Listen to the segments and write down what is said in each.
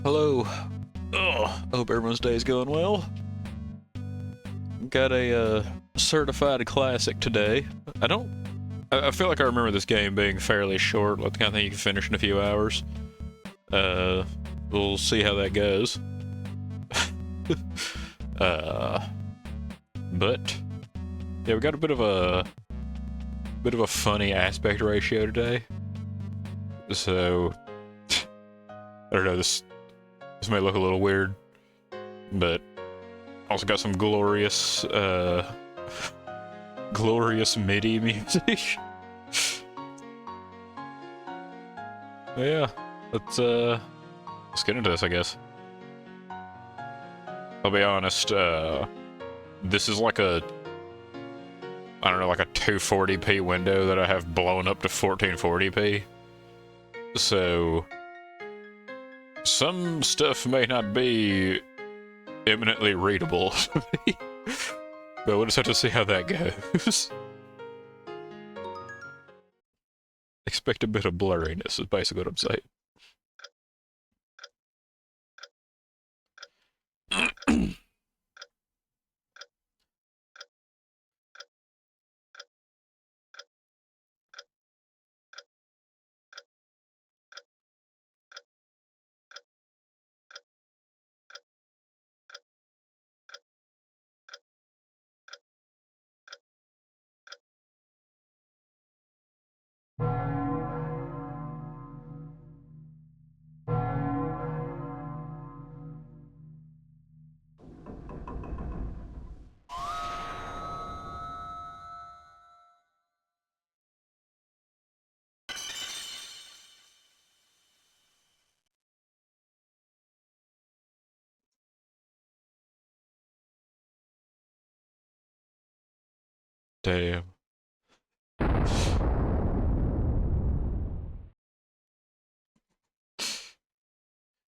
Hello. Oh, hope everyone's day is going well. Got a certified classic today. I feel like I remember this game being fairly short, like the kind of thing you can finish in a few hours. We'll see how that goes. But yeah, we got a bit of a funny aspect ratio today. So I don't know, this may look a little weird, but also got some glorious glorious MIDI music. Yeah, let's get into this, I guess. I'll be honest, this is like a, I don't know, like a 240p window that I have blown up to 1440p. So some stuff may not be eminently readable to me, but we'll just have to see how that goes. Expect a bit of blurriness is basically what I'm saying. Damn.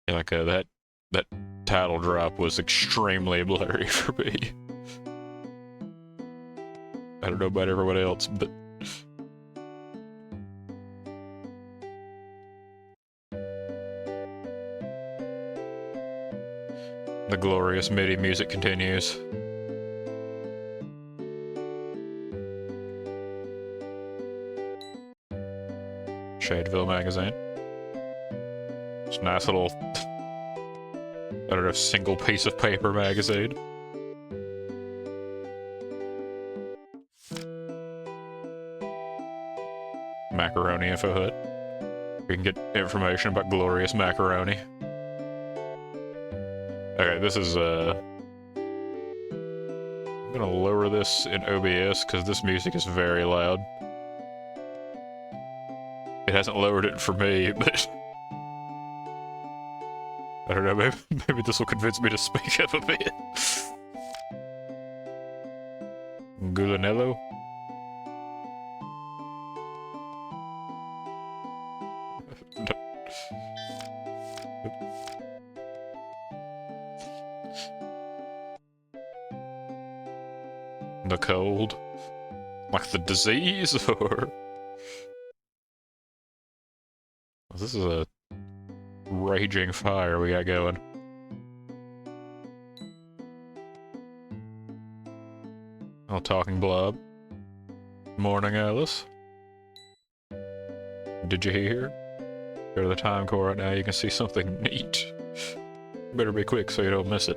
Yeah, like that title drop was extremely blurry for me. I don't know about everyone else, but the glorious MIDI music continues. Shadeville magazine. It's a nice little, I don't know, single piece of paper magazine. Macaroni Info Hut. We can get information about glorious macaroni. Okay, this is, I'm gonna lower this in OBS because this music is very loud. It hasn't lowered it for me, but I don't know, maybe this will convince me to speak up a bit. Gulanello? The cold? Like the disease, or? This is a raging fire we got going. Oh, talking blob. Morning, Alice. Did you hear? Go to the time core right now, you can see something neat. Better be quick so you don't miss it.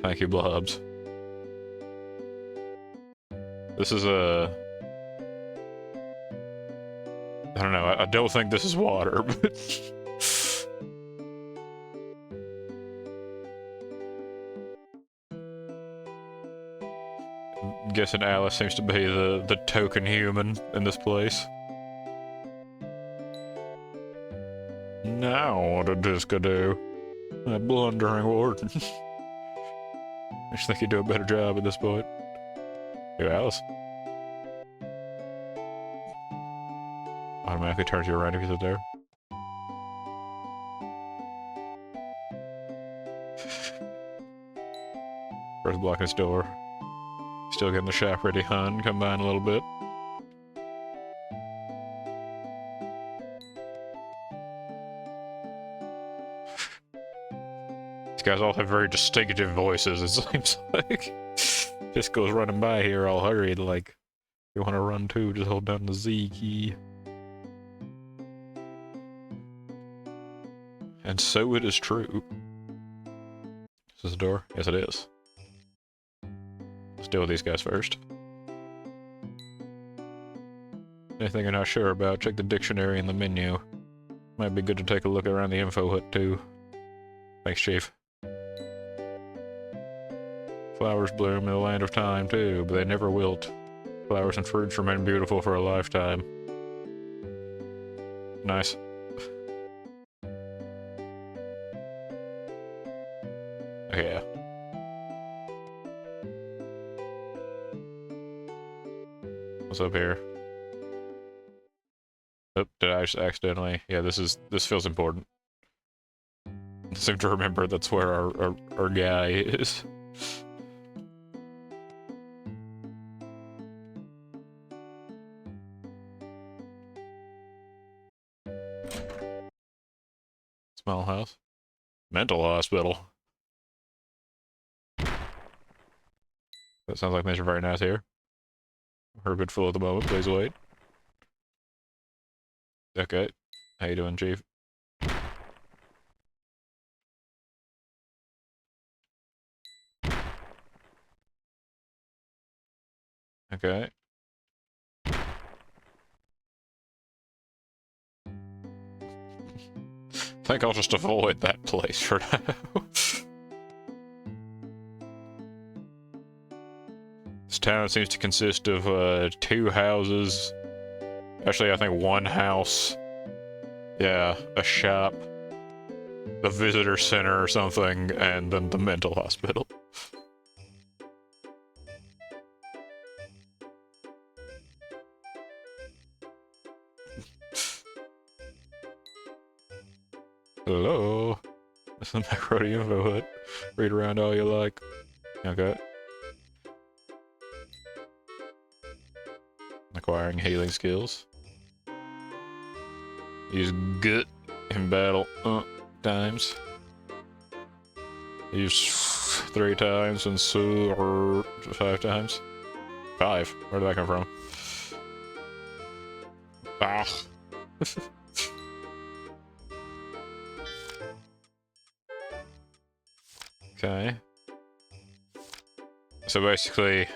Thank you, blobs. This is a... I don't know, I don't think this is water, but... I'm guessing Alice seems to be the token human in this place. Now what did Disco do? That blundering warden. I just think he'd do a better job at this point. Hey, Alice. Automatically turns you around if you sit there. First blocking his door. Still getting the shaft ready hun, come by in a little bit. These guys all have very distinctive voices, it seems like. Just goes running by here all hurried, like, you want to run too, just hold down the Z key. And so it is true. Is this a door? Yes, it is. Let's deal with these guys first. Anything you're not sure about, check the dictionary in the menu. Might be good to take a look around the info hut, too. Thanks, Chief. Flowers bloom in the land of time, too, but they never wilt. Flowers and fruits remain beautiful for a lifetime. Nice. Okay, yeah. What's up here? Oh, did I just accidentally? Yeah, this feels important. I seem to remember that's where our guy is. Small house. Mental hospital. That sounds like things are very nice here. We're a bit full at the moment, please wait. Okay. How you doing, Chief? Okay. I think I'll just avoid that place for now. This town seems to consist of 2 houses. Actually, I think 1 house. Yeah, a shop, the visitor center or something, and then the mental hospital. Hello? This is the Macaroni Info Hut. Read around all you like. Okay. Acquiring healing skills. Use gut in battle times. Use 3 times and or 5 times. 5? Where did that come from? Ah. Okay. So basically,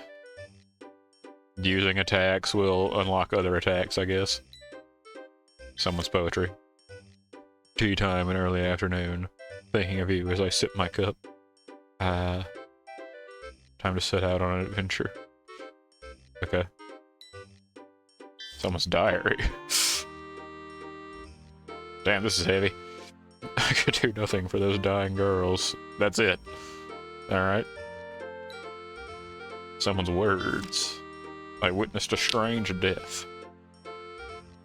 using attacks will unlock other attacks, I guess. Someone's poetry. Tea time in early afternoon. Thinking of you as I sip my cup. Time to set out on an adventure. Okay. Someone's diary. Damn, this is heavy. I could do nothing for those dying girls. That's it. Alright. Someone's words. I witnessed a strange death.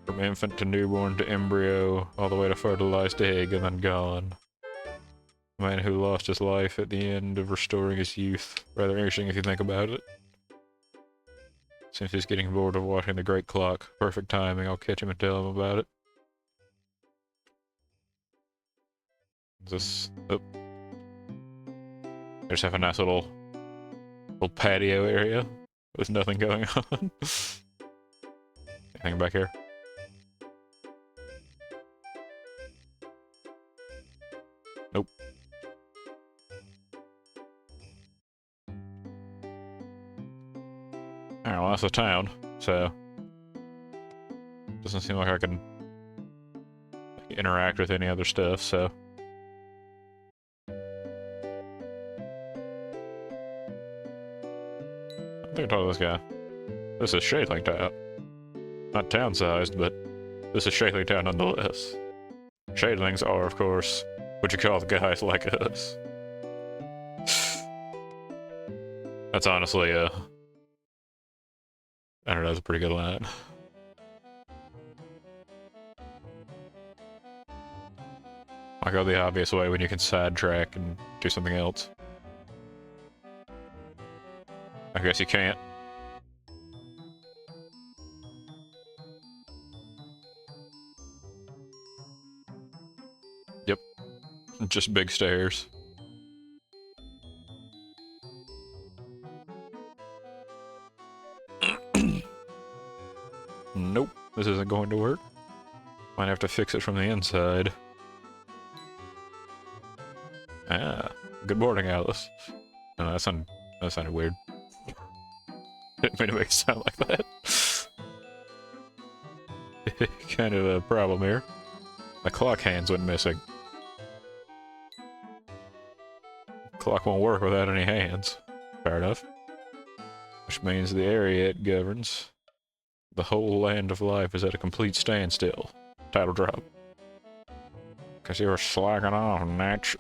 From infant to newborn to embryo, all the way to fertilized egg and then gone. A man who lost his life at the end of restoring his youth. Rather interesting if you think about it. Since he's getting bored of watching the great clock. Perfect timing, I'll catch him and tell him about it. Is this... Oh. I just have a nice little patio area with nothing going on. Anything back here? Nope. Alright, well that's the town, so... Doesn't seem like I can interact with any other stuff, so... I think I talked to this guy. This is Shadeling Town. Not town-sized, but this is Shadeling Town nonetheless. Shadelings are, of course, what you call the guys like us. That's honestly, I don't know, that's a pretty good line. I go the obvious way when you can sidetrack and do something else. I guess you can't. Yep. Just big stairs. Nope, this isn't going to work. Might have to fix it from the inside. Ah, good morning, Alice. No, that sounded weird. Didn't mean to make it sound like that. Kind of a problem here. My clock hands went missing. Clock won't work without any hands. Fair enough. Which means the area it governs, the whole land of life, is at a complete standstill. Title drop. Cause you were slacking off, Natch.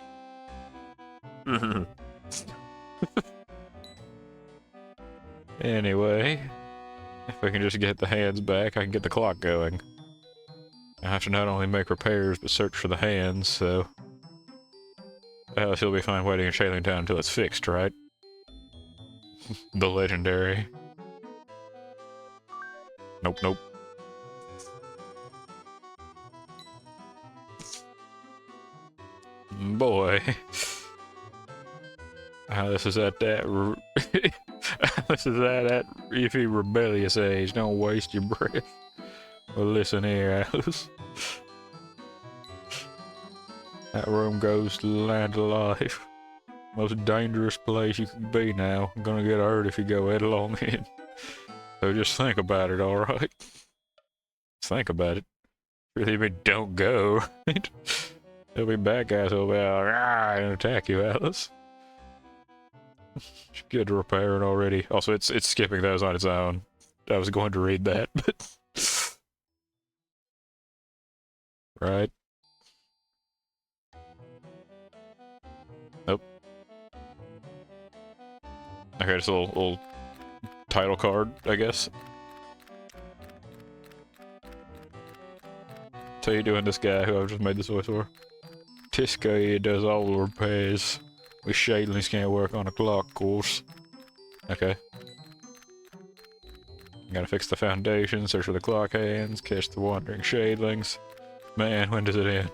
Anyway, if we can just get the hands back, I can get the clock going. I have to not only make repairs, but search for the hands, so... she'll be fine waiting in Shaling Town until it's fixed, right? The legendary. Nope, nope. Boy. This is at that... this is at that iffy rebellious age. Don't waste your breath. Well, listen here, Alice. That room goes to the land of life. Most dangerous place you can be now. I'm gonna get hurt if you go headlong in. So just think about it, alright? Think about it. Really mean don't go, right? There'll be bad guys who'll be like, "Rah," and attack you, Alice. Should get to repairing already. Also, it's skipping those on its own. I was going to read that, but... right. Nope. Okay, just a little title card, I guess. So you doing this guy who I've just made this voice for? Tisco does all the repairs. We shadlings can't work on a clock course. Okay. Gotta fix the foundation, search for the clock hands, catch the wandering shadlings. Man, when does it end?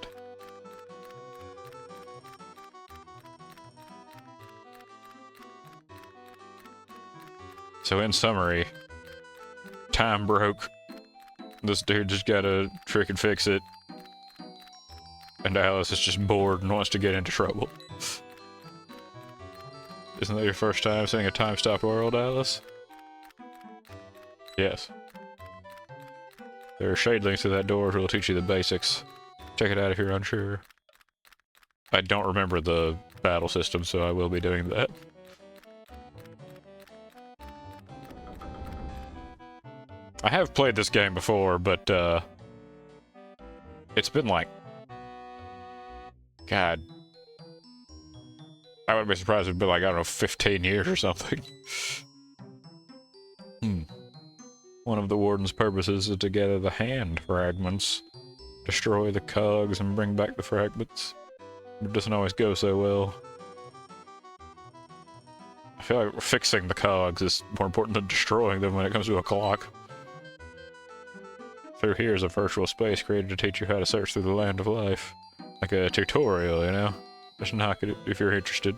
So in summary, time broke. This dude just gotta freaking fix it. And Alice is just bored and wants to get into trouble. Isn't that your first time seeing a time-stop world, Alice? Yes. There are shade links to that door who will teach you the basics. Check it out if you're unsure. I don't remember the battle system, so I will be doing that. I have played this game before, but, it's been like... God. I wouldn't be surprised if it'd been like, I don't know, 15 years or something. One of the Warden's purposes is to gather the hand fragments. Destroy the cogs and bring back the fragments. It doesn't always go so well. I feel like fixing the cogs is more important than destroying them when it comes to a clock. Through here is a virtual space created to teach you how to search through the land of life. Like a tutorial, you know? Just knock it if you're interested.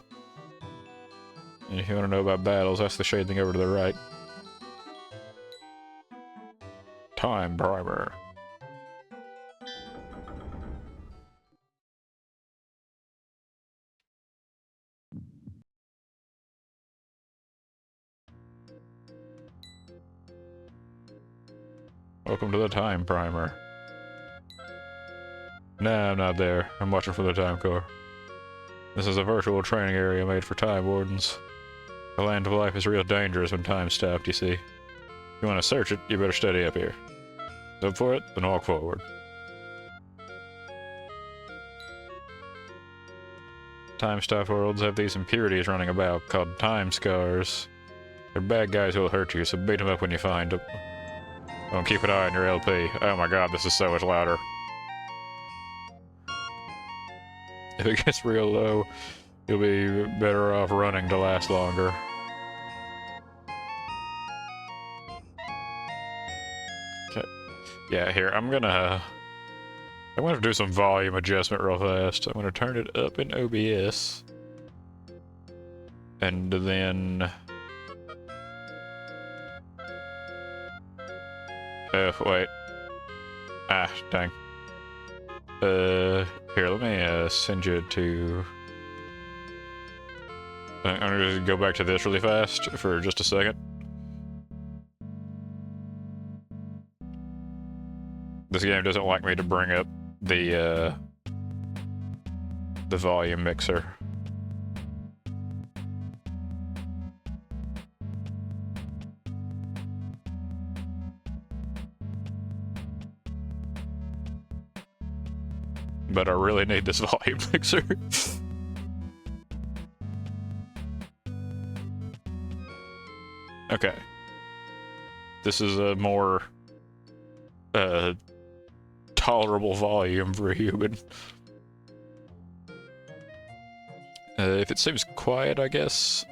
And if you want to know about battles, that's the shade thing over to the right. Time primer. Welcome to the time primer. Nah, I'm not there. I'm watching for the time core. This is a virtual training area made for time wardens. The land of life is real dangerous when time's stopped, you see. If you want to search it, you better steady up here. Up for it, then walk forward. Time-stopped worlds have these impurities running about, called time scars. They're bad guys who'll hurt you, so beat them up when you find them. Don't keep an eye on your LP. Oh my god, this is so much louder. If it gets real low, you'll be better off running to last longer. Okay. Yeah, here, I'm gonna do some volume adjustment real fast. I'm gonna turn it up in OBS. And then... Wait. Ah, dang. Here, let me, send you to... I'm gonna go back to this really fast for just a second. This game doesn't like me to bring up the volume mixer. But I really need this volume mixer. Okay. This is a more tolerable volume for a human. If it seems quiet, I guess.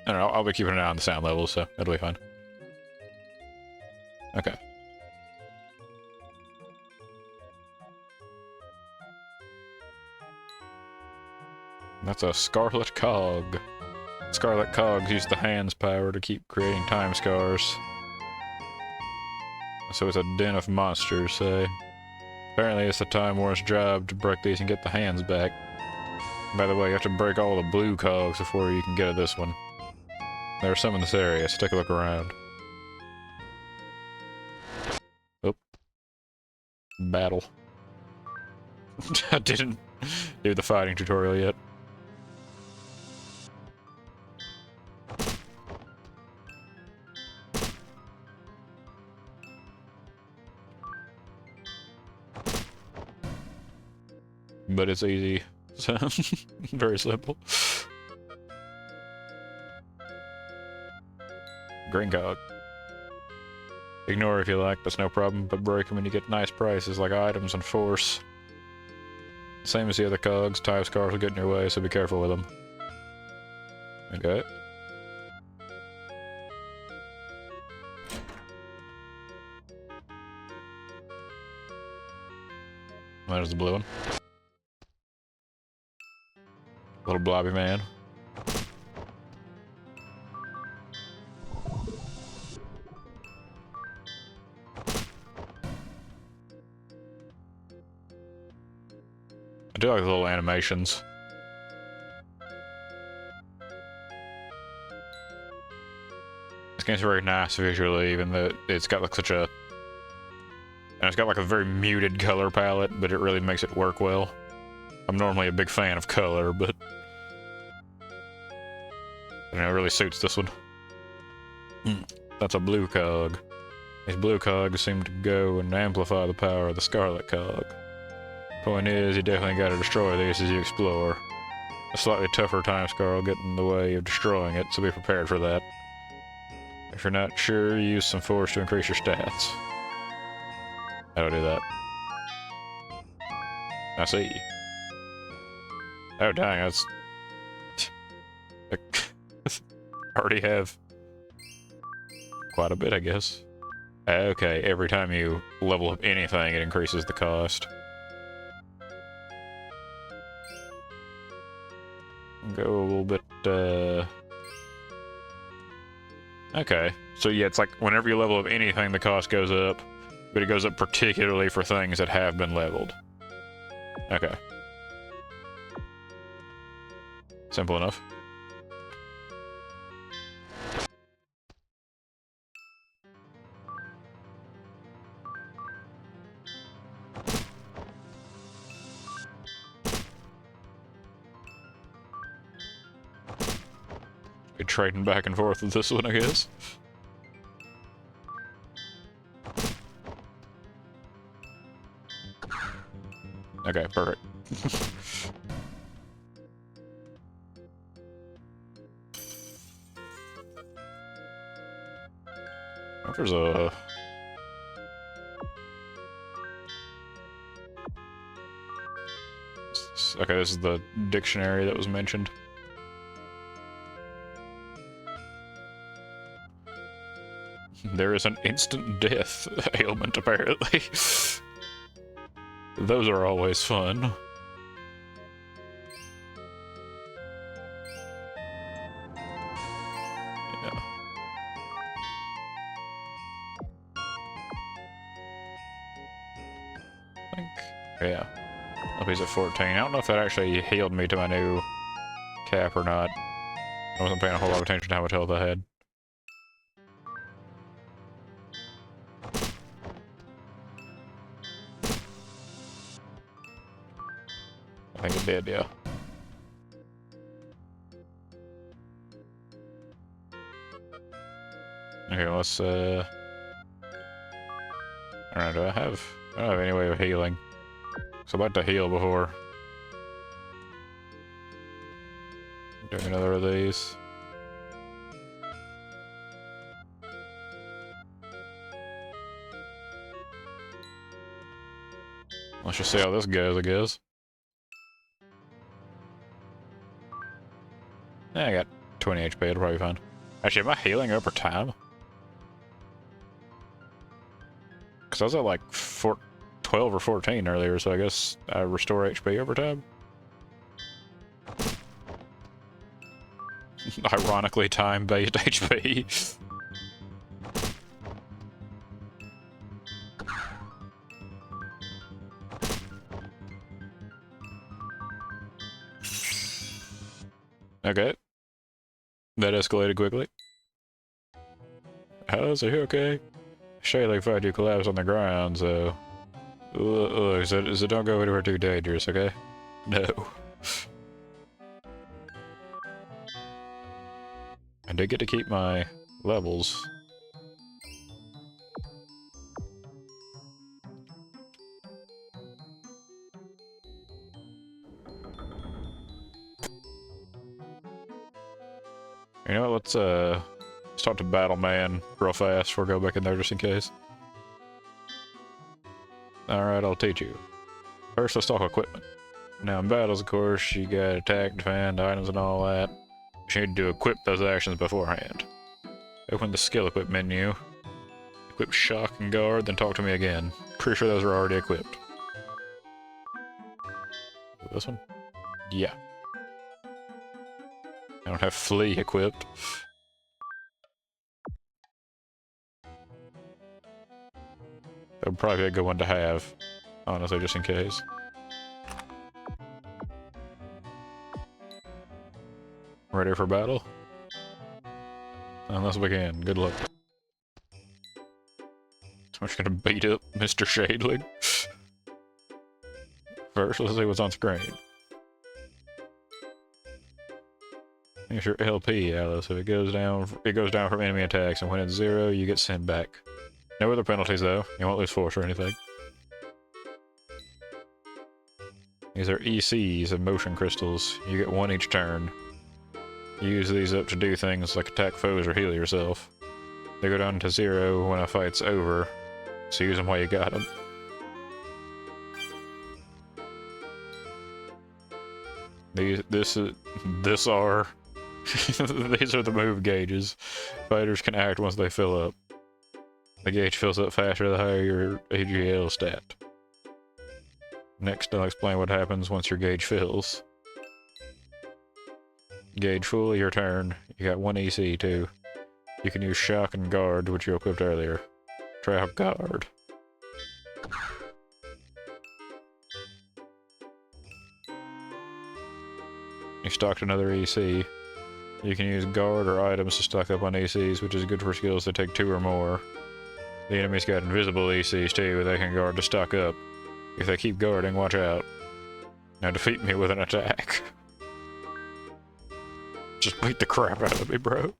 I don't know, I'll be keeping an eye on the sound level, so it'll be fine. Okay. That's a Scarlet Cog. Scarlet Cogs use the hand's power to keep creating time scars. So it's a den of monsters, say. Apparently it's the Time War's job to break these and get the hands back. By the way, you have to break all the blue cogs before you can get at this one. There are some in this area, so take a look around. Oh. Battle. I didn't do the fighting tutorial yet. But it's easy, so very simple. Green cog. Ignore if you like, that's no problem, but break them and you get nice prices like items and force. Same as the other cogs, time scars will get in your way, so be careful with them. Okay. There's the blue one. Little blobby man. I do like the little animations. This game's very nice visually, even though it's got like such a... And it's got like a very muted color palette, but it really makes it work well. I'm normally a big fan of color, but... You know, it really suits this one. That's a blue cog. These blue cogs seem to go and amplify the power of the scarlet cog. Point is, you definitely gotta destroy these as you explore. A slightly tougher time scar will get in the way of destroying it, so be prepared for that. If you're not sure, use some force to increase your stats. How do I do that? I see. Oh dang, that's... I already have quite a bit, I guess. Okay, every time you level up anything, it increases the cost. Go a little bit, Okay, so yeah, it's like whenever you level up anything, the cost goes up, but it goes up particularly for things that have been leveled. Okay. Simple enough. Be trading back and forth with this one, I guess. Okay, perfect. There's a... Okay, this is the dictionary that was mentioned. There is an instant death ailment, apparently. Those are always fun. Yeah. think. Yeah. LP's at 14. I don't know if that actually healed me to my new cap or not. I wasn't paying a whole lot of attention to how much health I had. I think it did, yeah. Okay, let's, I don't know, do I don't have any way of healing. So I'm about to heal before doing another of these. Let's just see how this goes, I guess. Yeah, I got 20 HP, it'll probably be fine. Actually, am I healing over time? Because I was at like 12 or 14 earlier, so I guess I restore HP over time. Ironically, time-based HP. Okay. That escalated quickly. How's it okay? Shayla fight you collapse on the ground, so... so don't go anywhere too dangerous, okay? No. I did get to keep my levels. You know what, let's talk to Battle Man real fast before I go back in there just in case. Alright, I'll teach you. First, let's talk equipment. Now, in battles, of course, you got attack, defend, items, and all that. You need to equip those actions beforehand. Open the skill equip menu. Equip shock and guard, then talk to me again. Pretty sure those are already equipped. This one? Yeah. I don't have flee equipped. That would probably be a good one to have, honestly, just in case. Ready for battle? Unless we can. Good luck. I'm just gonna beat up Mr. Shadling. First, let's see what's on screen. Here's your LP, Alice. If it goes down from enemy attacks, and when it's 0, you get sent back. No other penalties, though. You won't lose force or anything. These are ECs and motion crystals. You get 1 each turn. You use these up to do things like attack foes or heal yourself. They go down to 0 when a fight's over, so use them while you got them. These are these are the move gauges. Fighters can act once they fill up. The gauge fills up faster the higher your AGL stat. Next, I'll explain what happens once your gauge fills. Gauge full, your turn. You got 1 EC too. You can use shock and guard, which you equipped earlier. Try out guard. You stocked another EC. You can use guard or items to stock up on ECs, which is good for skills that take 2 or more. The enemy's got invisible ECs too, they can guard to stock up. If they keep guarding, watch out. Now defeat me with an attack. Just beat the crap out of me, bro.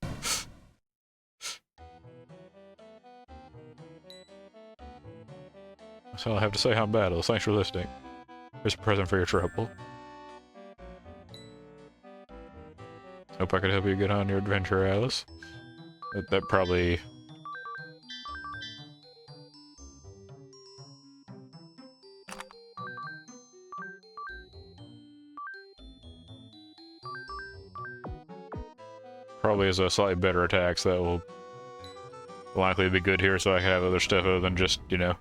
That's all I have to say on battles. Thanks for listening. Here's a present for your trouble. Hope I could help you get on your adventure, Alice. That probably... probably is a slightly better attacks that will likely be good here, so I can have other stuff other than just, you know,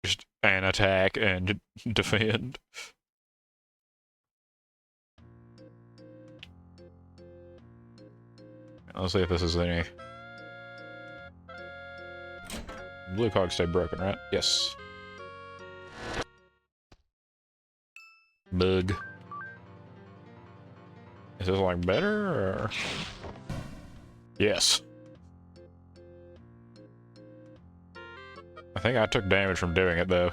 just an attack and defend. Let's see if this is any... Blue cog stay broken, right? Yes. bug. Is this like better or? Yes. I think I took damage from doing it though.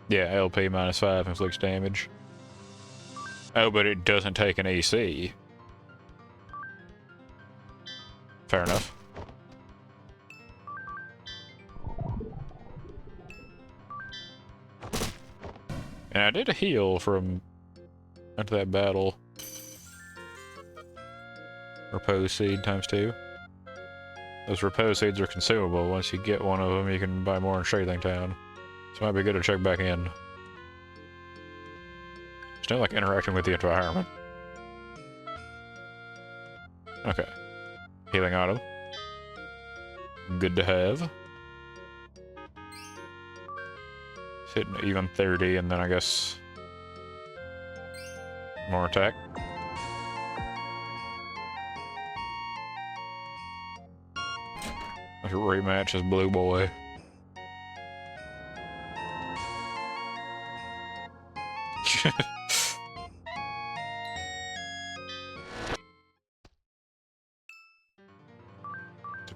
Yeah, LP -5 inflicts damage. Oh, but it doesn't take an EC. Fair enough. And I did a heal from after that battle. Repose seed ×2. Those repose seeds are consumable. Once you get one of them, you can buy more in Shading Town. So it might be good to check back in. Still like interacting with the environment. Okay. Healing item. Good to have. Hitting even 30, and then I guess more attack. Like a rematch as Blue Boy.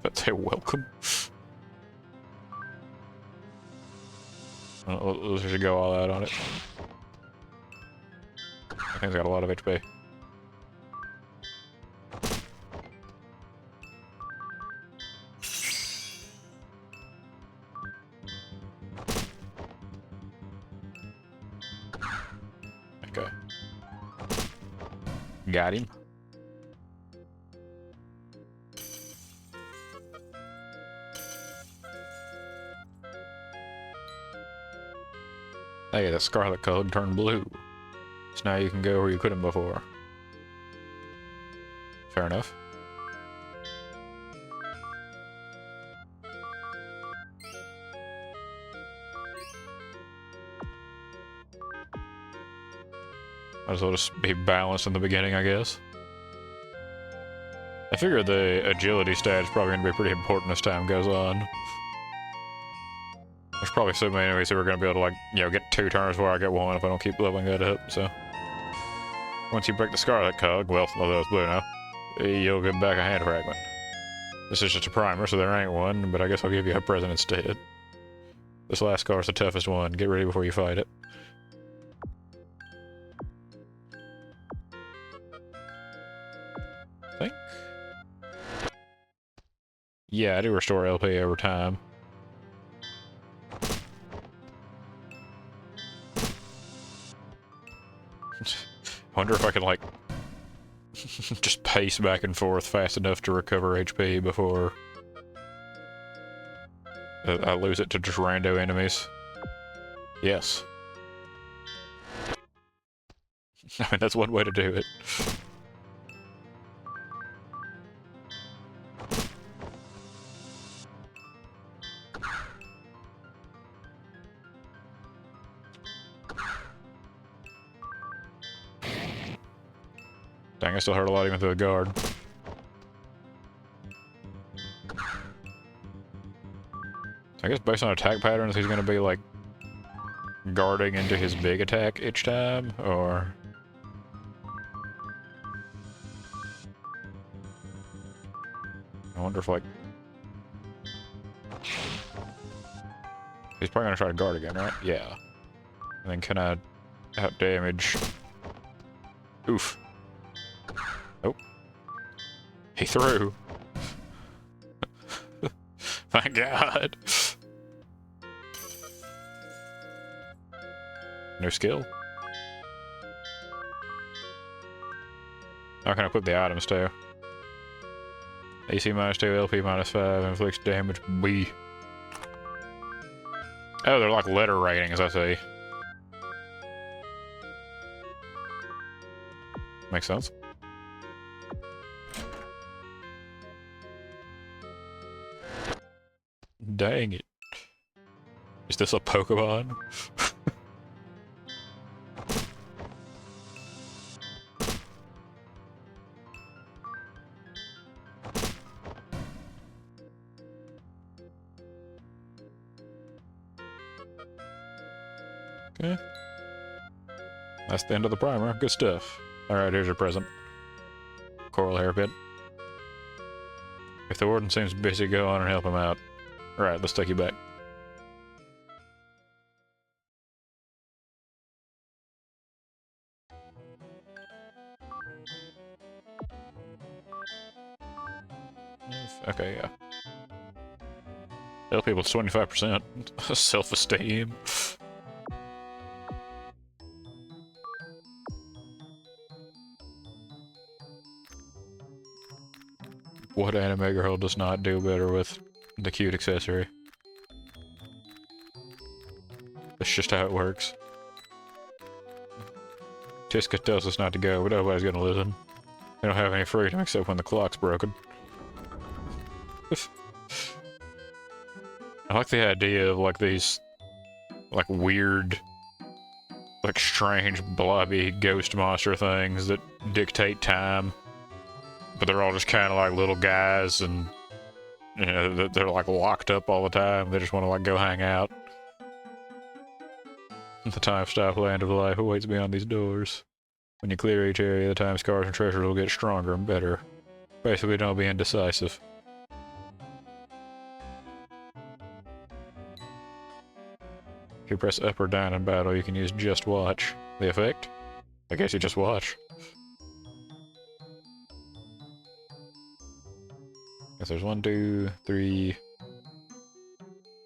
But say welcome. Let's just go all out on it. I think it's got a lot of HP. Okay. Got him. Hey, that scarlet code turned blue. So now you can go where you couldn't before. Fair enough. Might as well just be balanced in the beginning, I guess. I figure the agility stat is probably going to be pretty important as time goes on. There's probably so many enemies who are going to be able to, like, you know, get 2 turns where I get 1 if I don't keep leveling that up, so. Once you break the Scarlet Cog, well, although it's blue now, you'll get back a hand fragment. This is just a primer, so there ain't one, but I guess I'll give you a present instead. This last scar is the toughest one. Get ready before you fight it. I think. Yeah, I do restore LP over time. Wonder if I can, like, just pace back and forth fast enough to recover HP before I lose it to just rando enemies. Yes. I mean, that's one way to do it. Dang, I still hurt a lot even through the guard. I guess based on attack patterns, he's gonna be, like, guarding into his big attack each time, or... I wonder if, like... He's probably gonna try to guard again, right? Yeah. And then can I out damage... Oof. Nope. He threw. My god. No skill. How can I put the items too? AC -2, LP -5, inflicts damage B. Oh, they're like letter ratings, I see. Makes sense. Dang it. Is this a Pokemon? Yeah. That's the end of the primer. Good stuff. Alright, here's your present. Coral hairpin. If the warden seems busy, go on and help him out. Alright, let's take you back. Okay, yeah. Tell people it's 25%. Self-esteem. What anime girl does not do better with the cute accessory? That's just how it works. Tiska tells us not to go, but nobody's gonna listen. We don't have any freedom except when the clock's broken. I like the idea of, like, these, like, weird, like, strange, blobby ghost monster things that dictate time. But they're all just kind of like little guys, and, you know, they're, like, locked up all the time. They just want to, like, go hang out. The time-stop land of life awaits beyond these doors. When you clear each area, the time scars and treasures will get stronger and better. Basically, don't be indecisive. If you press up or down in battle, you can use Just Watch. The effect? I guess you just watch. Guess there's 1, 2, 3,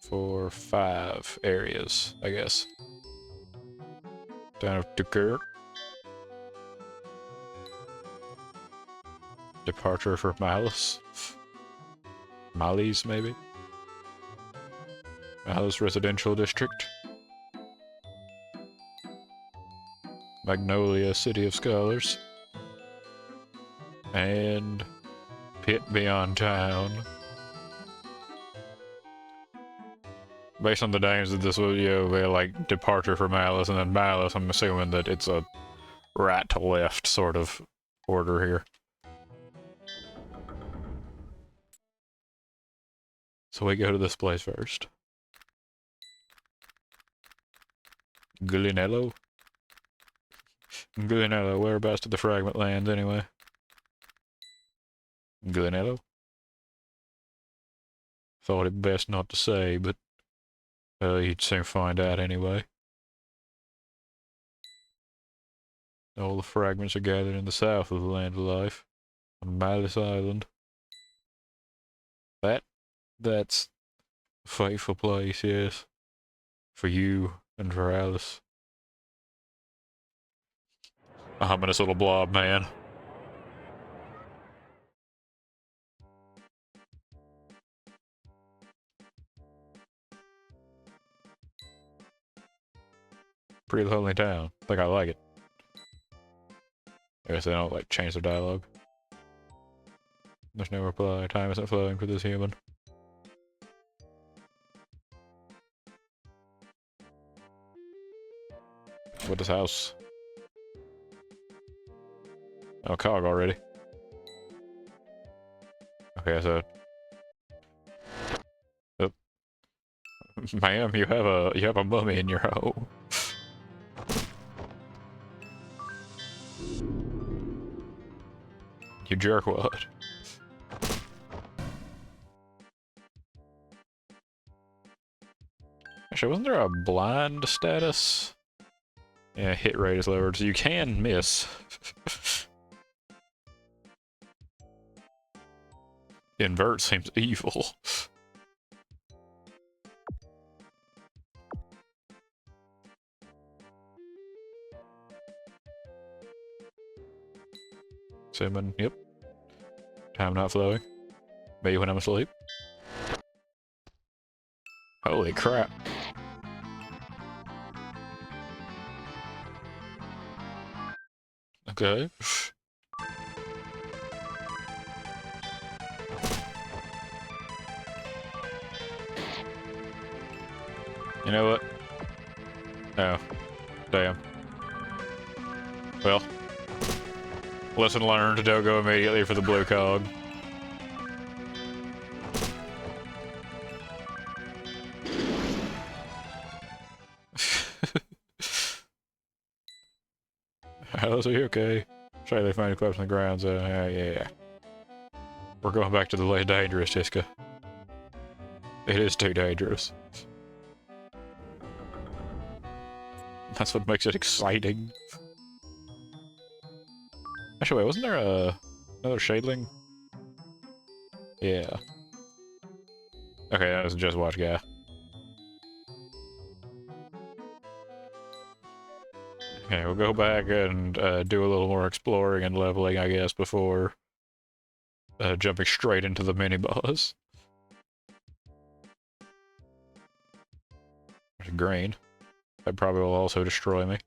4, 5 areas, I guess. Down to Kirk. Departure for Malice. Malice, maybe? Malice Residential District. Magnolia, City of Scholars. And Pit Beyond Town. Based on the names of this video, they're like Departure for Malice, and then Malice, I'm assuming that it's a right to left sort of order here. So we go to this place first. Gulinello? Gulinello, whereabouts to the fragment lands anyway? Gulinello? Thought it best not to say, but you'd soon find out anyway. All the fragments are gathered in the south of the Land of Life, on Malice Island. That's a fateful place, yes. For you and for Alice. A ominous little blob man. Pretty lonely town. I think I like it. I guess they don't, like, change their dialogue. There's no reply. Time isn't flowing for this human. What this house? Oh, cog already. Okay, so... Oh. Ma'am, you have a mummy in your home. You jerkwad. Actually, wasn't there a blind status? Yeah, hit rate is lowered, so you can miss. Invert seems evil. Salmon, yep. Time not flowing. Maybe when I'm asleep. Holy crap. Okay. You know what? Oh. Damn. Well. Lesson learned, don't go immediately for the blue cog. Alice, are you okay? Sorry they find you collapsed on the ground, so yeah. We're going back to the less dangerous, Jessica. It is too dangerous. That's what makes it exciting. Actually, wait, wasn't there another Shadeling? Yeah. Okay, that was a Just Watch guy. Okay, we'll go back and do a little more exploring and leveling, I guess, before jumping straight into the mini-boss. There's green. That probably will also destroy me.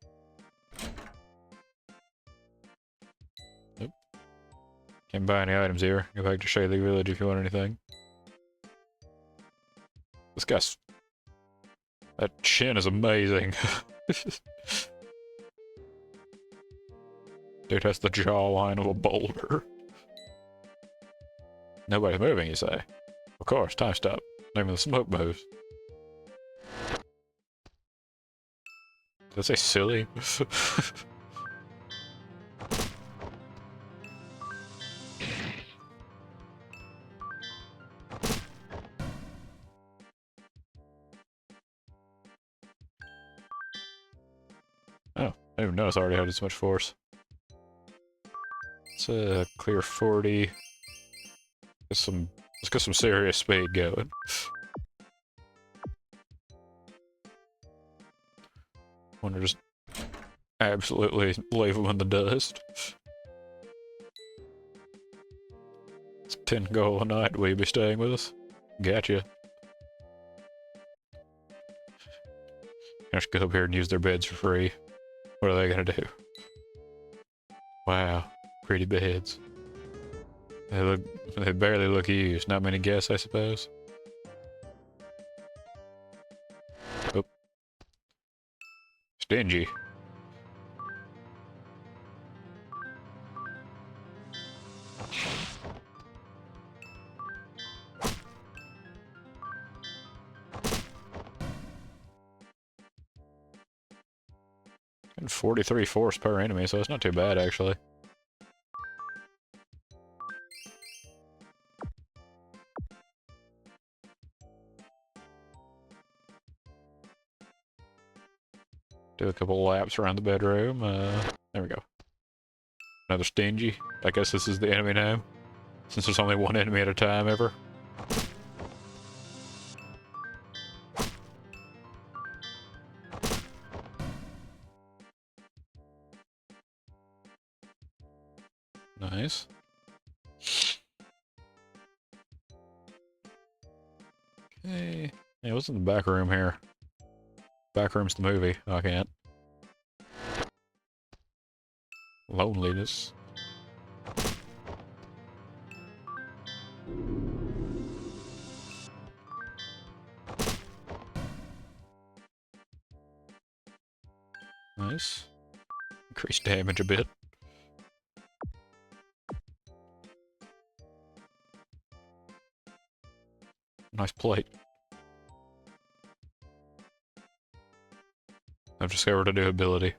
Nope. Can't buy any items here. Go back to Shadeling Village if you want anything. This guy's... That chin is amazing. Dude has the jawline of a boulder. Nobody's moving, you say? Of course, time stop. Name of the smoke moves. Did I say silly? Oh, I didn't even notice I already had this much force. Let's clear 40. Let's get some serious speed going. Want to just absolutely leave them in the dust. It's 10 gold a night. Will you be staying with us? Gotcha. Just go up here and use their beds for free. What are they gonna do? Wow, pretty beds. They barely look used. Not many guests, I suppose. Oh. Stingy. And 43 force per enemy, so it's not too bad, actually. Do a couple laps around the bedroom. There we go. Another Stingy. I guess this is the enemy name, since there's only one enemy at a time ever. Nice. Okay. Yeah, what's in the back room here? Back room's the movie. Oh, I can't. Loneliness. Nice. Increase damage a bit. Nice plate. I've discovered a new ability.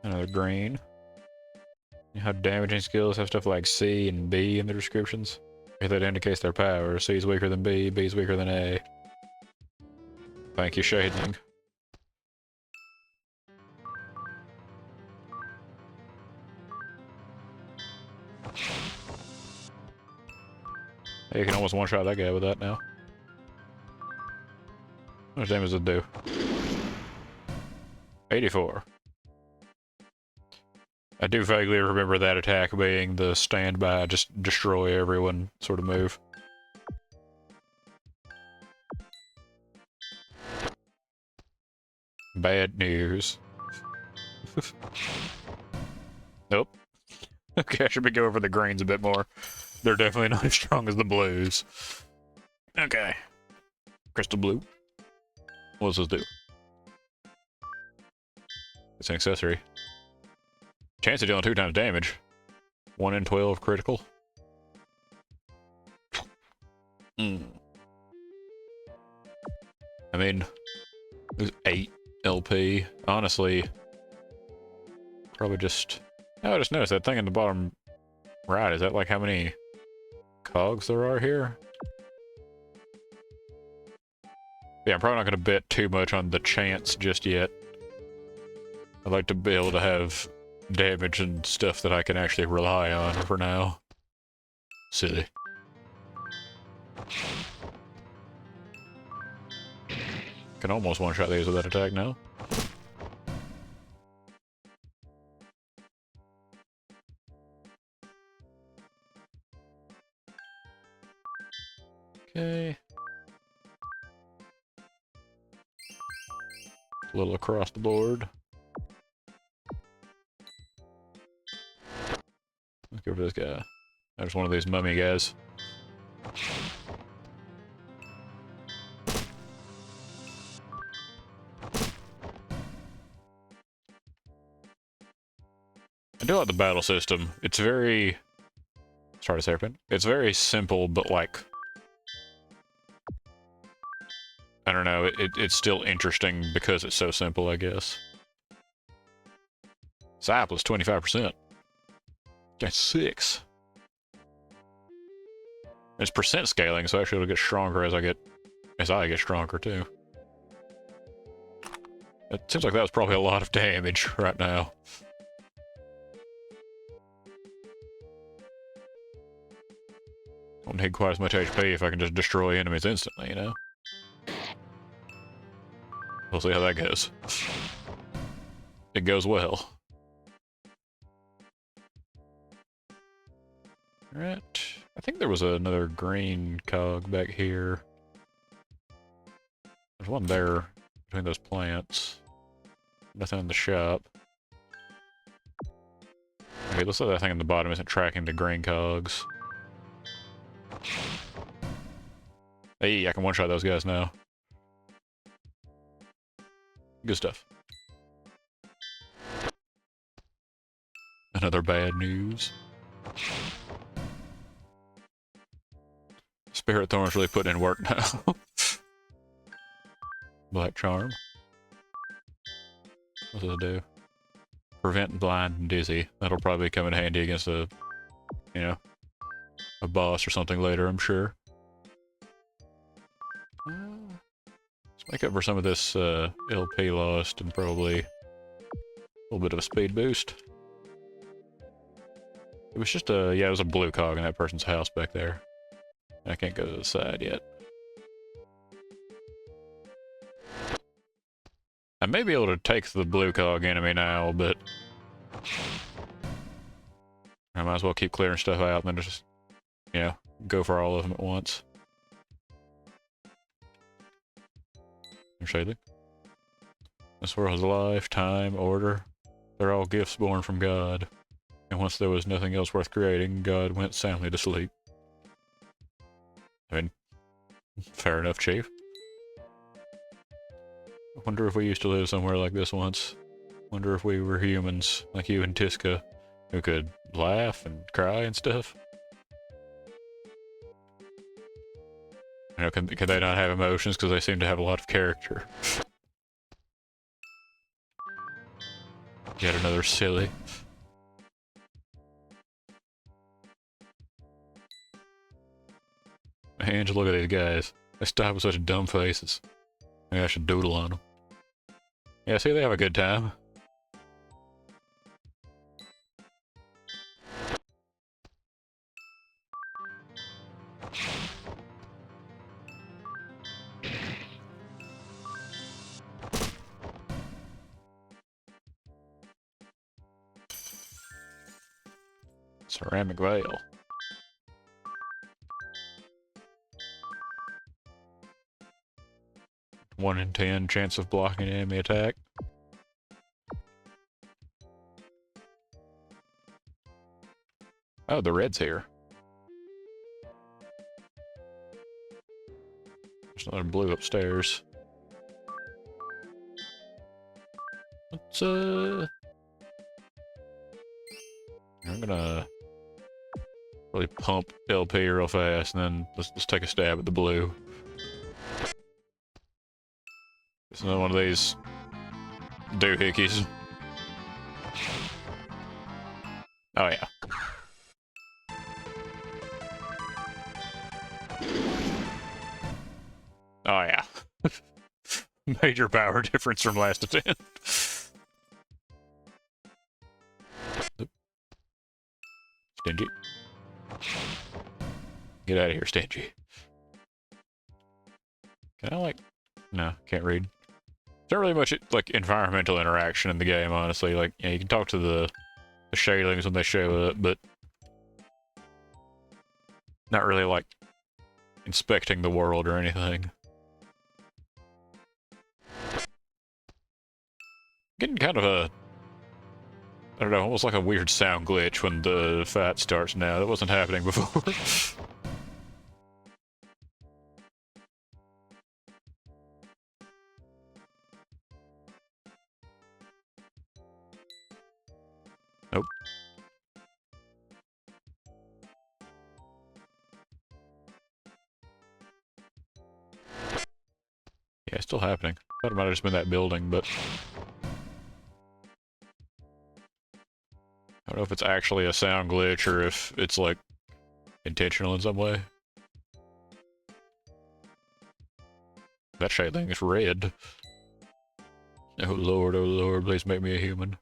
Another green. You know how damaging skills have stuff like C and B in their descriptions? If that indicates their power, C is weaker than B, B is weaker than A. Thank you, Shadling. Hey, you can almost one-shot that guy with that now. How much damage does it do? 84. I do vaguely remember that attack being the standby, just destroy everyone sort of move. Bad news. Nope. Okay, I should be going for the greens a bit more. They're definitely not as strong as the blues. Okay. Crystal blue. What does this do? It's an accessory. Chance of dealing 2 times damage. 1 in 12 critical. Hmm. I mean, there's 8 LP. Honestly, probably just... Oh, I just noticed that thing in the bottom right. Is that like how many cogs there are here? Yeah, I'm probably not going to bet too much on the chance just yet. I'd like to be able to have damage and stuff that I can actually rely on for now. Silly. Can almost one-shot these with that attack now. Okay. A little across the board. Let's go for this guy. There's one of these mummy guys. I do like the battle system. It's very... Sorry to say, it's very simple, but like... I don't know, it's still interesting because it's so simple, I guess. Zap was 25%. That's 6. It's percent scaling, so actually it'll get stronger as I get stronger too. It seems like that was probably a lot of damage right now. Don't need quite as much HP if I can just destroy enemies instantly, you know? We'll see how that goes. It goes well. Alright. I think there was another green cog back here. There's one there between those plants. Nothing in the shop. Okay, looks like that thing in the bottom isn't tracking the green cogs. Hey, I can one-shot those guys now. Good stuff. Another bad news. Spirit Thorn's really putting in work now. Black Charm. What does it do? Prevent blind and dizzy. That'll probably come in handy against a, you know, a boss or something later, I'm sure. Let's make up for some of this LP lost and probably a little bit of a speed boost. It was just a, yeah, it was a blue cog in that person's house back there. I can't go to the side yet. I may be able to take the blue cog enemy now, but I might as well keep clearing stuff out and then just, you know, go for all of them at once. Shading. This world has life, time, order. They're all gifts born from God. And once there was nothing else worth creating, God went soundly to sleep. I mean, fair enough, Chief. I wonder if we used to live somewhere like this once. Wonder if we were humans, like you and Tiska, who could laugh and cry and stuff. You know, can they not have emotions because they seem to have a lot of character? Yet another silly. Man, just look at these guys. They stop with such dumb faces. Maybe I should doodle on them. Yeah, see, they have a good time. Ceramic veil. One in 10 chance of blocking an enemy attack. Oh, the red's here. There's another blue upstairs. Let's, I'm gonna... Really pump LP real fast, and then let's take a stab at the blue. It's another one of these doohickeys. Oh yeah. Oh yeah. Major power difference from last attempt. Stingy. Get out of here, Stingy. Can I, like... No, can't read. There's not really much, like, environmental interaction in the game, honestly. Like, yeah, you can talk to the Shaylings when they show up, but... not really, like, inspecting the world or anything. Getting kind of a... I don't know, almost like a weird sound glitch when the fight starts now. That wasn't happening before. Nope. Yeah, it's still happening. Thought it might have just been that building, but... I don't know if it's actually a sound glitch or if it's, like, intentional in some way. That Shayling is red. Oh lord, please make me a human.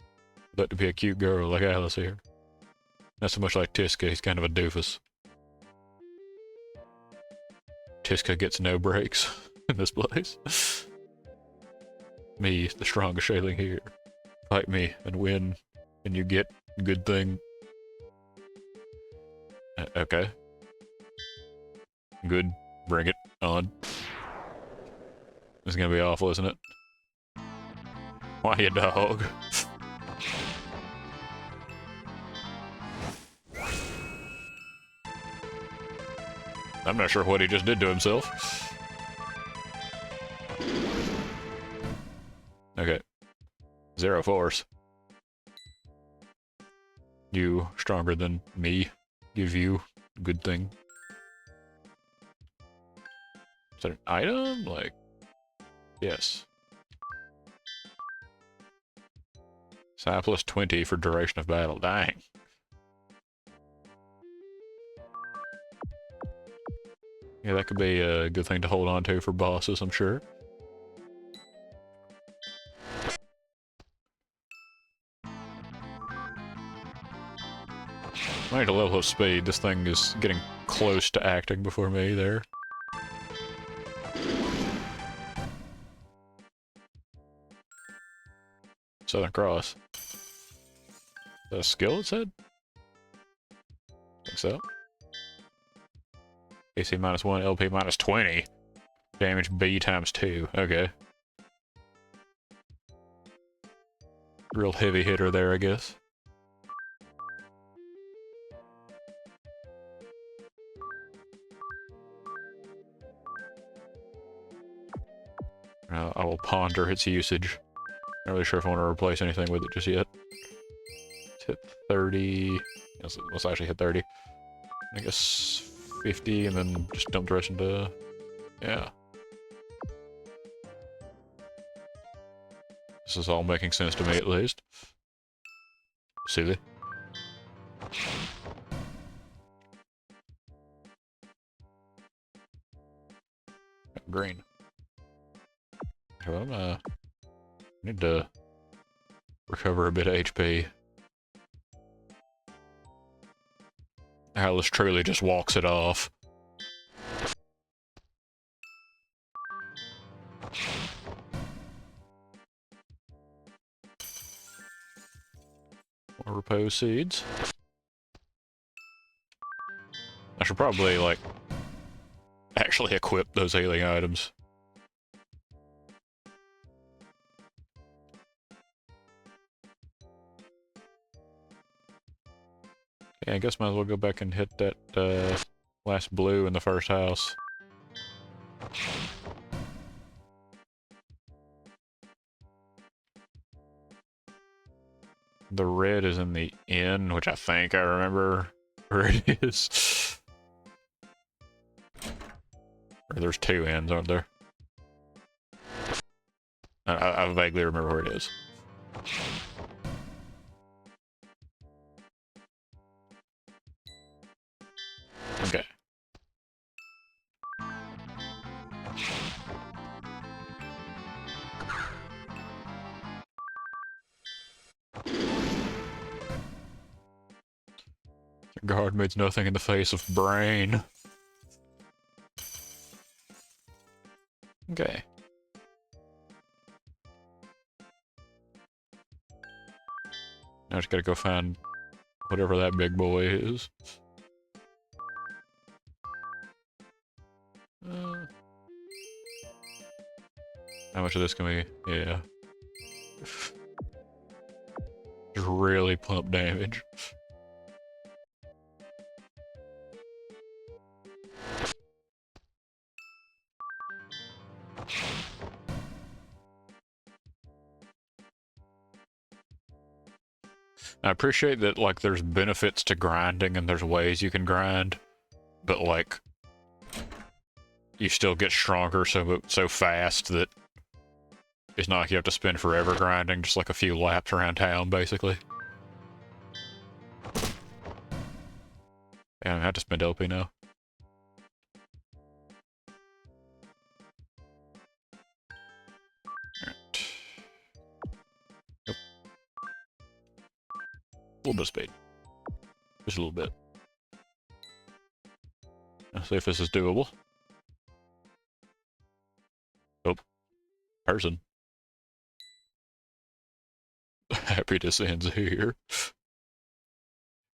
I'd like to be a cute girl like Alice here. Not so much like Tiska, he's kind of a doofus. Tiska gets no breaks in this place. Me, the strongest Shayling here. Fight me and win, and you get good thing. Okay. Good. Bring it on. This is gonna be awful, isn't it? Why you dog? I'm not sure what he just did to himself. Okay. Zero force. You stronger than me. Give you good thing. Is that an item? Like, yes. Psi plus 20 for duration of battle. Dang. Yeah, that could be a good thing to hold on to for bosses, I'm sure. I need a level of speed. This thing is getting close to acting before me there. Southern Cross. Is that a skill it said? Think so. AC minus 1, LP minus 20. Damage B times 2. Okay. Real heavy hitter there, I guess. I will ponder its usage. Not really sure if I want to replace anything with it just yet. Let's hit 30. Let's actually hit 30. I guess 50 and then just dump the rest into... Yeah. This is all making sense to me at least. Silly. Green. Well, I need to recover a bit of HP. Alice truly just walks it off. More repose seeds. I should probably, like, actually equip those healing items. Yeah, I guess might as well go back and hit that last blue in the first house. The red is in the inn, which I think I remember where it is. Or there's two ends, aren't there? I vaguely remember where it is. Okay. Guard means nothing in the face of brain. Okay. Now I just gotta go find whatever that big boy is. How much of this can we... Yeah. Just really pump damage. I appreciate that, like, there's benefits to grinding and there's ways you can grind, but, like, you still get stronger so fast that it's not like you have to spend forever grinding, just like a few laps around town, basically. Yeah, I have to spend LP now. Alright. Nope. A little bit of speed. Just a little bit. Let's see if this is doable. Oh. Person. Happiness ends here.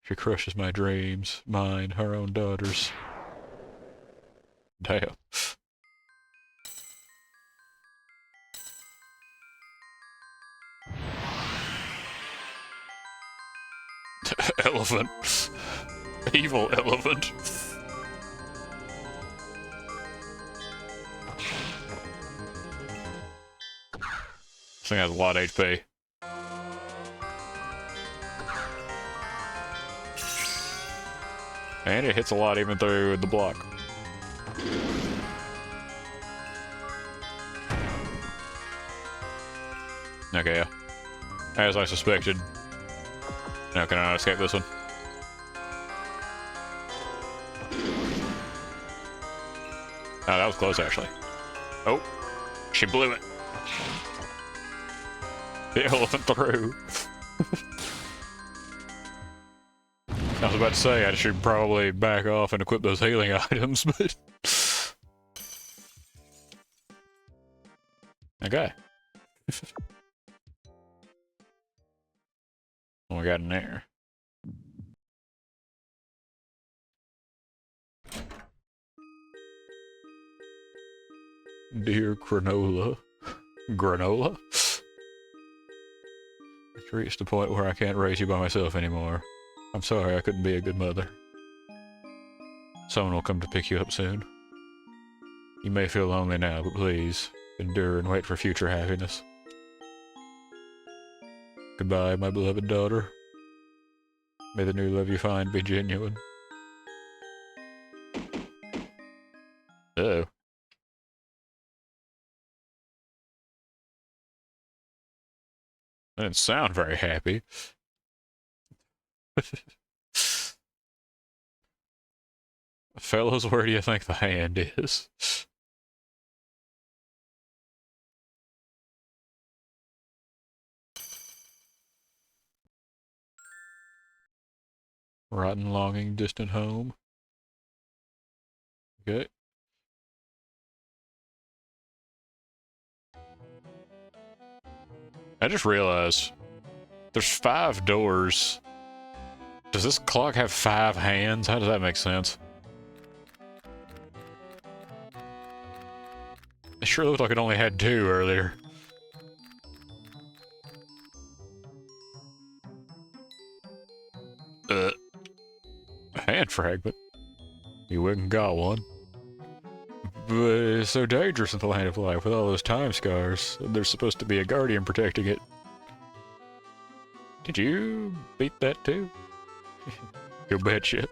She crushes my dreams, mine, her own daughters. Damn. Elephant. Evil elephant. This thing has a lot of HP. And it hits a lot even through the block. Okay, yeah. As I suspected. Now can I not escape this one? Oh, that was close, actually. Oh, she blew it. The elephant through. I was about to say, I should probably back off and equip those healing items, but... Okay. What we got in there? Dear granola. Granola? It's reached the point where I can't raise you by myself anymore. I'm sorry I couldn't be a good mother. Someone will come to pick you up soon. You may feel lonely now, but please, endure and wait for future happiness. Goodbye, my beloved daughter. May the new love you find be genuine. Uh-oh. That didn't sound very happy. Fellows, where do you think the hand is? Rotten, longing, distant home. Okay. I just realized there's 5 doors. Does this clock have 5 hands? How does that make sense? It sure looked like it only had 2 earlier. Hand fragment. You wouldn't got one. But it's so dangerous in the land of life with all those time scars. There's supposed to be a guardian protecting it. Did you beat that too? You betcha.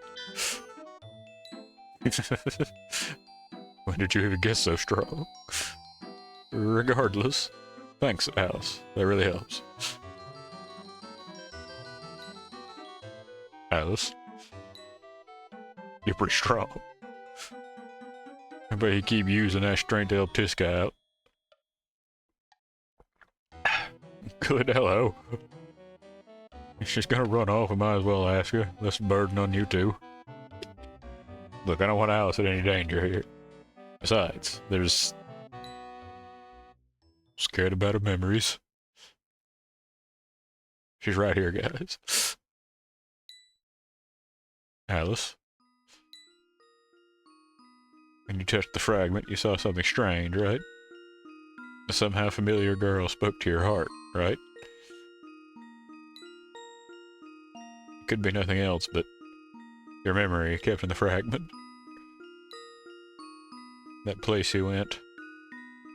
When did you even get so strong? Regardless. Thanks, Alice. That really helps. Alice? You're pretty strong. I bet you keep using that strength to help this guy out. Good, hello. If she's gonna run off, I might as well ask her. Less burden on you too. Look, I don't want Alice in any danger here. Besides, there's... Scared about her memories. She's right here, guys. Alice? When you touched the fragment, you saw something strange, right? A somehow familiar girl spoke to your heart, right? It could be nothing else but your memory kept in the fragment. That place you went.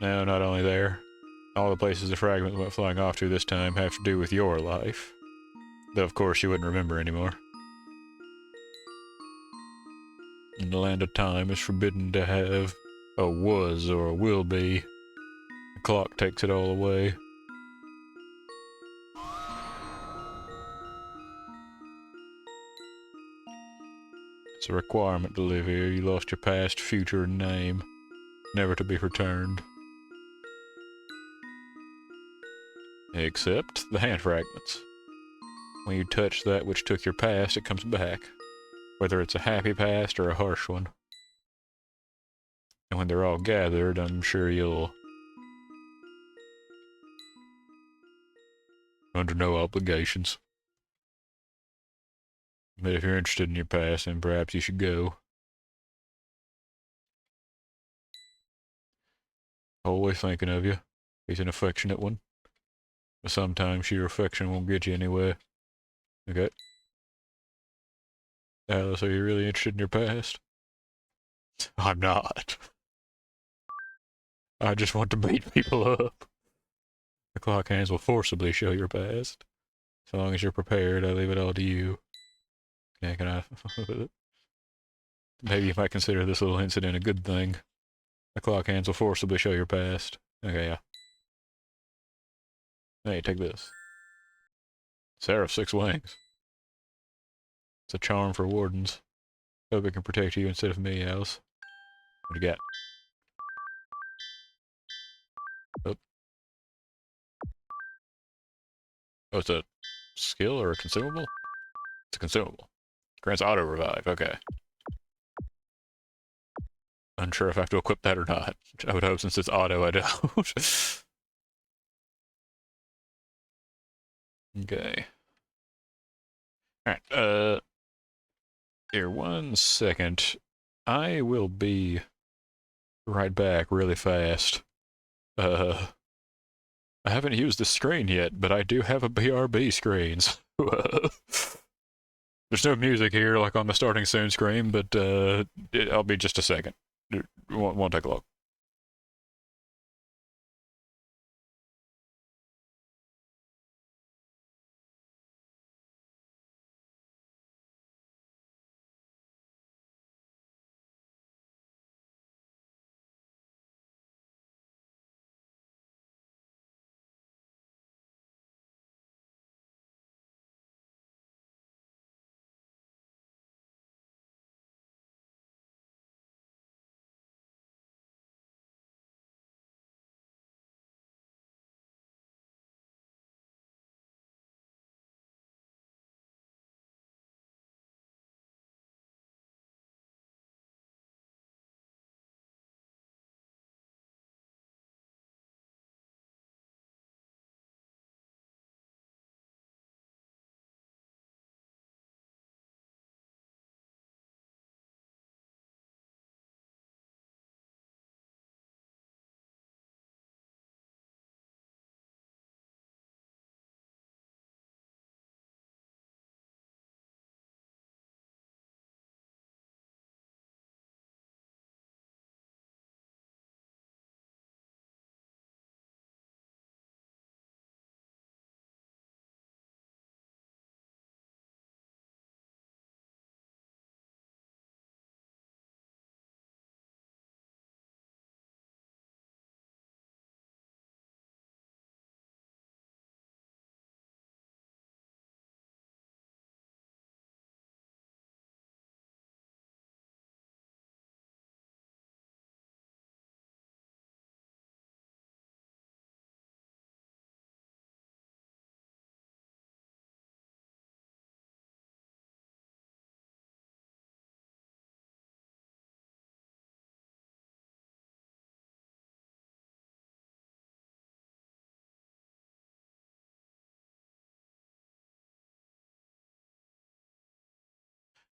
No, not only there. All the places the fragment went flying off to this time have to do with your life. Though of course you wouldn't remember anymore. In the land of time, it's forbidden to have a was or a will be. The clock takes it all away. It's a requirement to live here. You lost your past, future, and name. Never to be returned. Except the hand fragments. When you touch that which took your past, it comes back. Whether it's a happy past or a harsh one. And when they're all gathered, I'm sure you'll... Under no obligations. But if you're interested in your past, then perhaps you should go. Always thinking of you. He's an affectionate one. But sometimes sheer affection won't get you anywhere. Okay. Alice, are you really interested in your past? I'm not. I just want to beat people up. The clock hands will forcibly show your past. So long as you're prepared, I leave it all to you. Yeah, can I... Maybe you might consider this little incident a good thing. The clock hands will forcibly show your past. Okay, yeah. Hey, take this. Seraph 6 wings. It's a charm for wardens. Hope it can protect you instead of me, Alice. What do you got? Oh. Oh, it's a skill or a consumable? It's a consumable. Grants auto revive, okay. Unsure if I have to equip that or not. I would hope since it's auto I don't. Okay. Alright, here, 1 second. I will be right back really fast. I haven't used the screen yet, but I do have a BRB screen, so, there's no music here like on the starting soon screen, but I'll be just a second. Won't take a look.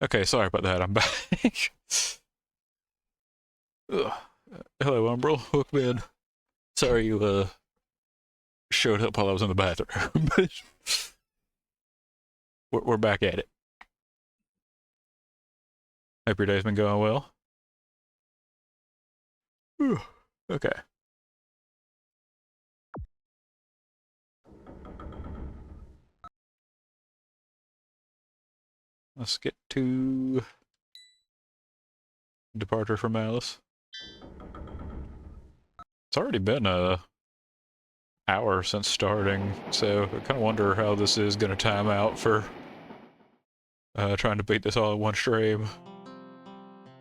Okay, sorry about that. I'm back. Ugh. Hello, Umbral. Welcome in. Sorry you showed up while I was in the bathroom, but we're back at it. Hope your day's been going well. Whew. Okay. Let's get to Departure from Alice. It's already been a hour since starting, so I kind of wonder how this is going to time out for trying to beat this all in one stream.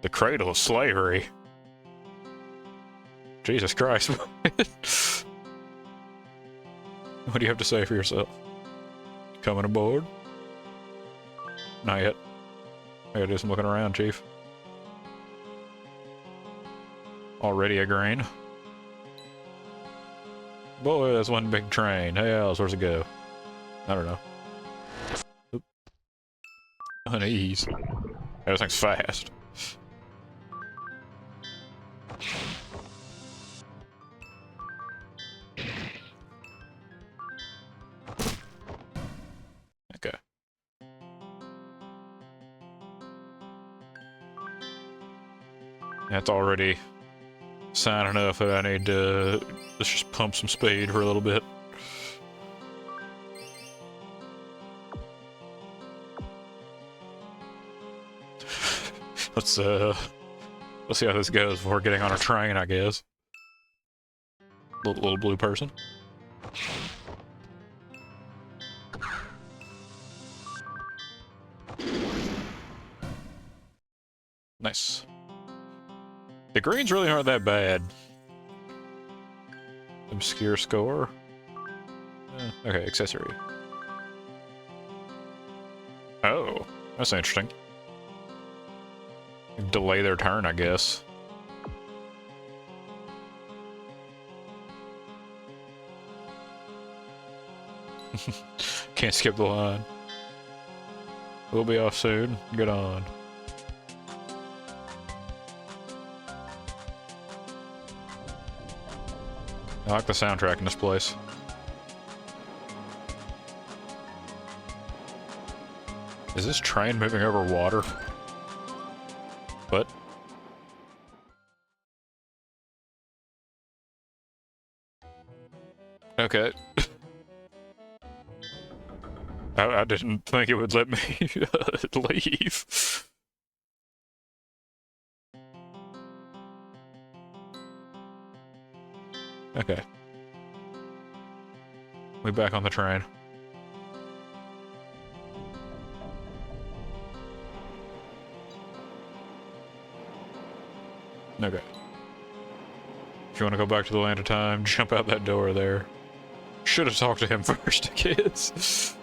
The Cradle of Slavery. Jesus Christ. What do you have to say for yourself? Coming aboard? Not yet. I gotta do some looking around, Chief. Already a grain. Boy, that's one big train. Hey, Alice, where's it go? I don't know. Oop. Unease. That thing's fast. Okay. That's already sign enough that I need to let's just pump some speed for a little bit. Let's see how this goes before getting on a train, I guess. Little blue person. Nice. The greens really aren't that bad. Obscure score. Okay, accessory. Oh, that's interesting. Delay their turn, I guess. Can't skip the line. We'll be off soon. Get on. I like the soundtrack in this place. Is this train moving over water? What? Okay. I didn't think it would let me leave. Okay. We back on the train. Okay. If you want to go back to the land of time, jump out that door there. Should have talked to him first, kids.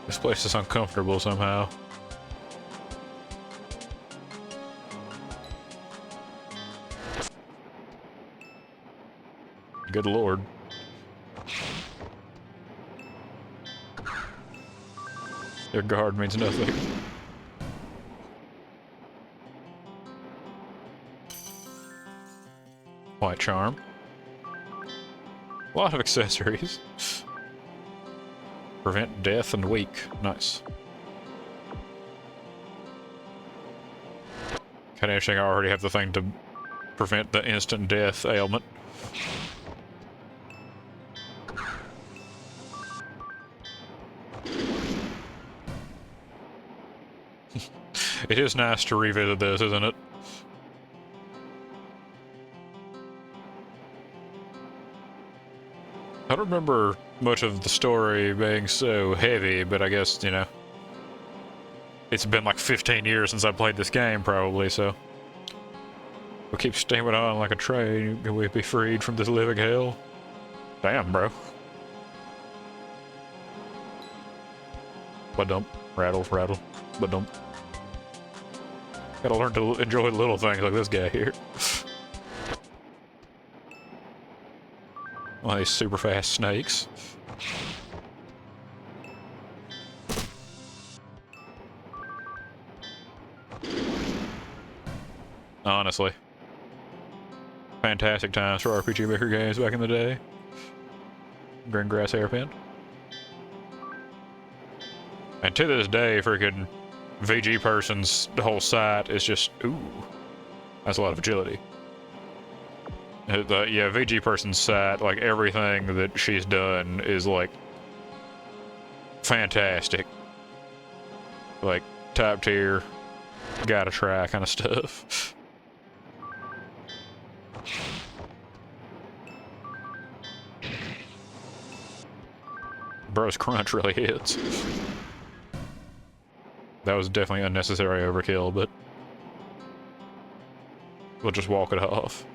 This place is uncomfortable somehow. Good lord. Their guard means nothing. White charm. A lot of accessories. Prevent death and weak. Nice. Kinda interesting, I already have the thing to prevent the instant death ailment. It is nice to revisit this, isn't it? I don't remember much of the story being so heavy, but I guess, you know, it's been like 15 years since I played this game, probably, so. We'll keep steaming on like a train. Can we be freed from this living hell? Damn, bro. Ba-dump. Rattle, rattle. Ba-dump. Gotta learn to enjoy little things like this guy here. One of these super fast snakes. Honestly. Fantastic times for RPG Maker games back in the day. Green grass hairpin. And to this day, freaking VG person's whole site is just, ooh, that's a lot of agility. Yeah, VG person's site, like everything that she's done is like fantastic. Like top tier, gotta try kind of stuff. Bro's crunch really hits. That was definitely unnecessary overkill, but we'll just walk it off.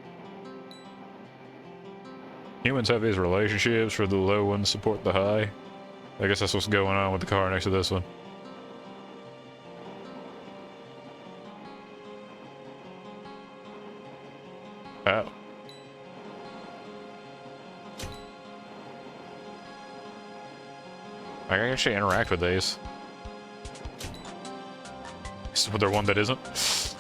Humans have these relationships where the low ones support the high. I guess that's what's going on with the car next to this one. Oh. I can actually interact with these. Is there one that isn't?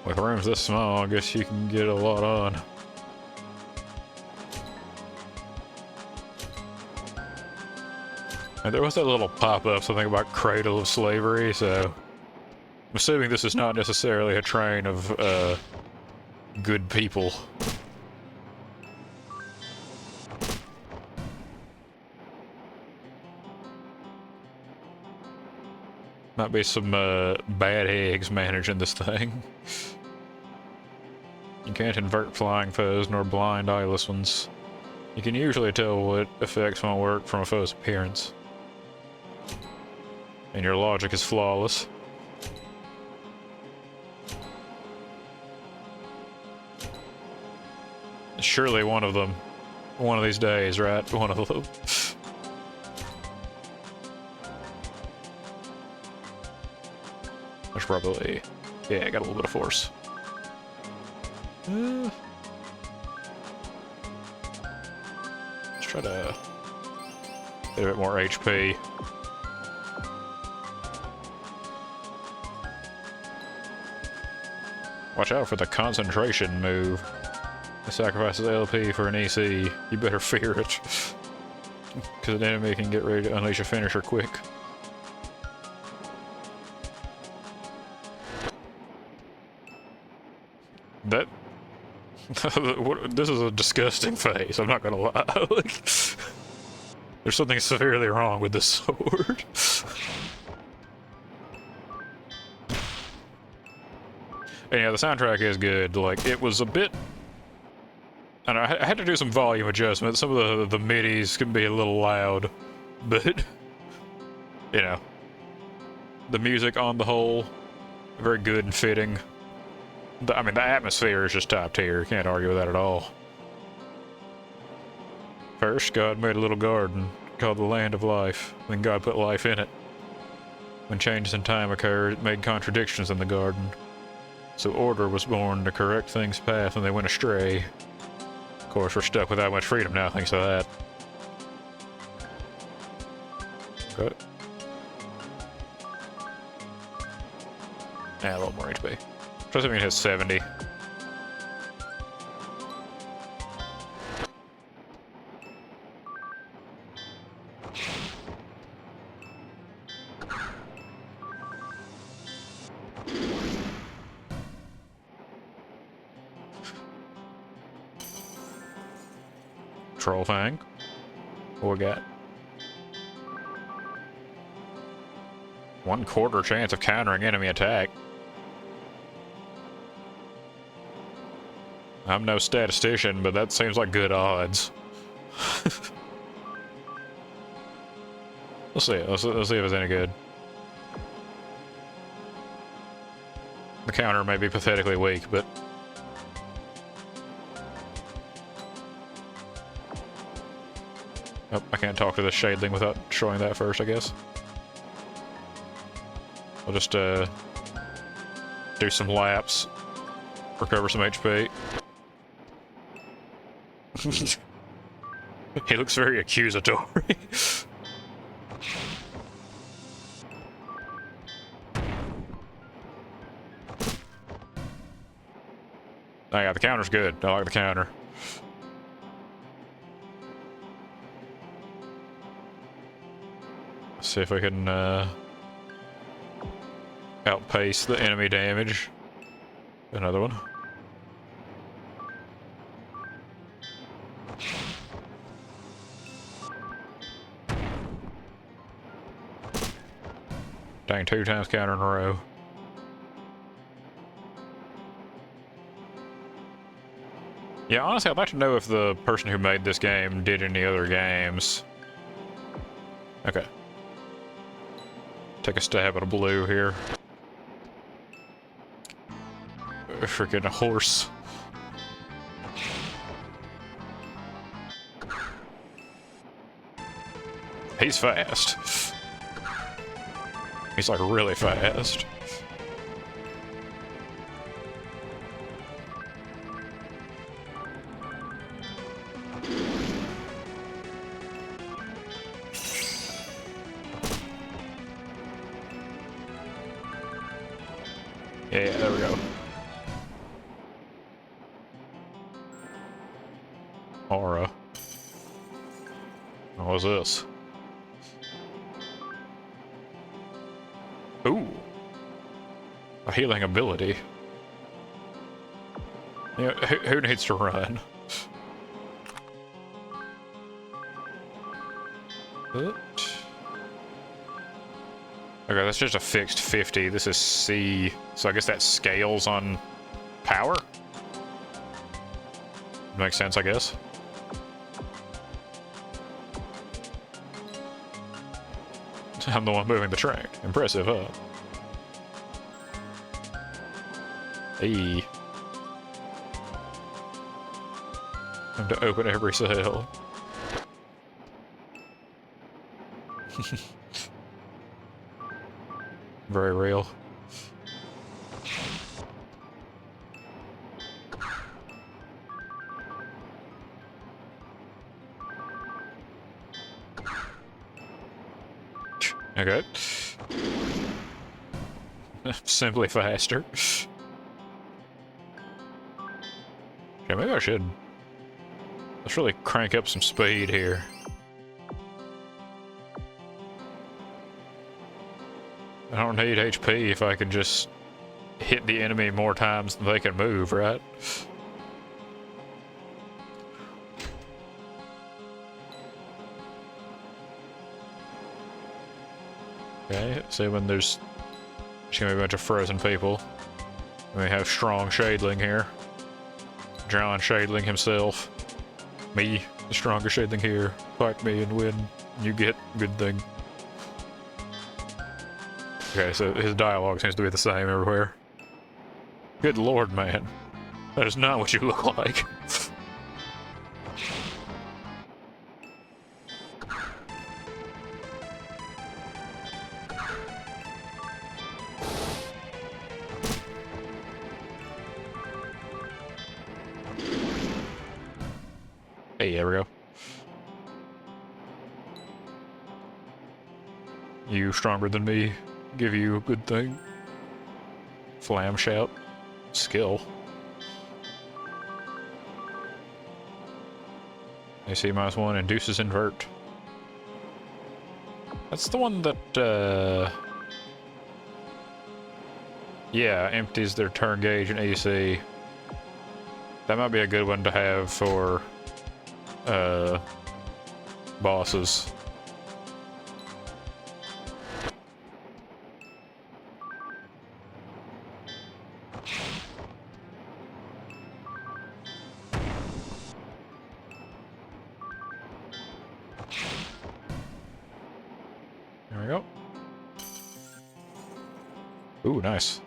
With rooms this small, I guess you can get a lot on. And there was that little pop-up, something about Cradle of Slavery, so I'm assuming this is not necessarily a train of good people. Might be some bad eggs managing this thing. You can't invert flying foes nor blind eyeless ones. You can usually tell what effects won't work from a foe's appearance. And your logic is flawless. Surely one of them, one of these days, right? One of them. There's probably, yeah, I got a little bit of force. Let's try to get a bit more HP. Watch out for the concentration move. It sacrifices LP for an EC. You better fear it. Because an enemy can get ready to unleash a finisher quick. That... this is a disgusting face, I'm not gonna lie. Like, there's something severely wrong with this sword. And yeah, the soundtrack is good. Like, it was a bit... I don't know, I had to do some volume adjustments. Some of the midis can be a little loud, but... you know. The music on the whole, very good and fitting. I mean, the atmosphere is just top tier. Can't argue with that at all. First, God made a little garden called the Land of Life. Then God put life in it. When changes in time occurred, it made contradictions in the garden. So order was born to correct things' path, and they went astray. Of course, we're stuck without much freedom now, thanks to that. Got it. Yeah, a little more HP. Trust me, it has 70. Troll Fang. What we got? 1/4 chance of countering enemy attack. I'm no statistician, but that seems like good odds. Let's see it. Let's see if it's any good. The counter may be pathetically weak, but... oh, I can't talk to this shadling without showing that first, I guess. I'll just, do some laps. Recover some HP. He looks very accusatory. Oh yeah, the counter's good. I like the counter. Let's see if we can outpace the enemy damage. Another one. Dang, 2 times counter in a row. Yeah, honestly, I'd like to know if the person who made this game did any other games. Okay. Take a stab at a blue here. Freaking a horse. He's fast. He's like really fast. Yeah, there we go. Aura. What was this? Ooh. A healing ability. Yeah, who needs to run? Okay, that's just a fixed 50. This is C, so I guess that scales on power? Makes sense, I guess. I'm the one moving the train. Impressive, huh? Hey. Time to open every cell. Very real. Okay. Simply faster. Okay, maybe I should. Let's really crank up some speed here. I don't need HP if I can just hit the enemy more times than they can move, right? Okay, so when there's gonna be a bunch of frozen people. And we have strong Shadling here. John Shadling himself. Me, the strongest Shadling here. Fight me and win. You get good thing. Okay, so his dialogue seems to be the same everywhere. Good lord, man. That is not what you look like. Hey, there we go. You stronger than me. Give you a good thing. Flam shout. Skill. AC -1 induces invert. That's the one that, yeah, empties their turn gauge and AC. That might be a good one to have for, bosses. There we go. Ooh, nice.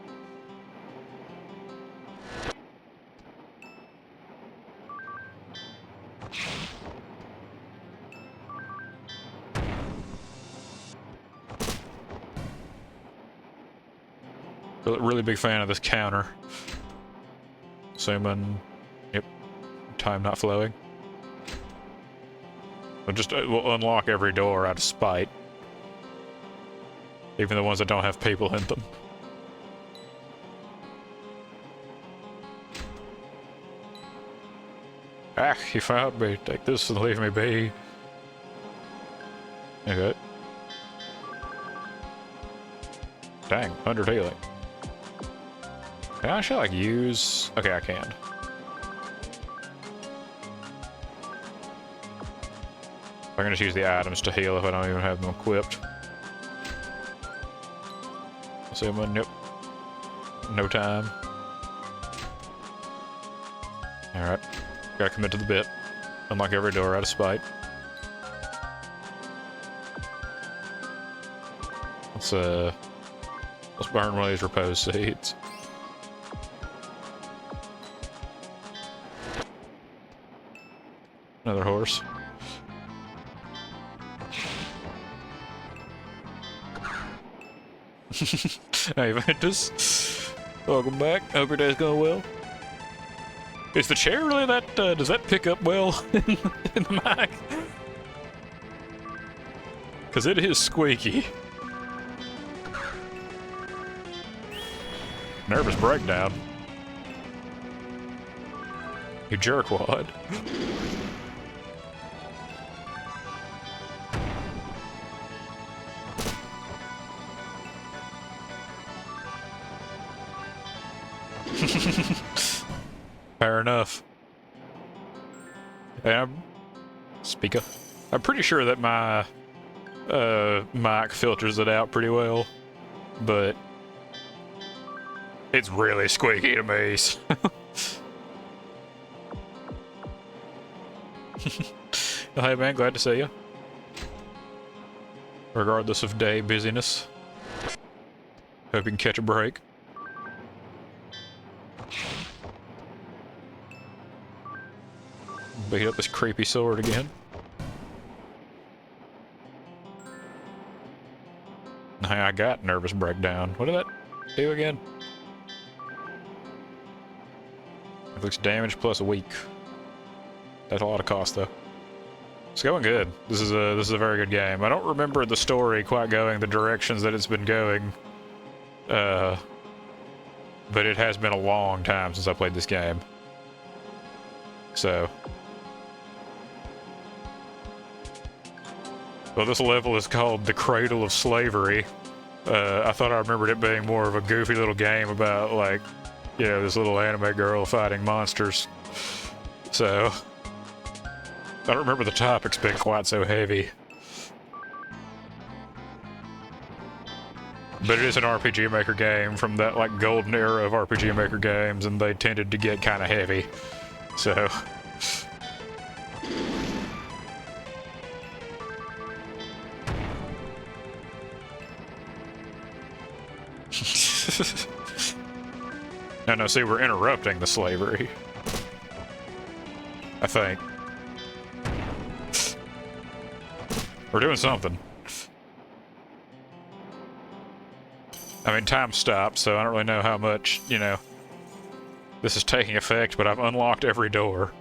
Really big fan of this counter. Assuming, yep, time not flowing. we'll unlock every door out of spite. Even the ones that don't have people in them. Ah, he found me. Take this and leave me be. Okay. Dang, 100 healing. Can I actually, like, use... Okay, I can. I can just use the items to heal if I don't even have them equipped. Assuming, yep. No time. Alright. Gotta commit to the bit. Unlock every door out of spite. Let's burn one of these repose seeds. Another horse. Hey, Ventus. Welcome back. Hope your day's going well. Is the chair really that, does that pick up well in the mic? Because it is squeaky. Nervous breakdown. You jerkwad. Fair enough. Speaker. I'm pretty sure that my mic filters it out pretty well, but it's really squeaky to me. So. Hey man, glad to see you. Regardless of day busyness. Hope you can catch a break. Beat up this creepy sword again. Hey, I got nervous breakdown. What did that do again? It looks damage plus a week. That's a lot of cost though. It's going good. This is a very good game. I don't remember the story quite going the directions that it's been going. But it has been a long time since I played this game. So. Well, this level is called The Cradle of Slavery. I thought I remembered it being more of a goofy little game about, like, you know, this little anime girl fighting monsters. So, I don't remember the topic's been quite so heavy. But it is an RPG Maker game from that, like, golden era of RPG Maker games, and they tended to get kind of heavy. So... No, see, we're interrupting the slavery. I think. We're doing something. I mean, time stopped, so I don't really know how much, you know, this is taking effect, but I've unlocked every door.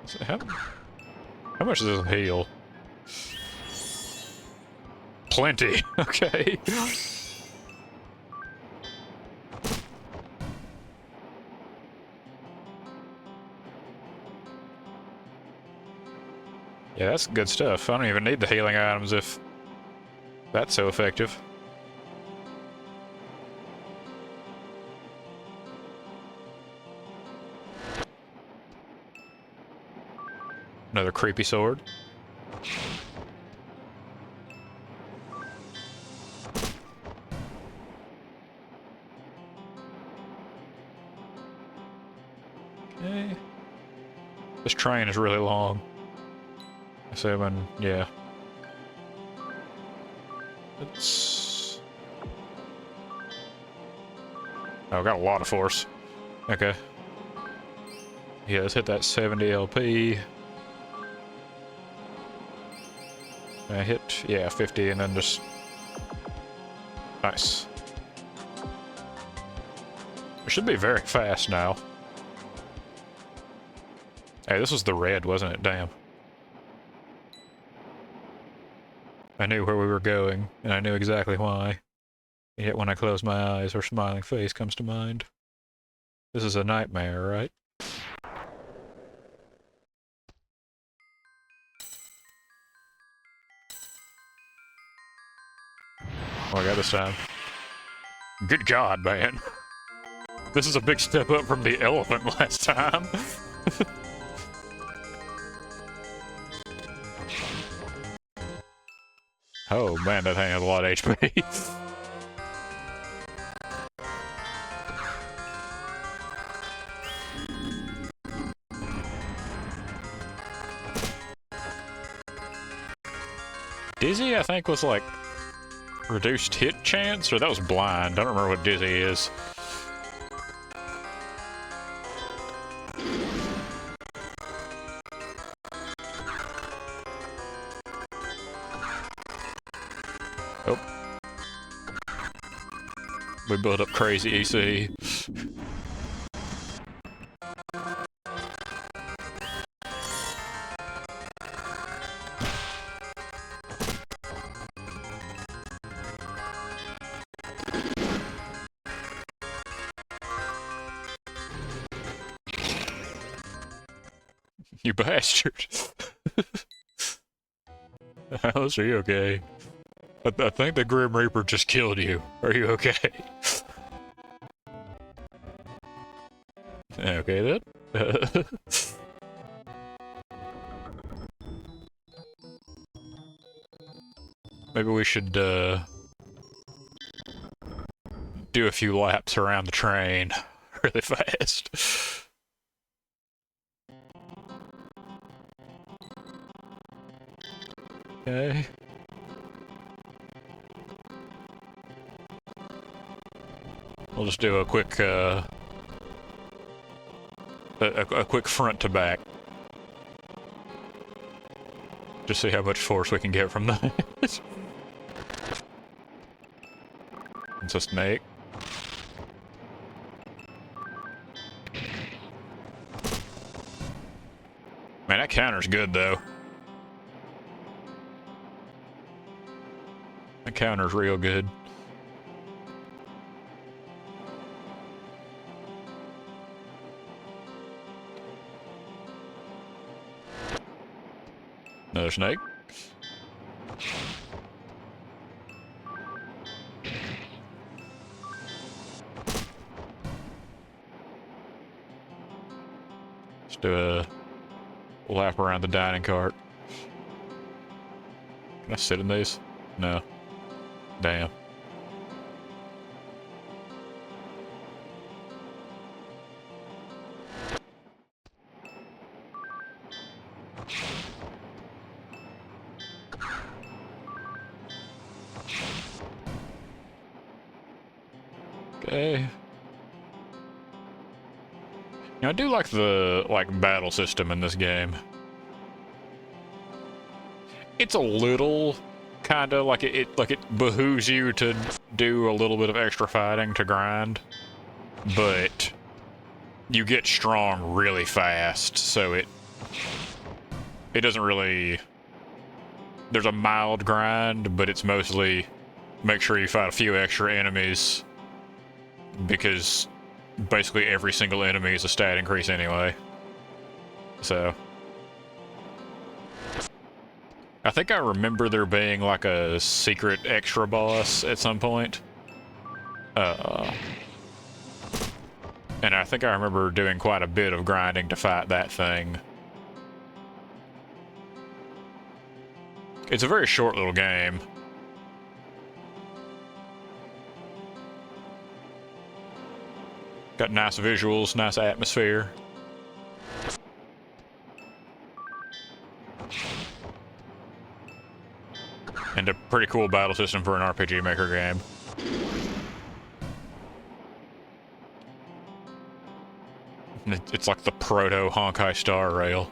So how much does this heal? Plenty. Okay. Yeah, that's good stuff. I don't even need the healing items if that's so effective. Another creepy sword. Okay. This train is really long. So when, yeah. It's... Oh, got a lot of force. Okay. Yeah, let's hit that 70 LP. I hit, yeah, 50 and then just... Nice. should be very fast now. Hey, this was the red, wasn't it? Damn. I knew where we were going, and I knew exactly why. And yet when I close my eyes, her smiling face comes to mind. This is a nightmare, right? Oh, I got this time. Good God, man. This is a big step up from the elephant last time. Oh man, that thing has a lot of HP. Dizzy, I think, was like reduced hit chance, or that was blind. I don't remember what Dizzy is. Oh. We built up crazy EC. You bastard. Alice, are you okay? I think the Grim Reaper just killed you. Are you okay? Okay then. Maybe we should do a few laps around the train really fast. Okay. We'll just do a quick a quick front to back. Just see how much force we can get from that. It's a snake. Man, that counter's good though. That counter's real good. Another snake. Let's do a lap around the dining cart. Can I sit in these? No. Damn. Okay. You know, I do like the battle system in this game. It's a little kind of like it behooves you to do a little bit of extra fighting to grind, but you get strong really fast, so it doesn't really. There's a mild grind, but it's mostly make sure you fight a few extra enemies, because basically every single enemy is a stat increase anyway. So I think I remember there being like a secret extra boss at some point. And I think I remember doing quite a bit of grinding to fight that thing. It's a very short little game. Got nice visuals, nice atmosphere. And a pretty cool battle system for an RPG Maker game. It's like the proto Honkai Star Rail.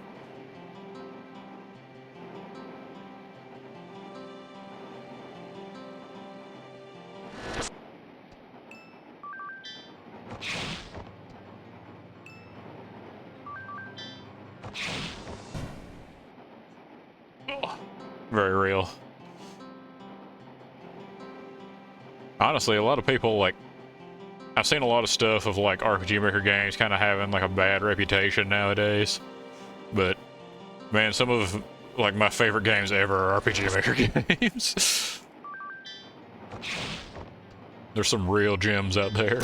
Very real. Honestly, a lot of people, like, I've seen a lot of stuff of, like, RPG Maker games kind of having, like, a bad reputation nowadays. But, man, some of, like, my favorite games ever are RPG Maker games. There's some real gems out there.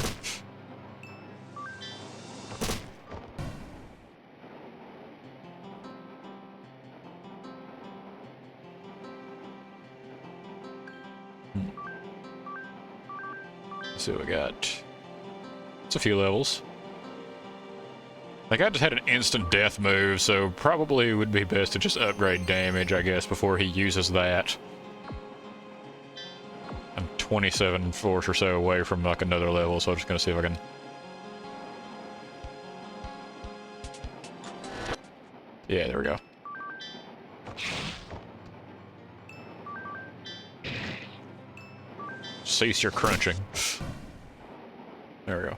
So we got... It's a few levels. Like, I just had an instant death move, so probably would be best to just upgrade damage, I guess, before he uses that. I'm 27 force or so away from, like, another level, so I'm just gonna see if I can... Yeah, there we go. Cease your crunching. There we go.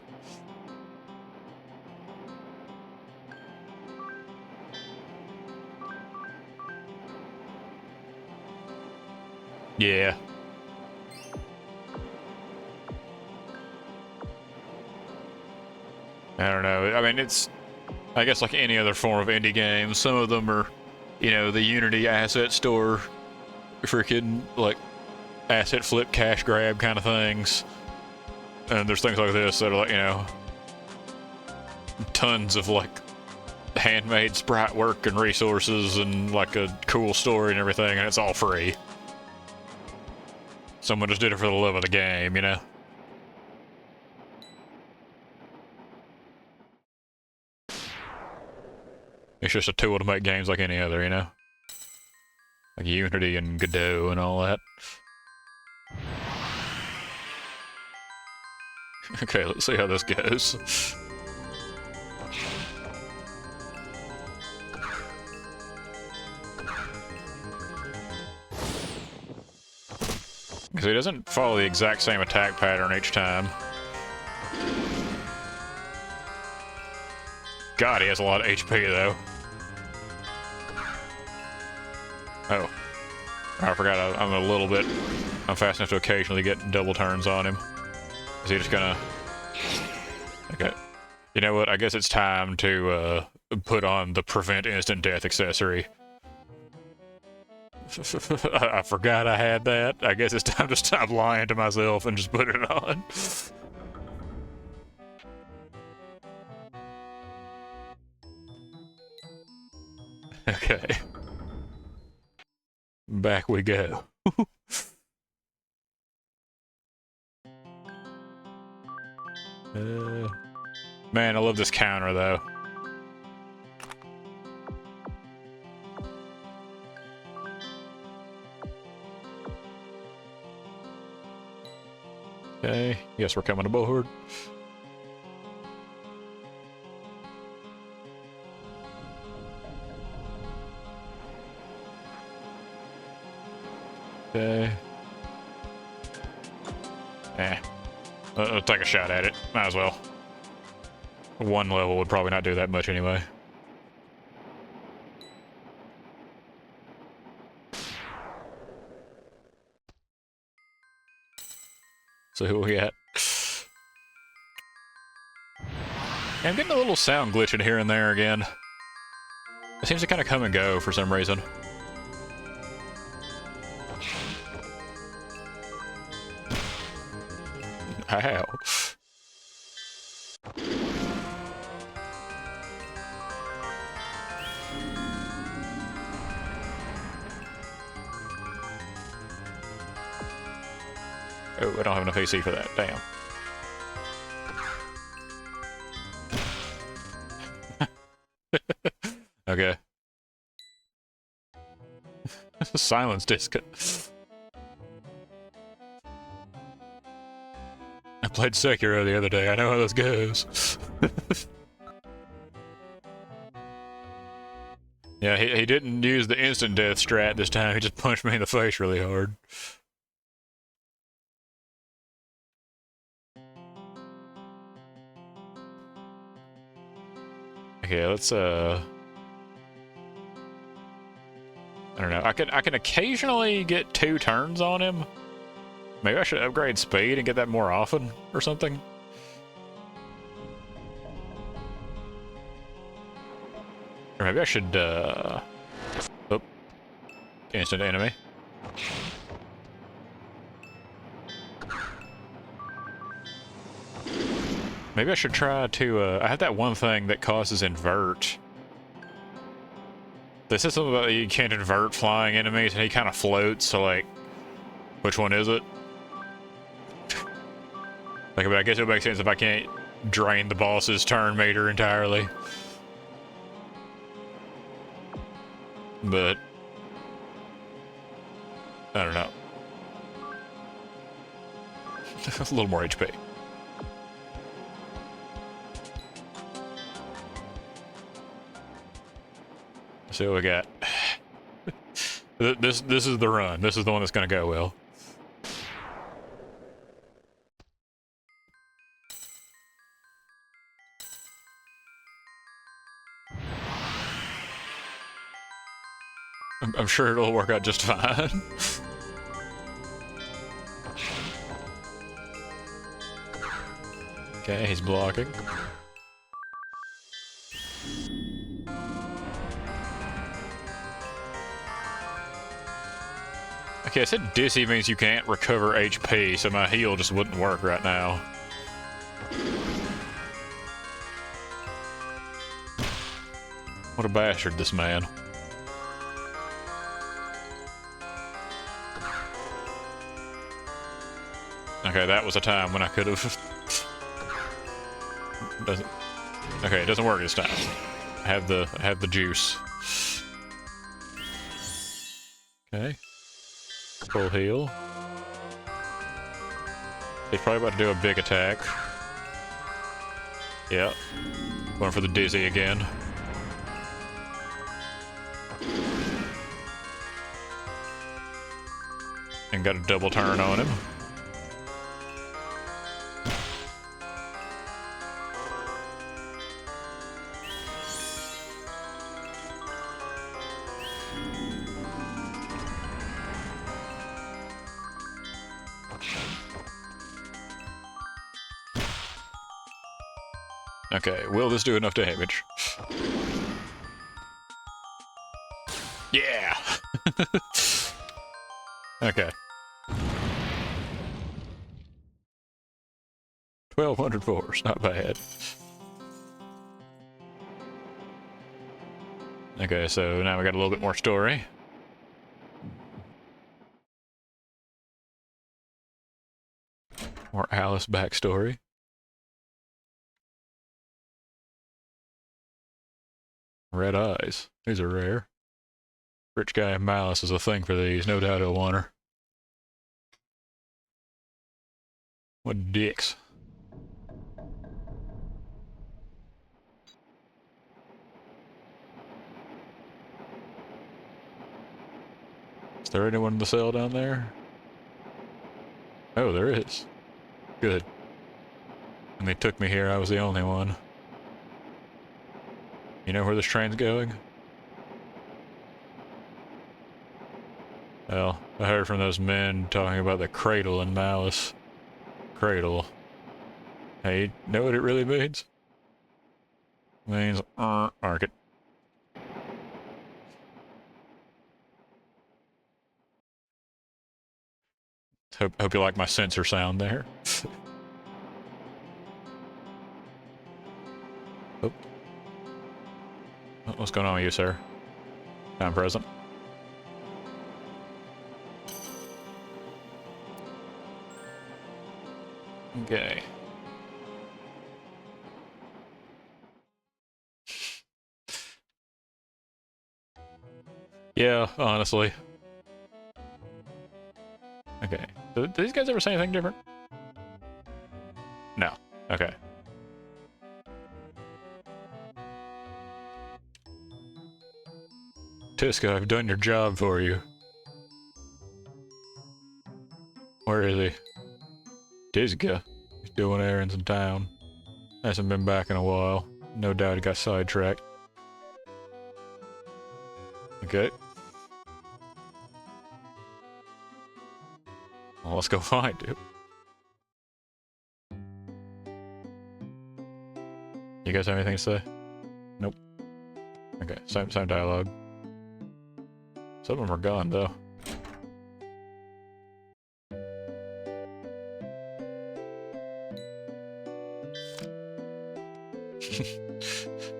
Yeah. I don't know. I mean, it's... I guess like any other form of indie game, some of them are, you know, the Unity asset store, freaking, like, asset flip, cash grab kind of things. And there's things like this that are like, you know, tons of, like, handmade sprite work and resources and, like, a cool story and everything, and it's all free. Someone just did it for the love of the game, you know? It's just a tool to make games like any other, you know? Like Unity and Godot and all that. Okay, let's see how this goes. Because he doesn't follow the exact same attack pattern each time. God, he has a lot of HP, though. Oh. I forgot I'm a little bit... I'm fast enough to occasionally get double turns on him. Is he just gonna... Okay. You know what? I guess it's time to, put on the prevent instant death accessory. I forgot I had that. I guess it's time to stop lying to myself and just put it on. Okay. Back we go. Man, I love this counter, though. Okay, yes, we're coming aboard. Okay. I'll take a shot at it. Might as well. One level would probably not do that much anyway. So who we got? Yeah, I'm getting a little sound glitching here and there again. It seems to kind of come and go for some reason. How? Oh, I don't have enough AC for that. Damn. Okay. Silence disc. I played Sekiro the other day. I know how this goes. Yeah, he didn't use the instant death strat this time. He just punched me in the face really hard. Okay, let's I can occasionally get 2 turns on him. Maybe I should upgrade speed and get that more often or something. Or maybe I should, oh. Instant enemy. Maybe I should try to, I have that one thing that causes invert. This is something about you can't invert flying enemies, and he kind of floats, so like, which one is it? Like, but I guess it would make sense if I can't drain the boss's turn meter entirely. But I don't know. A little more HP. Let's see what we got. This is the run. This is the one that's gonna go well. I'm sure it'll work out just fine. Okay, he's blocking. Okay, I said dizzy means you can't recover HP, so my heal just wouldn't work right now. What a bastard, this man. Okay, that was a time when I could have... Doesn't... Okay, it doesn't work this time. I have the juice. Okay. Full heal. He's probably about to do a big attack. Yep. Going for the dizzy again. And got a double turn on him. Okay, will this do enough damage? Yeah! Okay. 1,200 force, not bad. Okay, so now we got a little bit more story. More Alice backstory. Red eyes. These are rare. Rich guy Malice is a thing for these. No doubt he'll want her. What dicks. Is there anyone in the cell down there? Oh, there is. Good. When they took me here, I was the only one. You know where this train's going? Well, I heard from those men talking about the cradle in Malice. Cradle. Hey, you know what it really means? It means, market. Hope you like my sensor sound there. Oh. What's going on with you, sir? I'm present. Okay. Yeah, honestly. Okay. Do these guys ever say anything different? No. Okay. Tiska, I've done your job for you. Where is he? Tiska. He's doing errands in town. Hasn't been back in a while. No doubt he got sidetracked. Okay. Well, let's go find it. You guys have anything to say? Nope. Okay, same dialogue. Some of them are gone, though.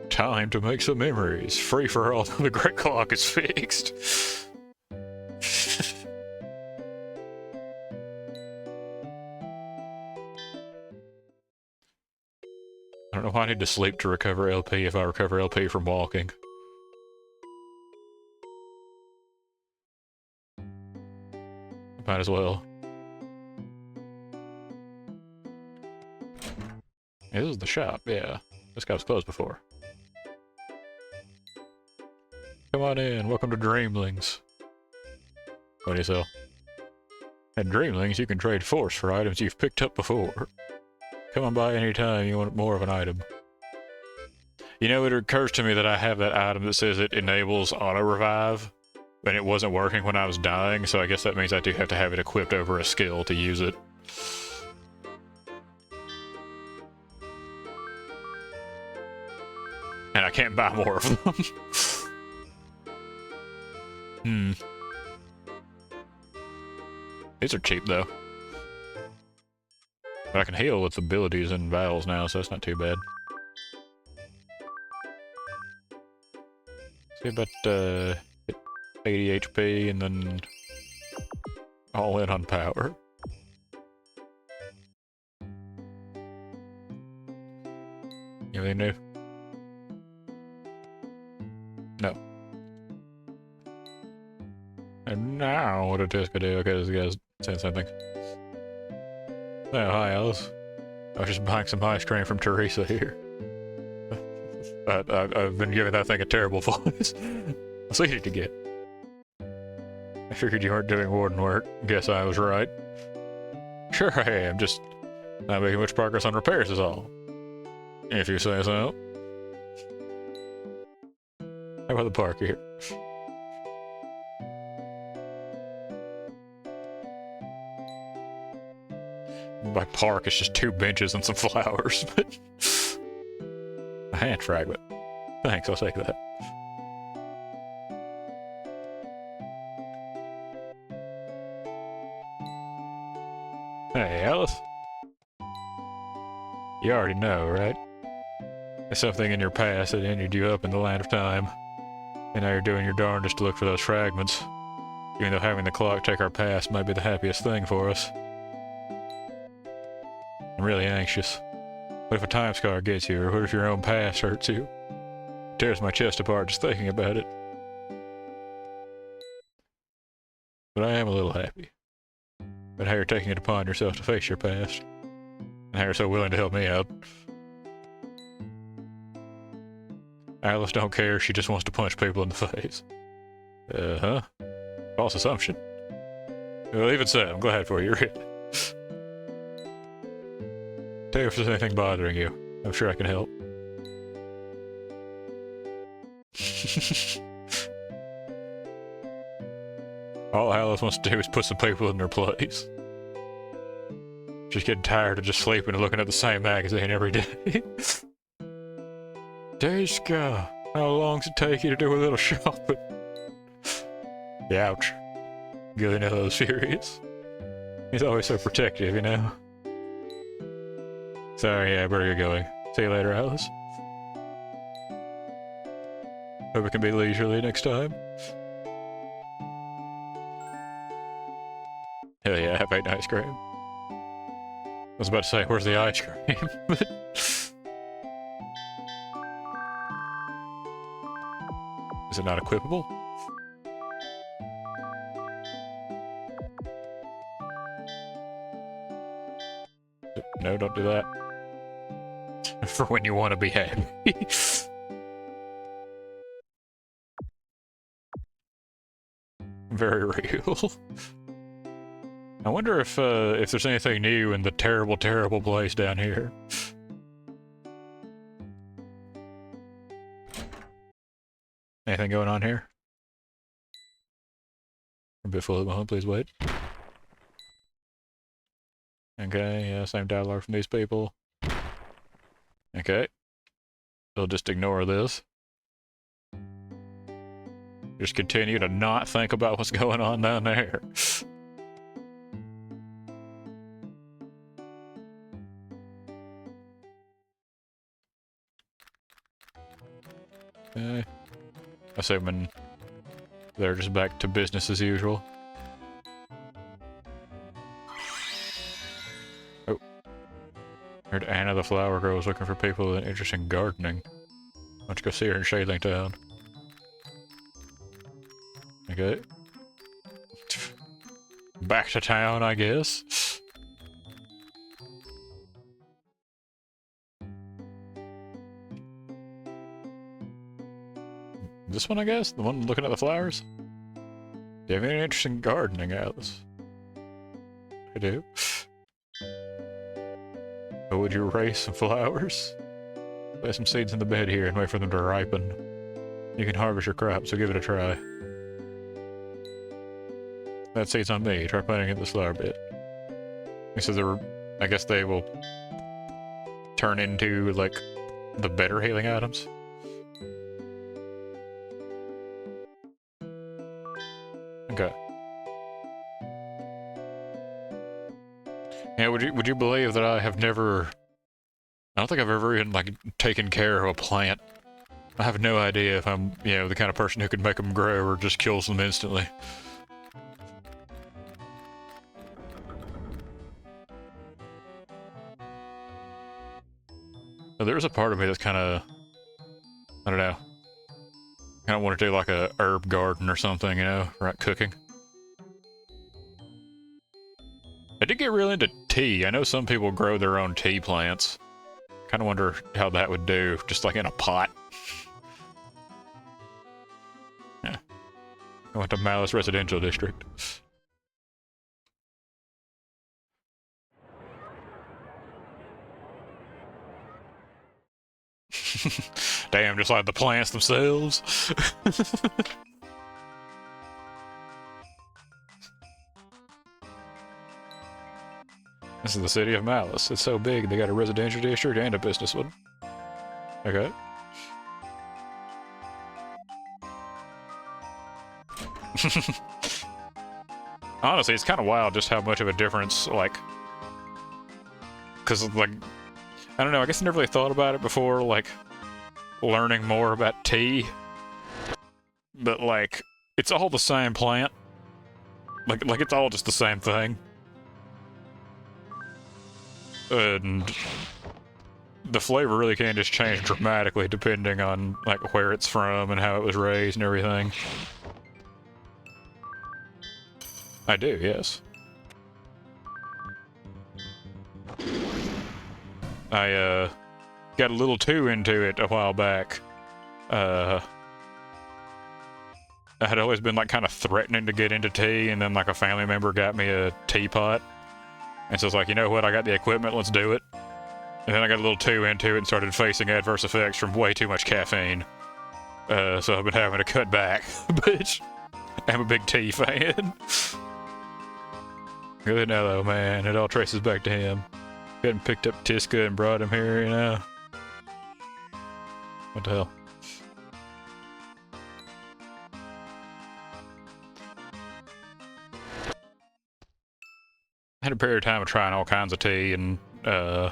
Time to make some memories. Free for all till the great clock is fixed. I don't know why I need to sleep to recover LP if I recover LP from walking. Might as well. Yeah, this is the shop, yeah. This guy was closed before. Come on in, welcome to Dreamlings. What do you sell? At Dreamlings, you can trade force for items you've picked up before. Come on by anytime you want more of an item. You know, it occurs to me that I have that item that says it enables auto-revive, and it wasn't working when I was dying, so I guess that means I do have to have it equipped over a skill to use it. And I can't buy more of them. These are cheap, though. But I can heal with abilities and battles now, so that's not too bad. See about 80 HP, and then all in on power. Anything new? No. And now what did Tisca do? Okay, this guy's saying something. Oh, hi, Alice. I was just buying some ice cream from Teresa here. I've been giving that thing a terrible voice. That's easy to get. I figured you weren't doing warden work. Guess I was right. Sure I am, just not making much progress on repairs is all. If you say so. How about the park here? By park, it's just 2 benches and some flowers, but... A hand fragment. Thanks, I'll take that. Hey, Alice. You already know, right? There's something in your past that ended you up in the land of time. And now you're doing your darndest to look for those fragments. Even though having the clock take our past might be the happiest thing for us. I'm really anxious. What if a time scar gets you, or what if your own past hurts you? It tears my chest apart just thinking about it. But I am a little happy. But how you're taking it upon yourself to face your past. And how you're so willing to help me out. Alice don't care, she just wants to punch people in the face. Uh-huh. False assumption. Well, even so, I'm glad for you, really. Tell you if there's anything bothering you. I'm sure I can help. All Alice wants to do is put some people in their place. She's getting tired of just sleeping and looking at the same magazine every day. Tisca, how long's it take you to do a little shopping? Ouch. Good to know those furious. He's always so protective, you know? Sorry, yeah, where are you going? See you later, Alice. Hope it can be leisurely next time. Hell yeah, have an ice cream. I was about to say, where's the ice cream? Is it not equipable? No, don't do that. For when you want to be happy. Very real. I wonder if there's anything new in the terrible, terrible place down here. Anything going on here? A bit full at the moment, please wait. Okay, yeah, same dialogue from these people. Okay. They'll just ignore this. Just continue to not think about what's going on down there. Okay. Assuming they're just back to business as usual. Oh. Heard Anna the flower girl is looking for people with an interest in gardening. Why don't you go see her in Shadling Town? Okay. Back to town, I guess. This one, I guess? The one looking at the flowers? Do you have any interest in gardening, Alice? I do. Oh, would you raise some flowers? Place some seeds in the bed here and wait for them to ripen. You can harvest your crop, so give it a try. That seed's on me. Try planting it in this flower bed. He says I guess they will turn into, like, the better healing items. Okay. Yeah, would you believe that I have never... I don't think I've ever even, like, taken care of a plant. I have no idea if I'm, you know, the kind of person who could make them grow or just kills them instantly. There's a part of me that's kind of... I don't know. Kind of want to do, like, a herb garden or something, you know? Right, cooking. I did get real into tea. I know some people grow their own tea plants. Kind of wonder how that would do, just like in a pot. Yeah. I went to Malice Residential District. Damn, just like the plants themselves. This is the city of Malice. It's so big, they got a residential district and a business one. Okay. Honestly, it's kind of wild just how much of a difference, like... Because, like... I don't know, I guess I never really thought about it before, like... learning more about tea. But, like... it's all the same plant. Like it's all just the same thing. And... the flavor really can just change dramatically depending on, like, where it's from and how it was raised and everything. I do, yes. I, got a little too into it a while back. I had always been, like, kind of threatening to get into tea, and then, like, a family member got me a teapot. And so I was like, you know what, I got the equipment, let's do it. And then I got a little too into it and started facing adverse effects from way too much caffeine. So I've been having to cut back, but I'm a big tea fan. Good now, though, man. It all traces back to him. Hadn't picked up Tiska and brought him here, you know? What the hell? I had a period of time of trying all kinds of tea, and, I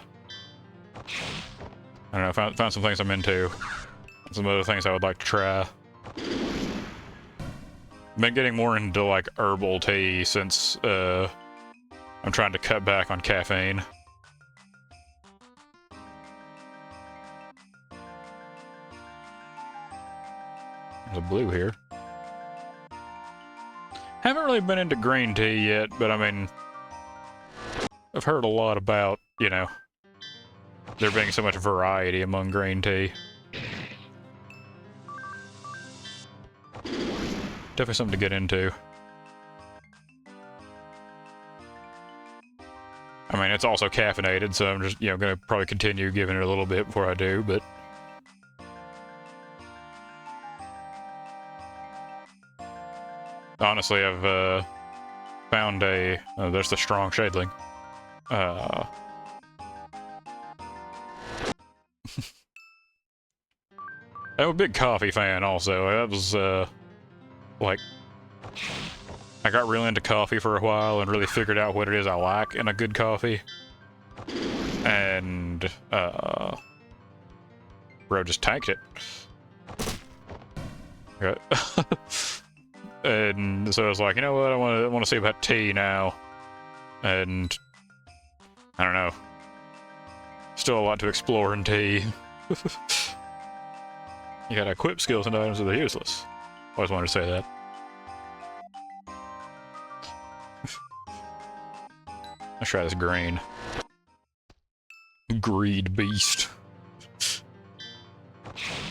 don't know, found some things I'm into. Some other things I would like to try. Been getting more into, like, herbal tea since, I'm trying to cut back on caffeine. There's a blue here. Haven't really been into green tea yet, but I mean... I've heard a lot about, you know, there being so much variety among green tea. Definitely something to get into. I mean, it's also caffeinated, so I'm just, you know, gonna probably continue giving it a little bit before I do, but... Honestly, I've, found a... Oh, there's the strong shadling. I'm a big coffee fan also. That was, like, I got really into coffee for a while and really figured out what it is I like in a good coffee. And, bro just tanked it. Okay. And so I was like, you know what, I want to see about tea now. And, I don't know. Still a lot to explore in tea. You gotta equip skills and items that are useless. Always wanted to say that. Let's try this green. Greed beast.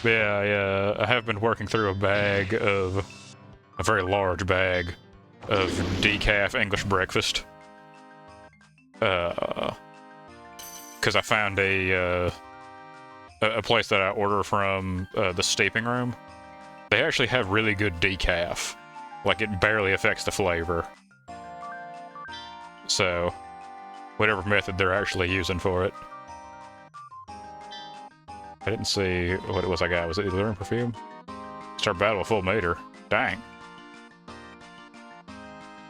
Yeah, I have been working through a very large bag of decaf English breakfast. Because I found a place that I order from, the steeping room. They actually have really good decaf. Like, it barely affects the flavor. So, whatever method they're actually using for it. I didn't see what it was I got. Was it Alluring Perfume? Start battle with full meter. Dang.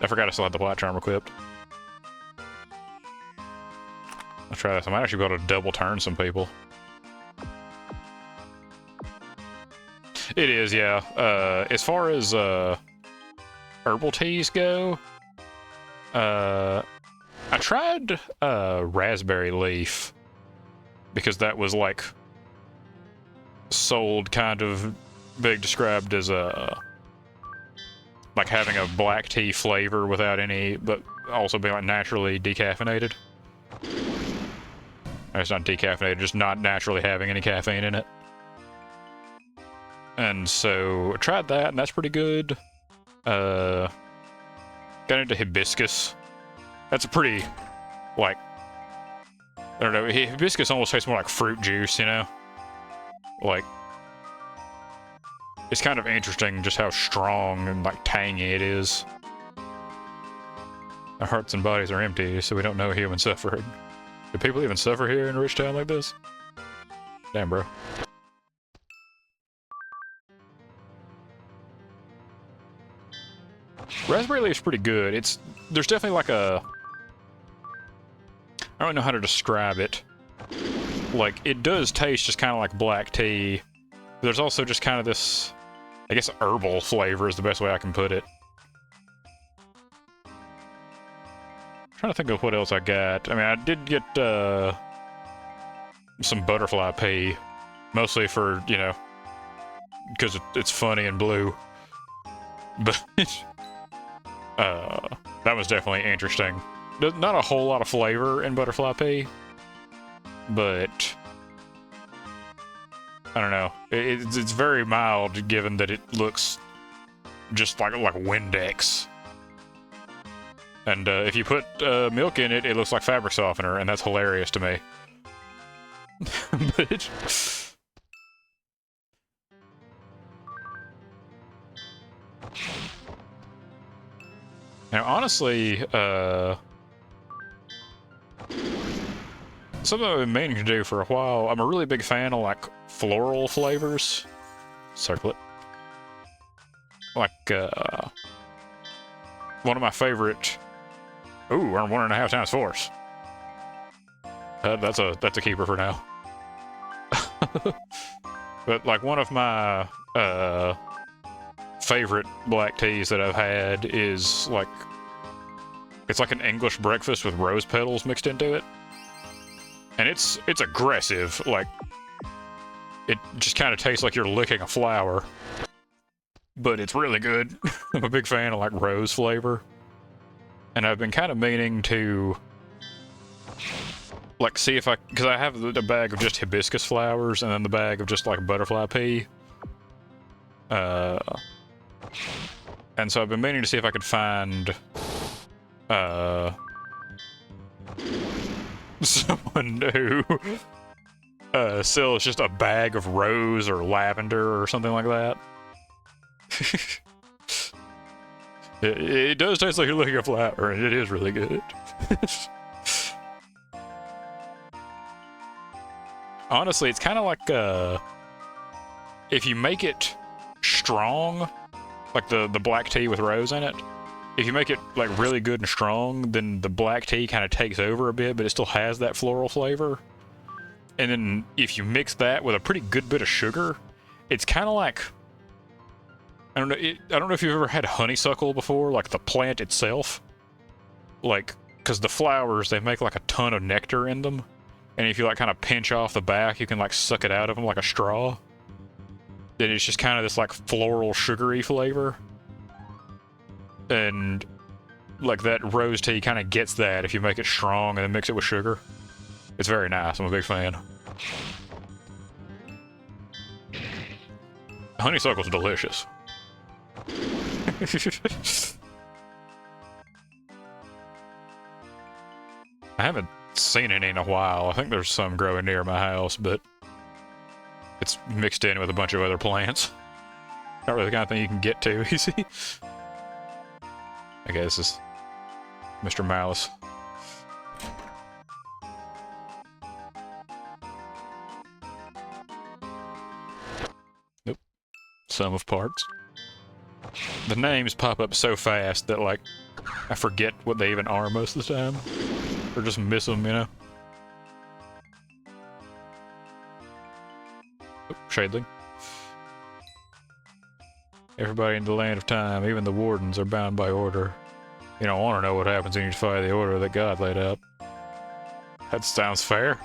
I forgot I still had the White Charm equipped. Let's try this. I might actually be able to double turn some people. It is, yeah. As far as herbal teas go, I tried raspberry leaf because that was like sold kind of big, described as like having a black tea flavor without any, but also being like naturally decaffeinated. It's not decaffeinated, just not naturally having any caffeine in it. And so I tried that, and that's pretty good. Got into hibiscus. That's a pretty, like, I don't know, hibiscus almost tastes more like fruit juice, you know? Like, it's kind of interesting just how strong and, like, tangy it is. Our hearts and bodies are empty, so we don't know human suffering. Do people even suffer here in a rich town like this? Damn, bro. Raspberry leaf's pretty good. There's definitely like a... I don't know how to describe it. Like, it does taste just kind of like black tea. There's also just kind of this, I guess, herbal flavor is the best way I can put it. I'm trying to think of what else I got. I mean, I did get, some butterfly pea. Mostly for, you know, because it's funny and blue. But... that was definitely interesting. Not a whole lot of flavor in butterfly pea, but I don't know. It's very mild, given that it looks just like Windex. And if you put milk in it, it looks like fabric softener, and that's hilarious to me. But now, honestly, something I've been meaning to do for a while, I'm a really big fan of, like, floral flavors. Circlet. Like, one of my favorite... Ooh, earn 1.5 times force. That's a keeper for now. But, like, one of my, favorite black teas that I've had is, like... It's like an English breakfast with rose petals mixed into it. And it's aggressive, like... It just kind of tastes like you're licking a flower. But it's really good. I'm a big fan of, like, rose flavor. And I've been kind of meaning to... Like, see if I... Because I have the bag of just hibiscus flowers, and then the bag of just, like, butterfly pea. And so I've been meaning to see if I could find... someone who... sells just a bag of rose or lavender or something like that. It does taste like you're looking at a flower, and it is really good. Honestly, it's kind of like, if you make it strong, like the black tea with rose in it, if you make it, like, really good and strong, then the black tea kind of takes over a bit, but it still has that floral flavor. And then if you mix that with a pretty good bit of sugar, it's kind of like, I don't know, I don't know if you've ever had honeysuckle before, like the plant itself. Like, because the flowers, they make like a ton of nectar in them. And if you like kind of pinch off the back, you can like suck it out of them like a straw. Then it's just kind of this like floral sugary flavor. And like that rose tea kind of gets that if you make it strong and then mix it with sugar. It's very nice. I'm a big fan. Honeysuckle's delicious. I haven't seen any in a while. I think there's some growing near my house, but it's mixed in with a bunch of other plants. Not really the kind of thing you can get to easy. I guess this is Mr. Mouse. Nope. Sum of parts. The names pop up so fast that, like, I forget what they even are most of the time. Or just miss them, you know? Oh, Shadling. Everybody in the land of time, even the wardens, are bound by order. You don't want to know what happens when you defy the order that God laid out. That sounds fair.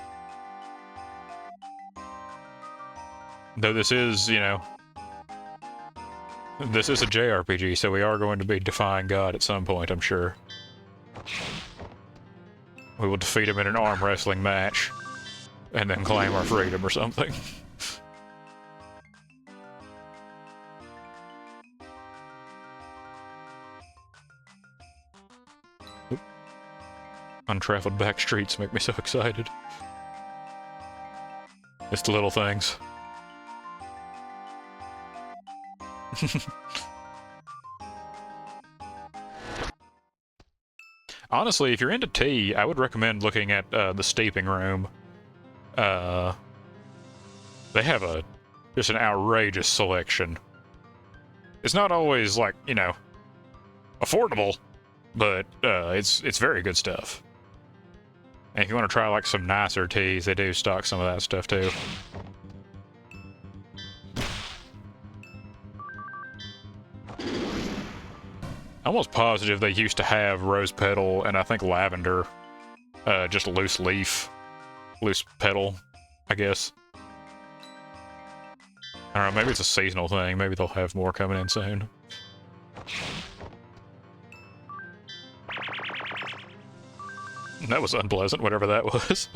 Though this is, you know... This is a JRPG, so we are going to be defying God at some point, I'm sure. We will defeat him in an arm wrestling match, and then claim our freedom or something. Oop. Untraveled back streets make me so excited. It's the little things. Honestly, if you're into tea, I would recommend looking at the steeping room. They have just an outrageous selection. It's not always, like, you know, affordable, but it's very good stuff. And if you want to try, like, some nicer teas, they do stock some of that stuff, too. I'm almost positive they used to have rose petal and I think lavender, just loose leaf, loose petal, I guess. I don't know, maybe it's a seasonal thing, maybe they'll have more coming in soon. That was unpleasant, whatever that was.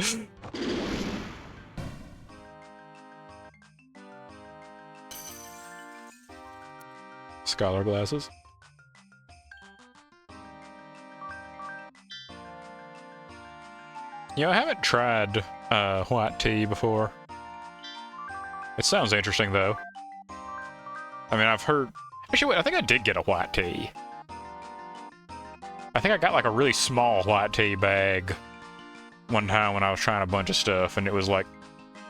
Scholar glasses. You know, I haven't tried white tea before. It sounds interesting, though. I mean, I've heard... Actually, wait, I think I did get a white tea. I think I got, like, a really small white tea bag one time when I was trying a bunch of stuff, and it was, like...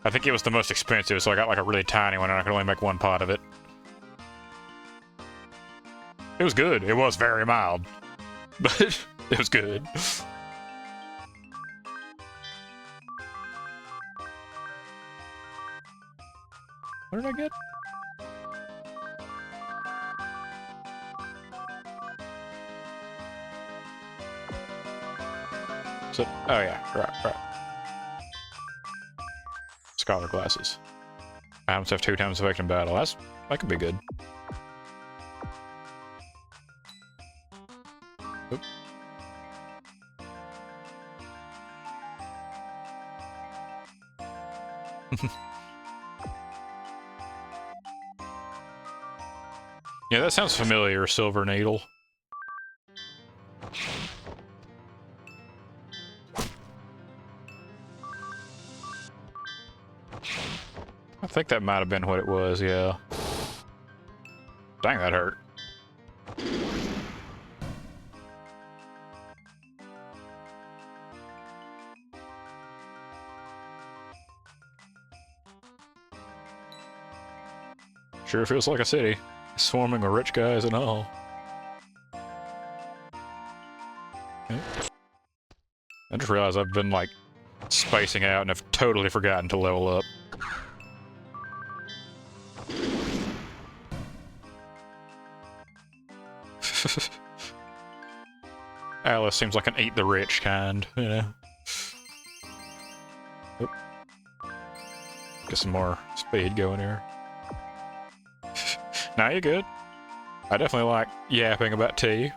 I think it was the most expensive, so I got, like, a really tiny one, and I could only make one pot of it. It was good. It was very mild. But it was good. What did I get? So, oh yeah, right. Scholar glasses. Items have 2 times effect in battle. That could be good. Oop. Yeah, that sounds familiar, Silver Needle. I think that might have been what it was, yeah. Dang, that hurt. Sure feels like a city, swarming with rich guys and all. Okay. I just realized I've been, like, spacing out and I've totally forgotten to level up. Alice seems like an eat the rich kind, you know? Oop. Get some more speed going here. Now you're good. I definitely like yapping about tea.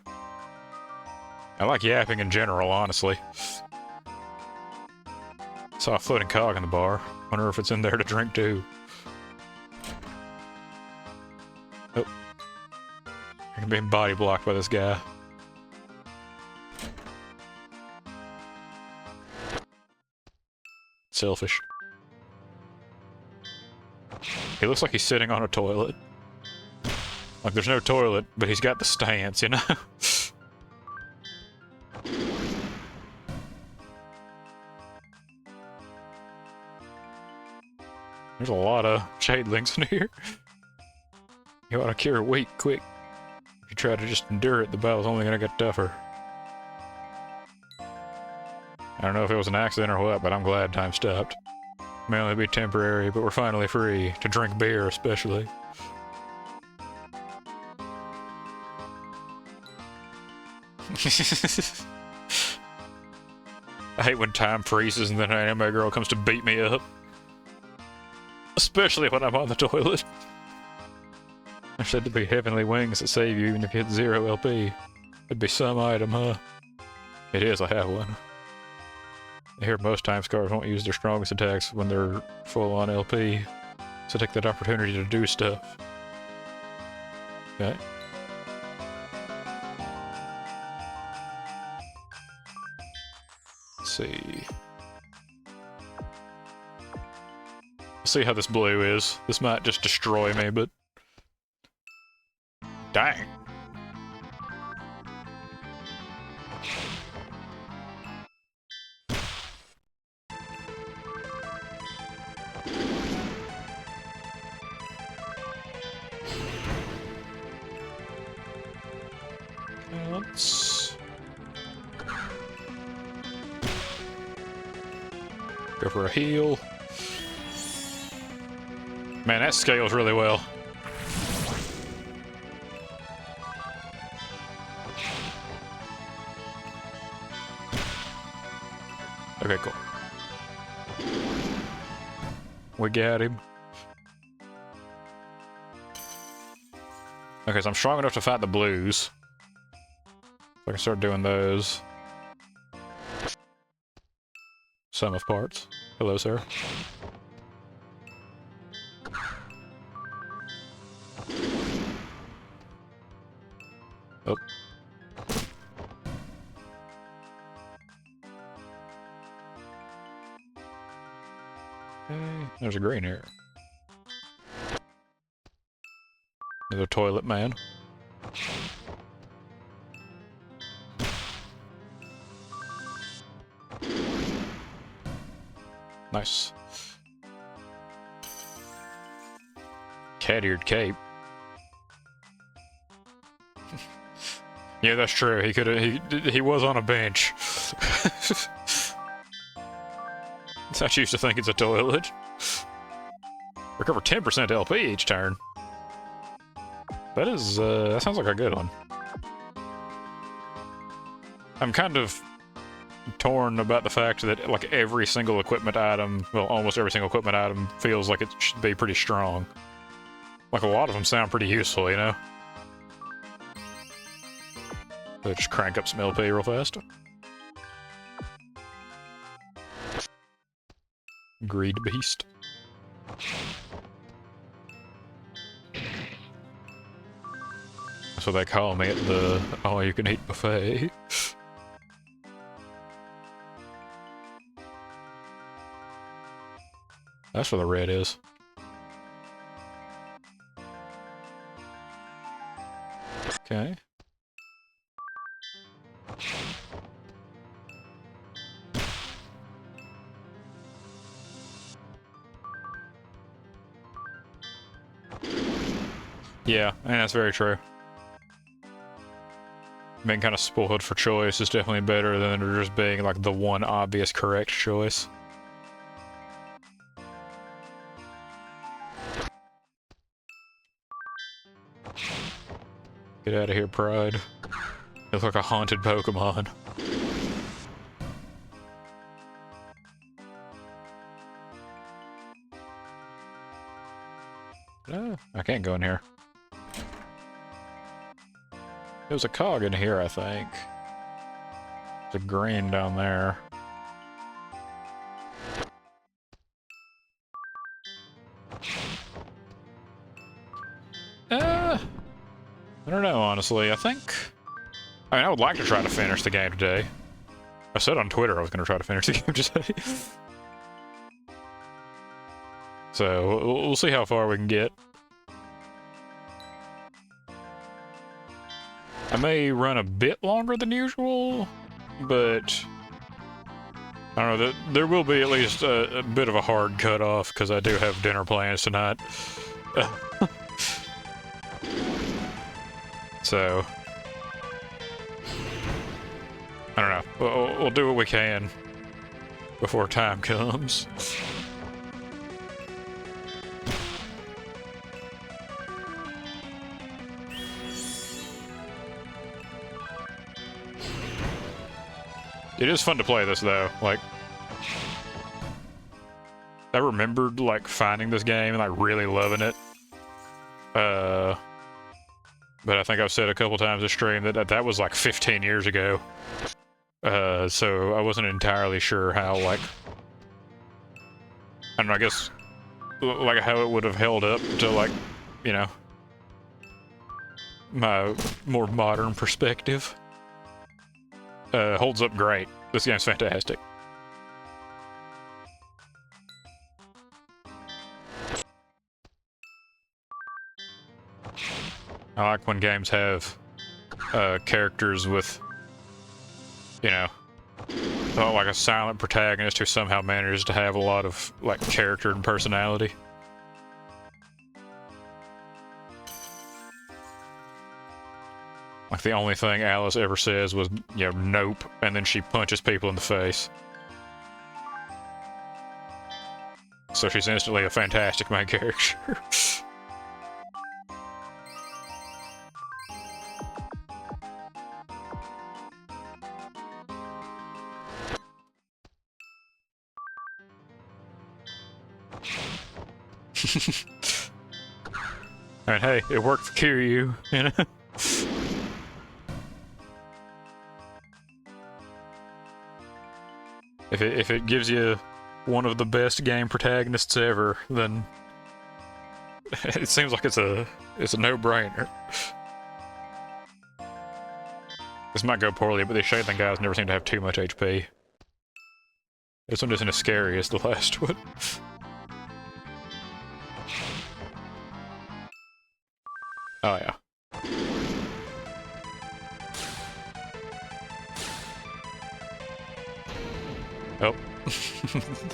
I like yapping in general, honestly. Saw a floating cog in the bar. Wonder if it's in there to drink too. Oh. I'm being body blocked by this guy. Selfish. He looks like he's sitting on a toilet. Like there's no toilet, but he's got the stance, you know? There's a lot of shadelings in here. You ought to cure weak quick. If you try to just endure it, the battle's only gonna get tougher. I don't know if it was an accident or what, but I'm glad time stopped. May only be temporary, but we're finally free. To drink beer, especially. I hate when time freezes and then an anime girl comes to beat me up. Especially when I'm on the toilet. There's said to be heavenly wings that save you even if you hit 0 LP. It'd be some item, huh? It is, I have one. I hear most time scars won't use their strongest attacks when they're full on LP. So take that opportunity to do stuff. Okay. Let's see. Let's see how this blue is. This might just destroy me, but... Dang. Let's... go for a heal. Man, that scales really well. Okay, cool. We got him. Okay, so I'm strong enough to fight the blues. So I can start doing those. Sum of parts. Hello, sir. Oh. Okay, there's a green here. Another toilet man. Nice. Cat-eared cape. Yeah, that's true. He could have. He was on a bench. I used to think it's a toilet. Recover 10% LP each turn. That is. That sounds like a good one. I'm kind of torn about the fact that like every single equipment item, well, almost every single equipment item feels like it should be pretty strong. Like a lot of them sound pretty useful, you know. Let's just crank up some LP real fast. Greed beast. That's what they call me at the all-you-can-eat buffet. That's where the red is. Okay. Yeah, and that's very true. Being kind of spoiled for choice is definitely better than there just being like the one obvious correct choice. Get out of here, Pride. You look like a haunted Pokemon. I can't go in here. There's a cog in here, I think. There's a green down there. I don't know, honestly. I mean, I would like to try to finish the game today. I said on Twitter I was going to try to finish the game today. So, we'll see how far we can get. I may run a bit longer than usual, but I don't know, there will be at least a bit of a hard cutoff, because I do have dinner plans tonight. So, I don't know, we'll do what we can before time comes. It is fun to play this, though. Like, I remembered, like, finding this game and, like, really loving it. But I think I've said a couple times in stream that was, like, 15 years ago. So I wasn't entirely sure how, like... I don't know, I guess, like, how it would have held up to, like, you know, my more modern perspective. Holds up great. This game's fantastic. I like when games have characters with, you know, like a silent protagonist who somehow manages to have a lot of, like, character and personality. Like, the only thing Alice ever says was, you know, nope, and then she punches people in the face. So she's instantly a fantastic main character. I mean, hey, it worked for Kiryu, you know? If it gives you one of the best game protagonists ever, then it seems like it's a no-brainer. This might go poorly, but these Shatham guys never seem to have too much HP. This one isn't as scary as the last one. Oh yeah. Oh.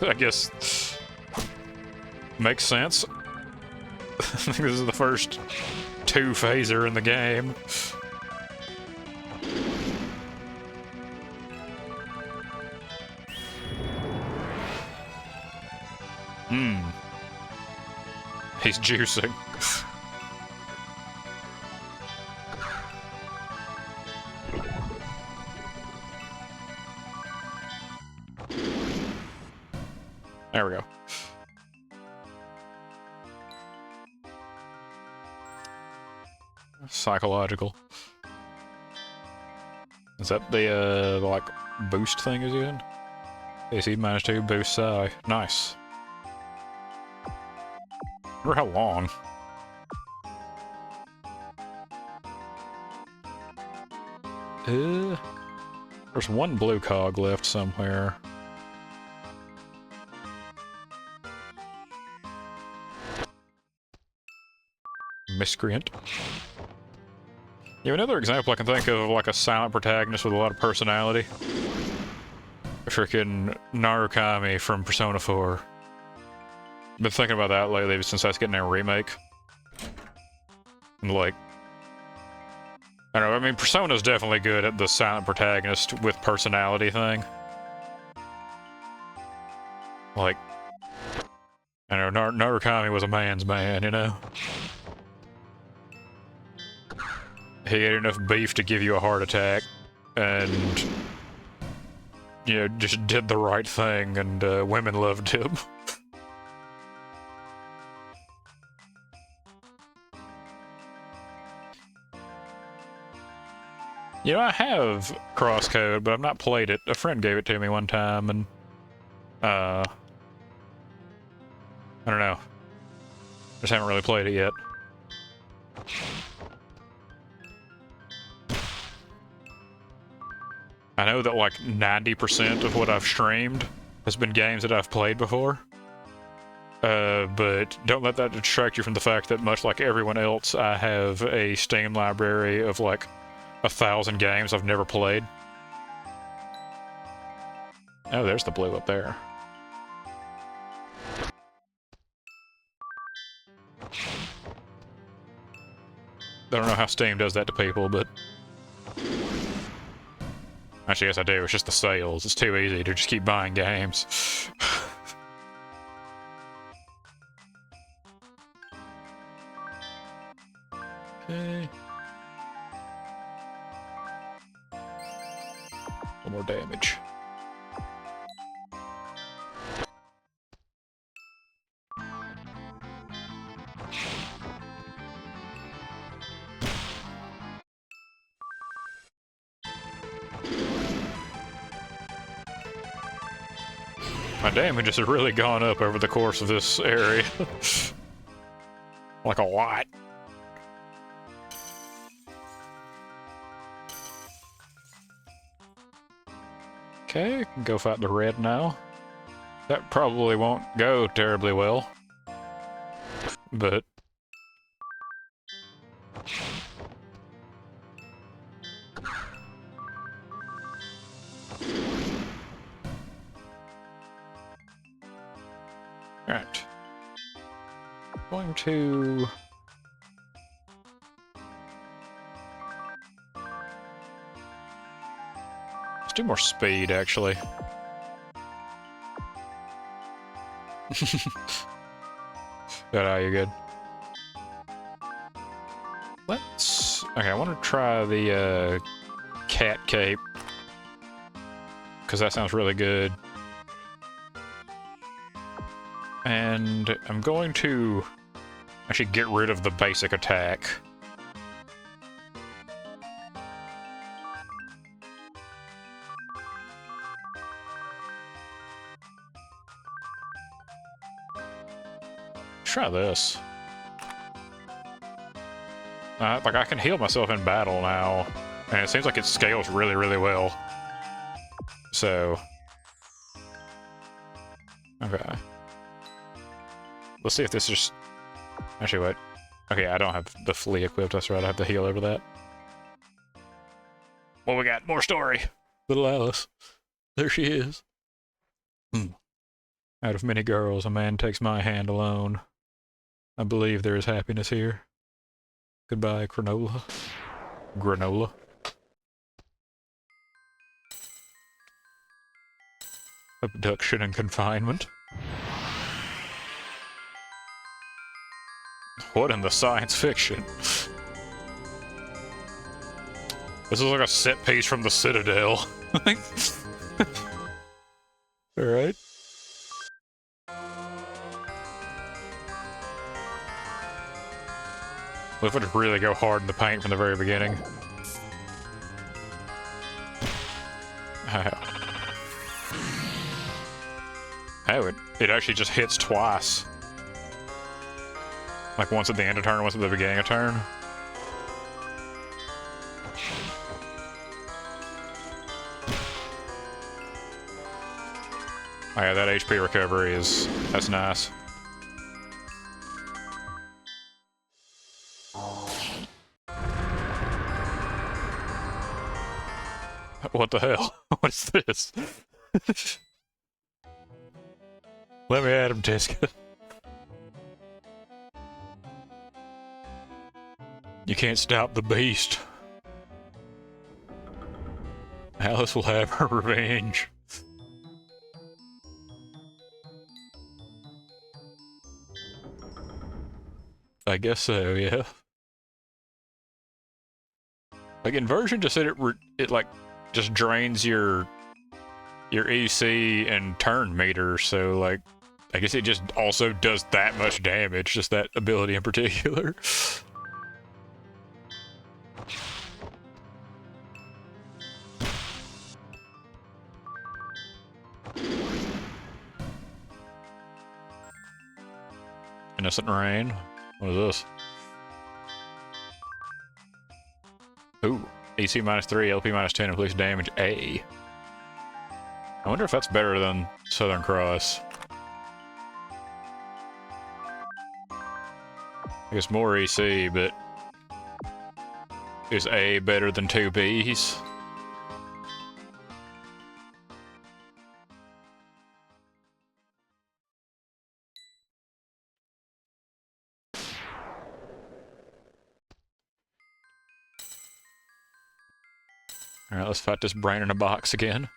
I guess... makes sense. I think this is the first two-phaser in the game. He's juicing. There we go. Psychological. Is that the like, boost thing is in? AC -2, boost psi. Nice. I wonder how long. There's one blue cog left somewhere. Miscreant. Yeah, another example I can think of like a silent protagonist with a lot of personality. Freaking Narukami from Persona 4. Been thinking about that lately since that's getting a remake. And, like, I don't know, I mean, Persona's definitely good at the silent protagonist with personality thing. Like, I don't know, Narukami was a man's man, you know? He had enough beef to give you a heart attack, and, you know, just did the right thing, and women loved him. You know, I have Crosscode, but I've not played it. A friend gave it to me one time, and, I don't know. Just haven't really played it yet. I know that, like, 90% of what I've streamed has been games that I've played before. But don't let that distract you from the fact that, much like everyone else, I have a Steam library of, like, 1,000 games I've never played. Oh, there's the blue up there. I don't know how Steam does that to people, but... Actually, yes I do, it's just the sales. It's too easy to just keep buying games. Okay. A little more damage. My damage has really gone up over the course of this area. Like a lot. Okay, can go fight the red now. That probably won't go terribly well. But... Alright. Going to... Let's do more speed, actually. Are you good? Let's... Okay, I want to try the, cat cape. Because that sounds really good. And I'm going to actually get rid of the basic attack. Try this. Like, I can heal myself in battle now, and it seems like it scales really, really well. So... Okay. Let's see if this just... Actually, wait. Okay, I don't have the flea equipped, that's right, I have to heal over that. Well, we got more story! Little Alice. There she is. Out of many girls, a man takes my hand alone. I believe there is happiness here. Goodbye, granola. Granola. Abduction and confinement. What in the science fiction? This is like a set piece from the Citadel. Alright. What if I just really go hard in the paint from the very beginning? Oh, it actually just hits twice. Like once at the end of turn, once at the beginning of turn. Oh yeah, that HP recovery that's nice. What the hell? What is this? Let me at him, Jessica. You can't stop the beast. Alice will have her revenge. I guess so, yeah. Like, Inversion just said it like, just drains your EC and turn meter, so, like, I guess it just also does that much damage, just that ability in particular. Innocent Rain. What is this? Ooh. EC -3, LP -10, inflicts damage A. I wonder if that's better than Southern Cross. I guess more EC, but is A better than 2 Bs? Alright, let's fight this brain in a box again.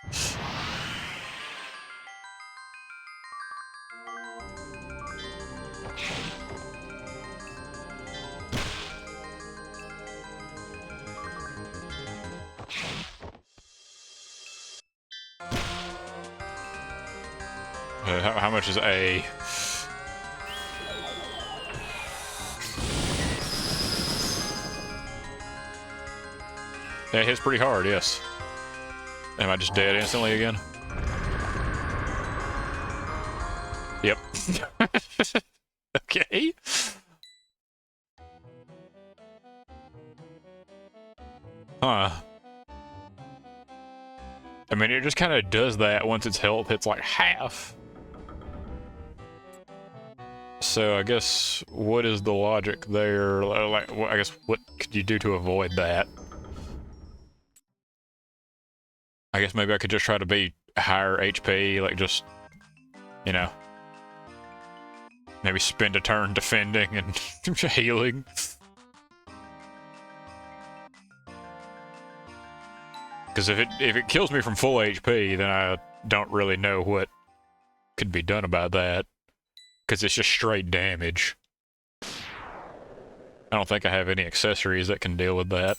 How much is A? Yeah, it hits pretty hard, yes. Am I just dead instantly again? Yep. Okay. Huh. I mean, it just kind of does that once its health hits like half. So I guess, what is the logic there? Like, I guess, what could you do to avoid that? I guess maybe I could just try to be higher HP, like just, you know, maybe spend a turn defending and healing. Because if it kills me from full HP, then I don't really know what could be done about that. Because it's just straight damage. I don't think I have any accessories that can deal with that.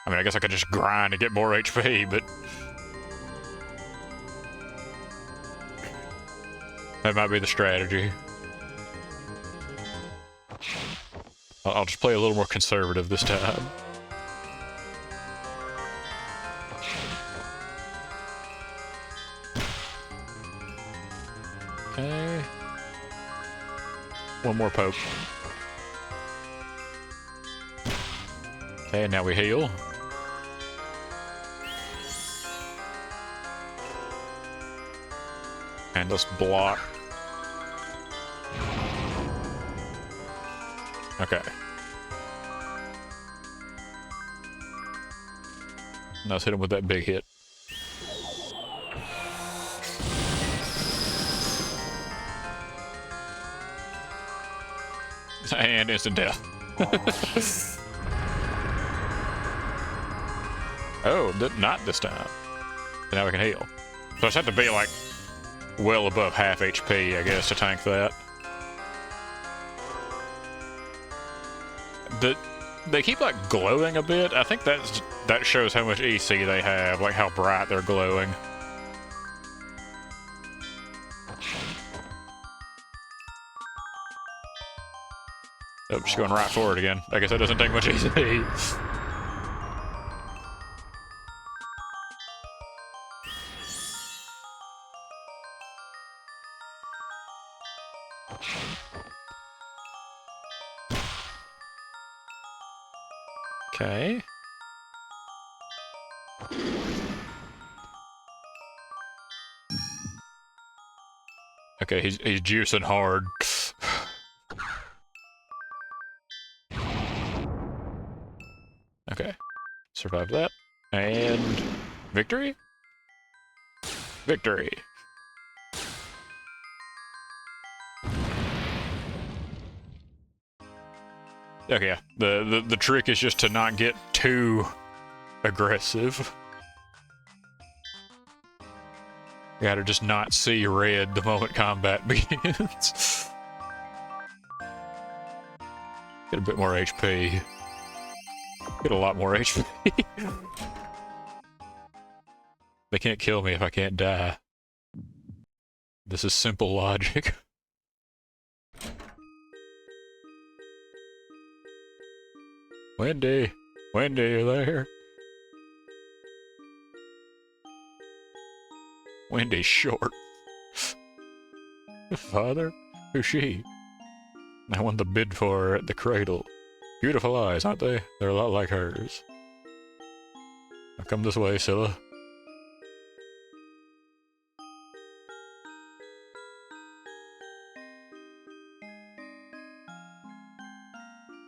I mean, I guess I could just grind to get more HP, but that might be the strategy. I'll just play a little more conservative this time. Okay. One more poke. Okay, now we heal. And let's block. Okay. Now let's hit him with that big hit. And instant death. Oh, not this time. Now we can heal. So I just have to be like well above half HP, I guess, to tank that. They keep like glowing a bit. I think that shows how much EC they have, like how bright they're glowing. Oh, just going right for it again. I guess that doesn't take much EC. Okay. Okay, he's juicing hard. Okay. Survive that. And victory? Victory. Okay, yeah. The trick is just to not get too aggressive. You gotta just not see red the moment combat begins. Get a bit more HP. Get a lot more HP. They can't kill me if I can't die. This is simple logic. Wendy! Wendy, you there? Wendy's short. Father? Who's she? I won the bid for her at the cradle. Beautiful eyes, aren't they? They're a lot like hers. Now come this way, Scylla.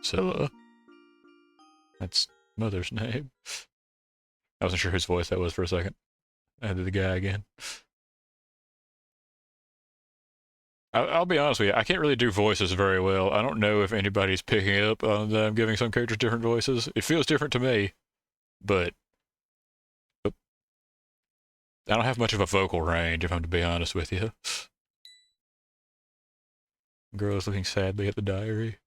Scylla? That's Mother's name. I wasn't sure whose voice that was for a second. I did the guy again. I'll be honest with you, I can't really do voices very well. I don't know if anybody's picking up on that I'm giving some characters different voices. It feels different to me, but I don't have much of a vocal range, if I'm to be honest with you. Girl is looking sadly at the diary.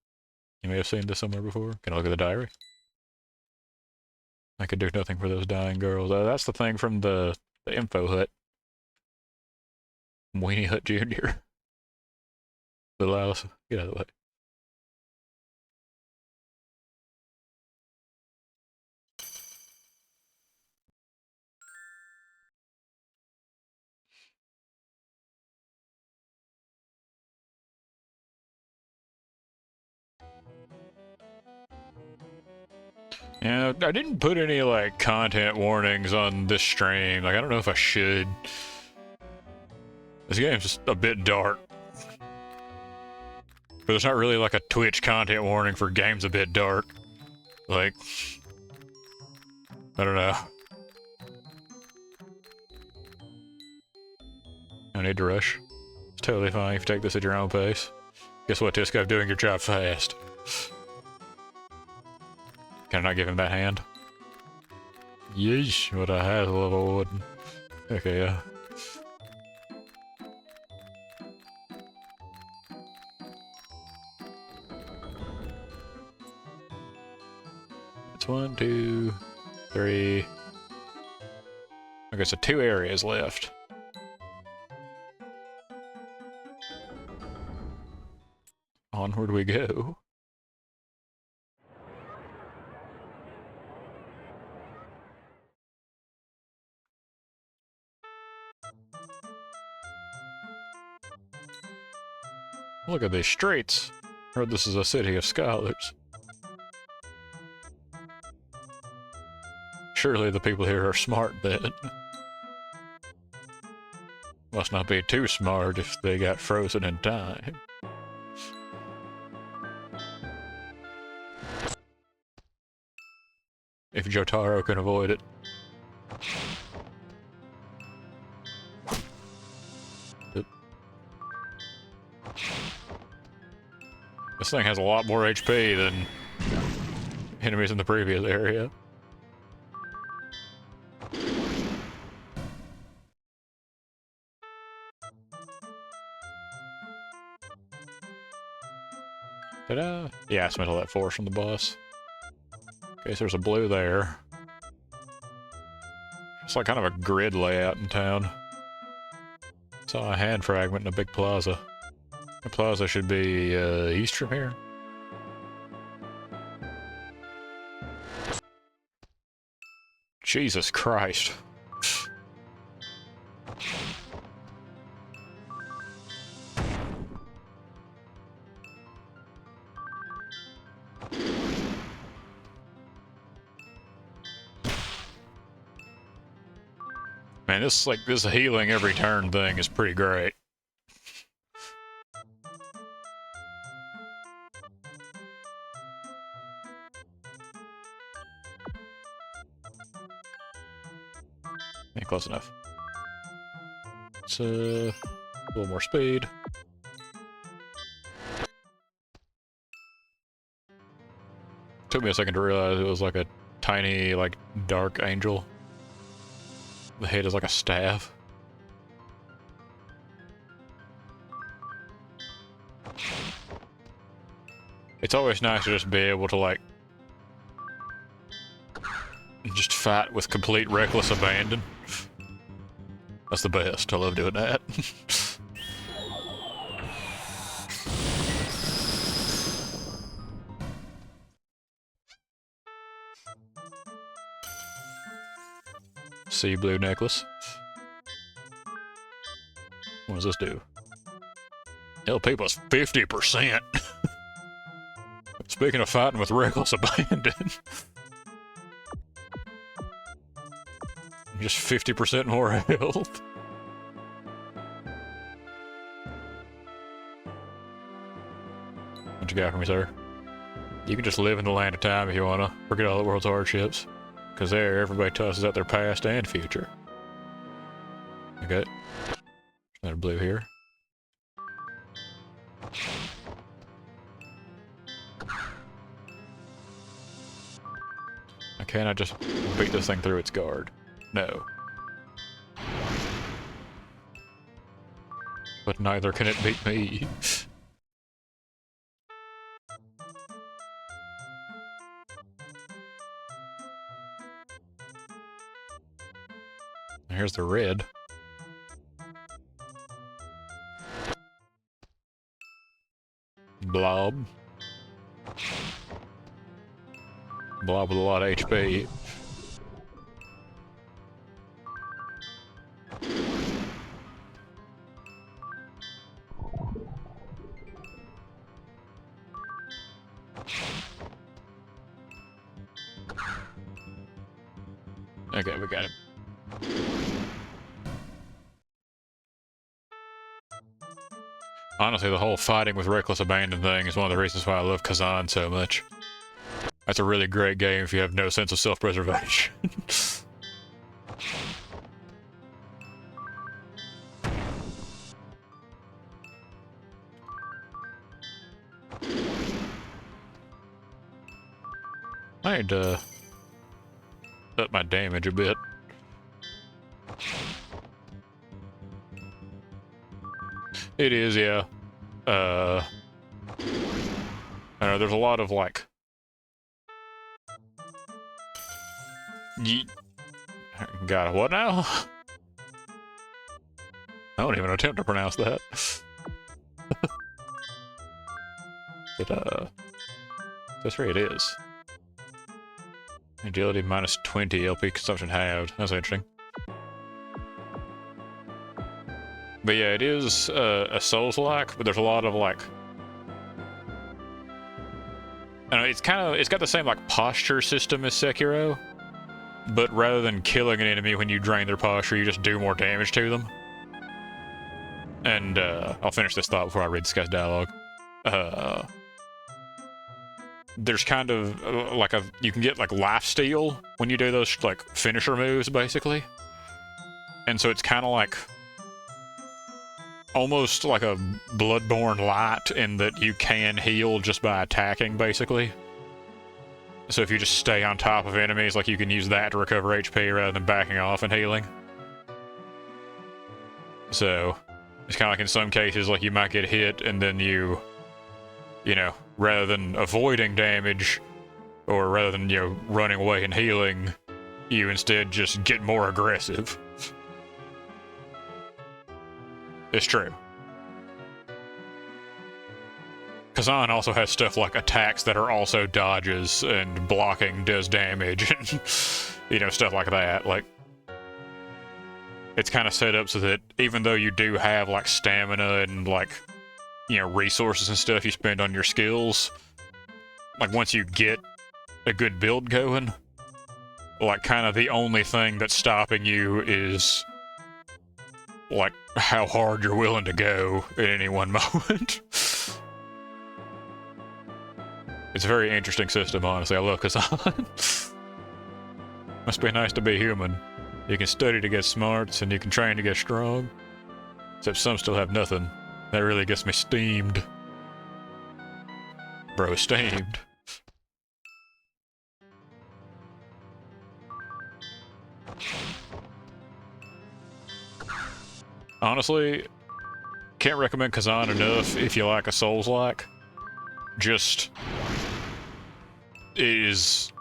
You may have seen this somewhere before. Can I look at the diary? I could do nothing for those dying girls. That's the thing from the info hut. Weenie Hut Jr. Little Alice, get out of the way. Yeah, I didn't put any, like, content warnings on this stream. Like, I don't know if I should. This game's just a bit dark. But there's not really, like, a Twitch content warning for games a bit dark. Like, I don't know. No need to rush. It's totally fine if you take this at your own pace. Guess what, Tisco? I'm doing your job fast. Can I not give him that hand? Yeesh, what I had level wooden. Okay, yeah. It's 1, 2, 3. Okay, so 2 areas left. Onward we go. Look at these streets. Heard this is a city of scholars. Surely the people here are smart then. Must not be too smart if they got frozen in time. If Jotaro can avoid it. This thing has a lot more HP than enemies in the previous area. Ta-da! Yeah, I spent all that force from the boss. Okay, so there's a blue there. It's like kind of a grid layout in town. Saw a hand fragment in a big plaza. The plaza should be east from here. Jesus Christ. Man, this healing every turn thing is pretty great. Yeah, close enough. It's a little more speed. Took me a second to realize it was like a tiny, like, dark angel. The head is like a staff. It's always nice to just be able to, like, just fight with complete reckless abandon. That's the best. I love doing that. Sea blue necklace. What does this do? LP plus 50%. Speaking of fighting with reckless abandon. Just 50% more health. What you got for me, sir? You can just live in the land of time if you wanna. Forget all the world's hardships. Because there, everybody tosses out their past and future. Okay. There's another blue here. Can I just beat this thing through its guard? No. But neither can it beat me. Here's the red. Blob. Blob with a lot of HP. Okay, we got him. Honestly, the whole fighting with reckless abandon thing is one of the reasons why I love Kazan so much. That's a really great game if you have no sense of self-preservation. I need to up my damage a bit. It is, yeah. I don't know, there's a lot of, like... God, what now? I don't even attempt to pronounce that. But, that's where it is. Agility minus 20, LP consumption halved. That's interesting. But yeah, it is a Souls-like, but there's a lot of, like... I don't know, it's got the same, like, posture system as Sekiro, but rather than killing an enemy when you drain their posture, you just do more damage to them. And, I'll finish this thought before I read this guy's dialogue. There's kind of, like, you can get, like, lifesteal when you do those, like, finisher moves, basically. And so it's kind of like... almost like a Bloodborne light in that you can heal just by attacking, basically. So if you just stay on top of enemies, like, you can use that to recover HP rather than backing off and healing. So, it's kind of like in some cases, like, you might get hit and then you know, rather than avoiding damage, or rather than, you know, running away and healing, you instead just get more aggressive. It's true. Kazan also has stuff like attacks that are also dodges, and blocking does damage, and, you know, stuff like that. Like, it's kind of set up so that even though you do have, like, stamina and, like, you know, resources and stuff you spend on your skills, like, once you get a good build going, like, kind of the only thing that's stopping you is, like, how hard you're willing to go at any one moment. It's a very interesting system, honestly. I love Kazan. Must be nice to be human. You can study to get smarts, and you can train to get strong. Except some still have nothing. That really gets me steamed. Bro, steamed. honestly, can't recommend Kazan enough if you like a Souls-like. Just... it is...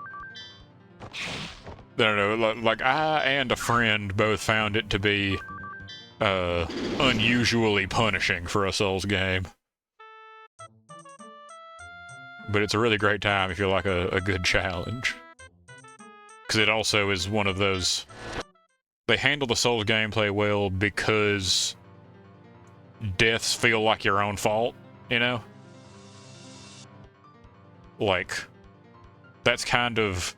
I don't know, like, I and a friend both found it to be, unusually punishing for a Souls game. But it's a really great time if you like a good challenge. Because it also is one of those... they handle the Souls gameplay well because deaths feel like your own fault, you know? Like, that's kind of...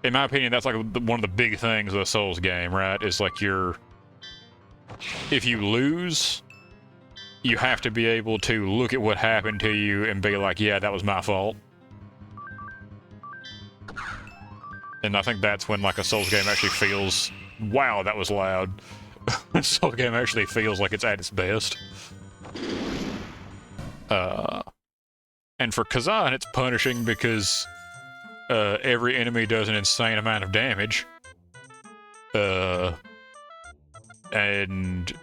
in my opinion, that's like one of the big things of a Souls game, right? Is like if you lose, you have to be able to look at what happened to you and be like, yeah, that was my fault. And I think that's when like a Souls game actually feels, wow, that was loud. A Souls game actually feels like it's at its best. And for Kazan, it's punishing because every enemy does an insane amount of damage. And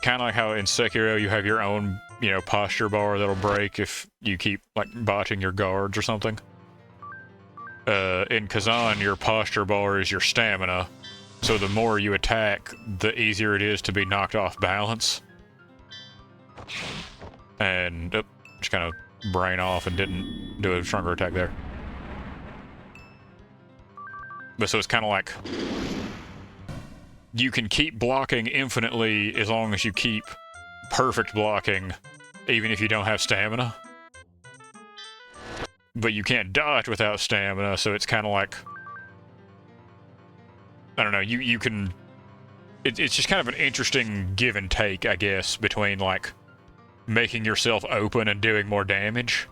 kind of like how in Sekiro you have your own, you know, posture bar that'll break if you keep, like, botching your guards or something. In Kazan, your posture bar is your stamina, so the more you attack, the easier it is to be knocked off balance. And, just kind of brain off and didn't do a stronger attack there. But so it's kind of like... you can keep blocking infinitely as long as you keep perfect blocking, even if you don't have stamina. But you can't dodge without stamina, so it's kind of like... I don't know, you can... it's just kind of an interesting give and take, I guess, between, like, making yourself open and doing more damage.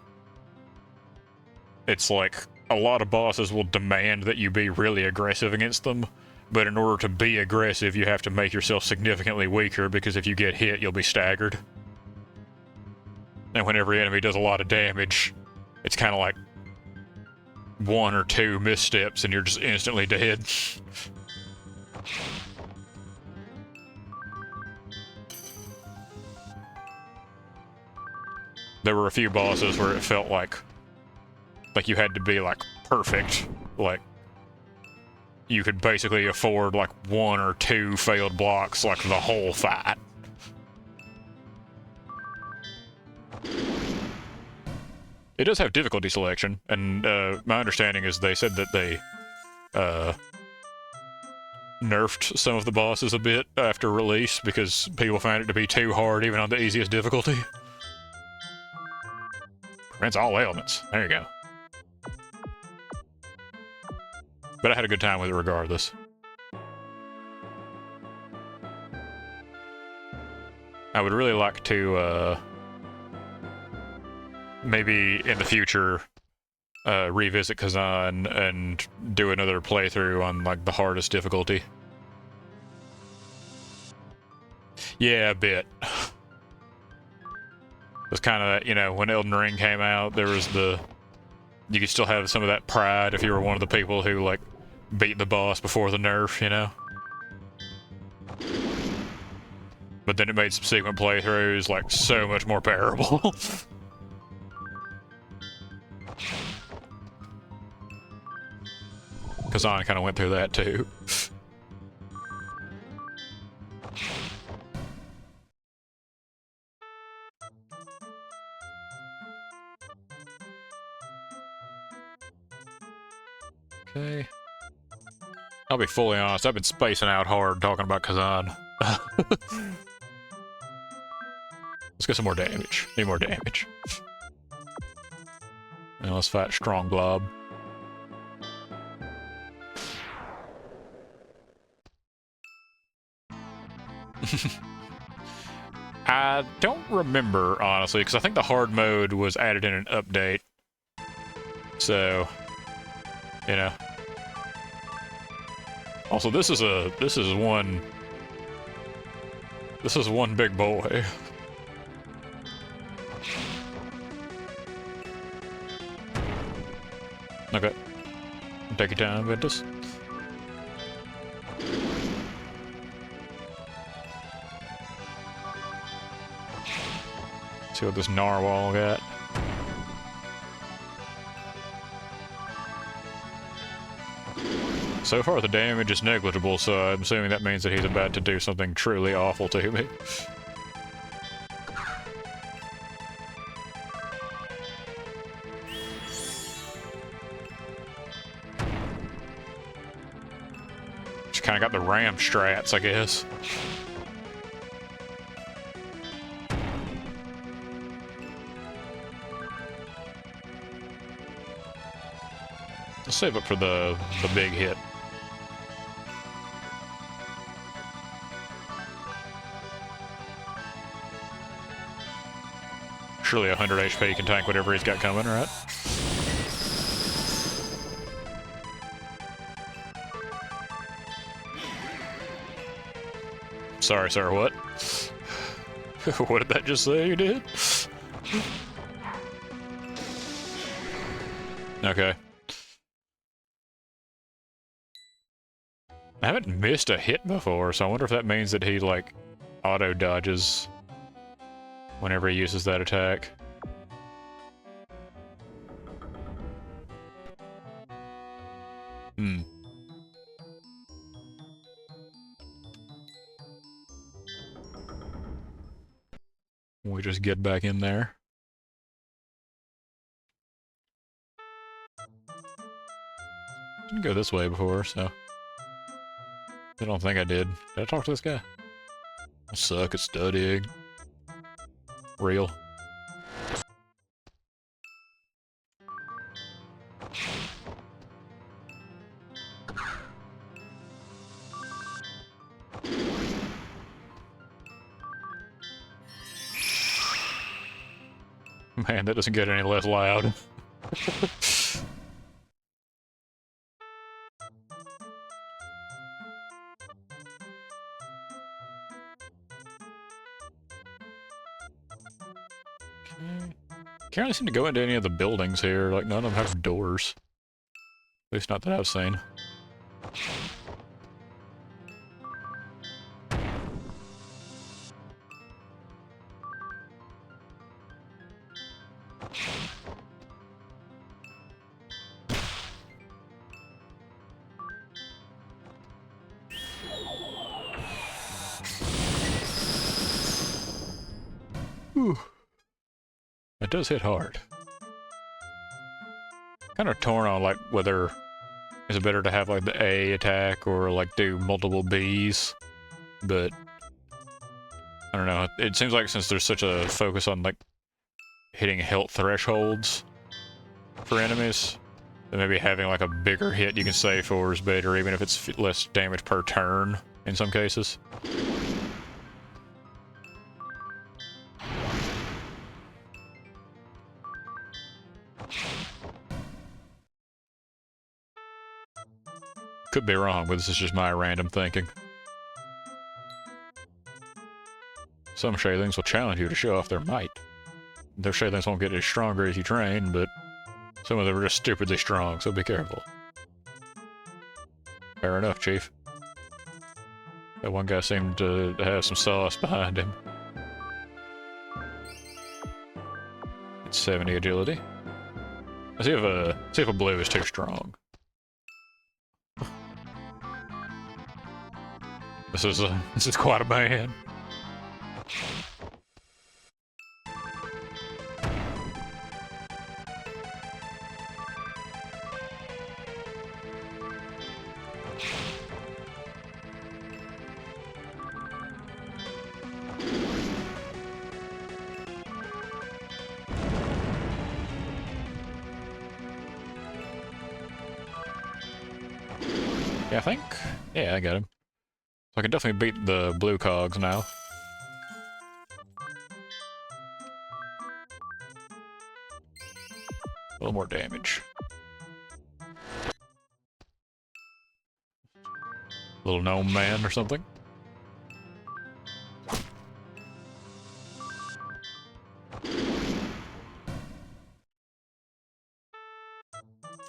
It's like, a lot of bosses will demand that you be really aggressive against them, but in order to be aggressive, you have to make yourself significantly weaker, because if you get hit, you'll be staggered. And when every enemy does a lot of damage, it's kind of like one or two missteps and you're just instantly dead. There were a few bosses where it felt like you had to be, like, perfect. Like, you could basically afford, like, one or two failed blocks, like, the whole fight. It does have difficulty selection, and my understanding is they said that they nerfed some of the bosses a bit after release because people found it to be too hard even on the easiest difficulty. Prevents all ailments. There you go. But I had a good time with it regardless. I would really like to, maybe in the future, revisit Kazan and do another playthrough on, like, the hardest difficulty. Yeah, a bit. It's kind of, you know, when Elden Ring came out, there was the... you could still have some of that pride if you were one of the people who, like, beat the boss before the nerf, you know? But then it made subsequent playthroughs, like, so much more bearable. Kazan kind of went through that, too. Okay. I'll be fully honest, I've been spacing out hard talking about Kazan. Let's get some more damage. Need more damage. Now let's fight Strong Blob. I don't remember, honestly, because I think the hard mode was added in an update. So, you know. Also, this is one big boy. Okay. Take your time, Ventus. See what this narwhal got. So far the damage is negligible, so I'm assuming that means that he's about to do something truly awful to me. Just kinda got the ram strats, I guess. Let's save up for the big hit. Surely 100 HP can tank whatever he's got coming, right? Sorry, sir, what? What did that just say you did? Okay. I haven't missed a hit before, so I wonder if that means that he, like, auto-dodges whenever he uses that attack. Hmm. We just get back in there. Didn't go this way before, so... I don't think I did. Did I talk to this guy? I suck at studying. Real. Man, that doesn't get any less loud. Can't really seem to go into any of the buildings here. Like, none of them have doors. At least not that I've seen. Whew. It does hit hard. Kind of torn on, like, whether is it better to have, like, the A attack or, like, do multiple Bs, but I don't know. It seems like since there's such a focus on, like, hitting health thresholds for enemies, that maybe having, like, a bigger hit you can save for is better, even if it's less damage per turn in some cases. Could be wrong, but this is just my random thinking. Some Shaylings will challenge you to show off their might. Their Shaylings won't get as stronger as you train, but some of them are just stupidly strong, so be careful. Fair enough, Chief. That one guy seemed to have some sauce behind him. It's 70 agility. Let's see if a blue is too strong. This is quite a man. Yeah, I think. Yeah, I got him. So I can definitely beat the blue cogs now. A little more damage. Little gnome man or something.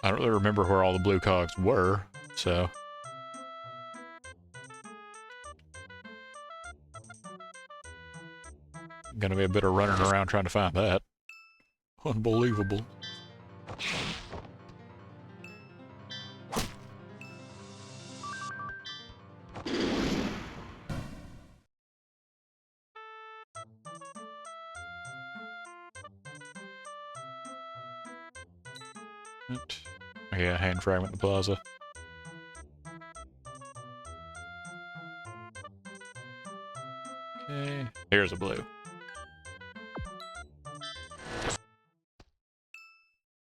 I don't really remember where all the blue cogs were, so... Gonna be a bit of running around trying to find that. Unbelievable. Yeah, hand fragment the plaza. Okay, here's a blue.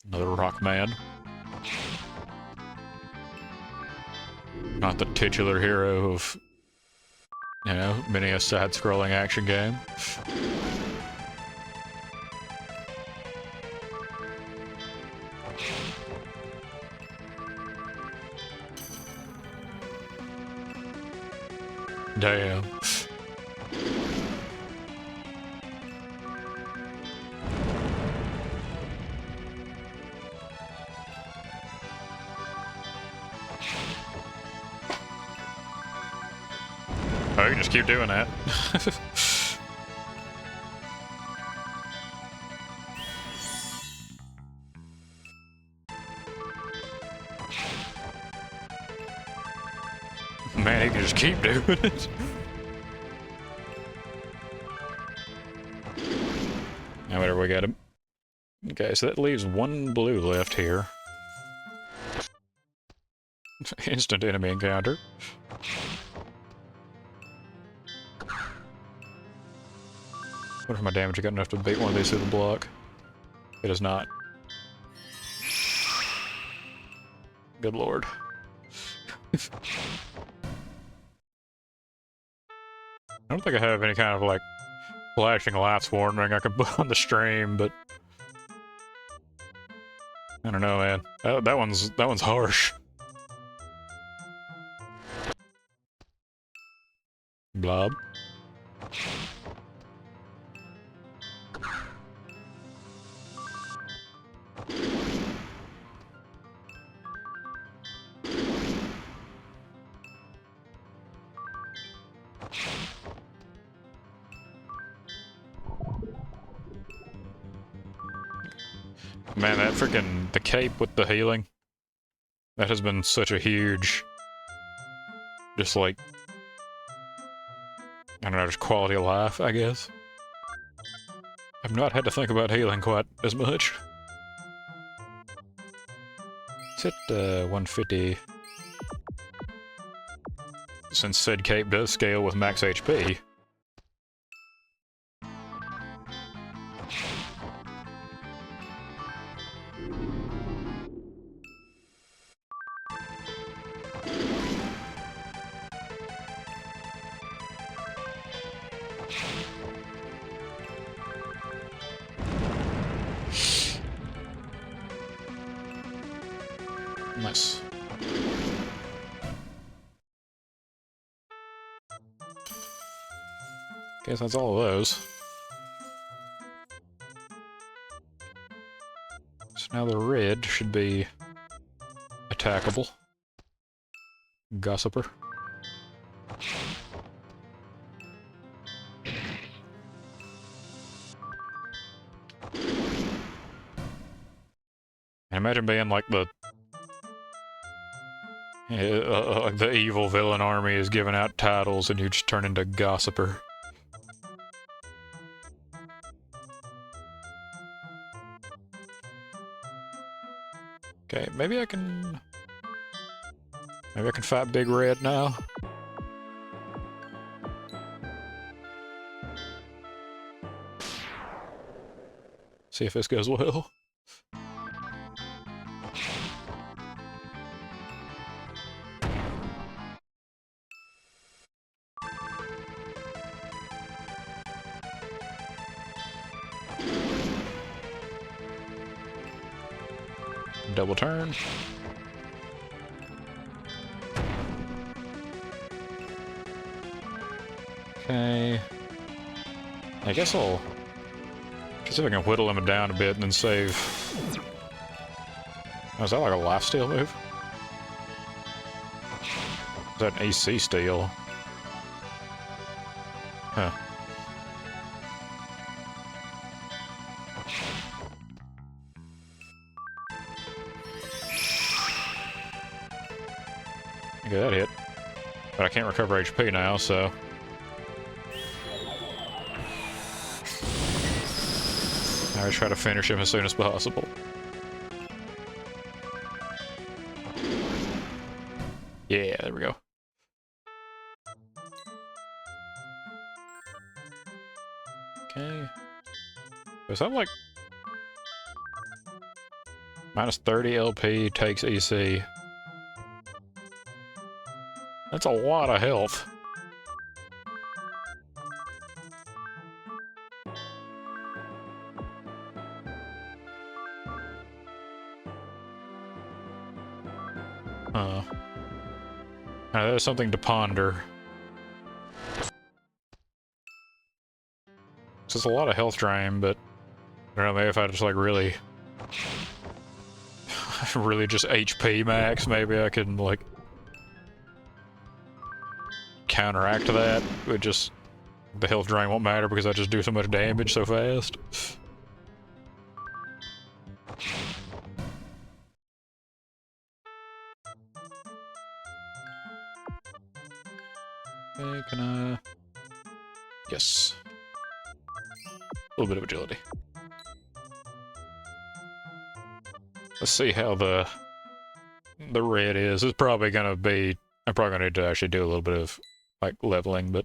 Another rock man. Not the titular hero of, you know, many a side-scrolling action game. Damn. Oh, you can just keep doing that. Man, he can just keep doing it. Now, whatever, we got him. Okay, so that leaves one blue left here. Instant enemy encounter. What if my damage got enough to beat one of these through the block? It is not. Good lord. I don't think I have any kind of, like, flashing lights warning I can put on the stream, but... I don't know, man. That one's harsh. Blob. Man, that freaking the cape with the healing, that has been such a huge, just like, I don't know, just quality of life, I guess. I've not had to think about healing quite as much. It's at 150. Since said cape does scale with max HP. Nice. Guess that's all of those. So now the red should be attackable. Gossiper. And imagine being like the evil villain army is giving out titles and you just turn into Gossiper. Okay, maybe I can fight Big Red now. See if this goes well. Double turn. Okay. I guess I'll see if I can whittle him down a bit and then save. Oh, is that like a lifesteal move? Is that an AC steal? Huh. Okay, that hit. But I can't recover HP now, so... I try to finish him as soon as possible. Yeah, there we go. Okay. Was that like... minus 30 LP takes EC. That's a lot of health. There's something to ponder. So it's a lot of health drain, but I don't know, maybe if I just like really just HP max, maybe I can like counteract that. It just, the health drain won't matter because I just do so much damage so fast. Okay, can I... Yes. A little bit of agility. Let's see how the red is. It's probably gonna be... I'm probably gonna need to actually do a little bit of, like, leveling, but...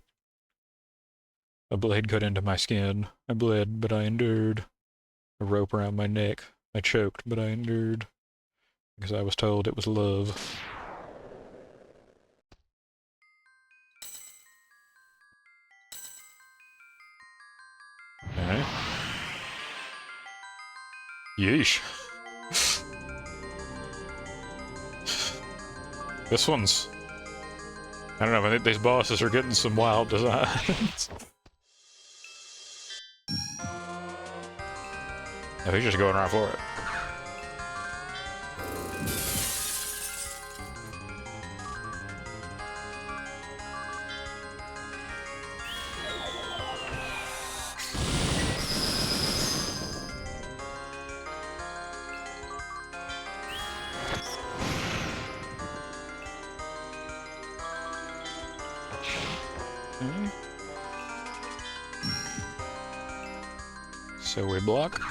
A blade cut into my skin. I bled, but I endured. A rope around my neck. I choked, but I endured. Because I was told it was love. Okay. Yeesh. This one's... I don't know, I think these bosses are getting some wild designs. No, he's just going right for it. So we block.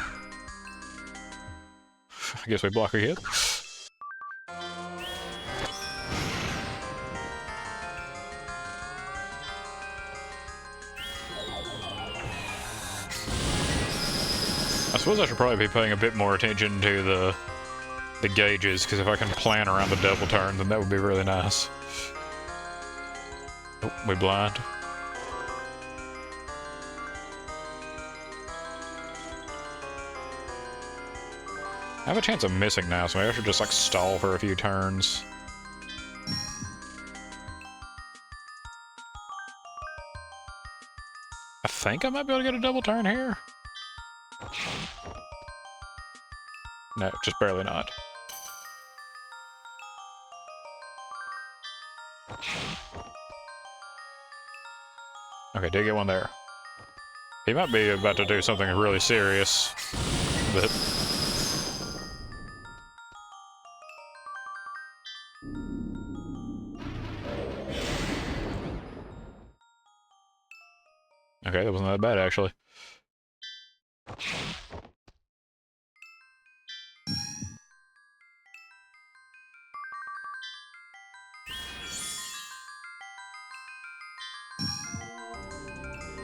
I guess we block again. I suppose I should probably be paying a bit more attention to the gauges, because if I can plan around the double turn, then that would be really nice. Oh, we blind. I have a chance of missing now, so maybe I should just, like, stall for a few turns. I think I might be able to get a double turn here. No, just barely not. Okay, did get one there. He might be about to do something really serious, but... Okay, that wasn't that bad, actually.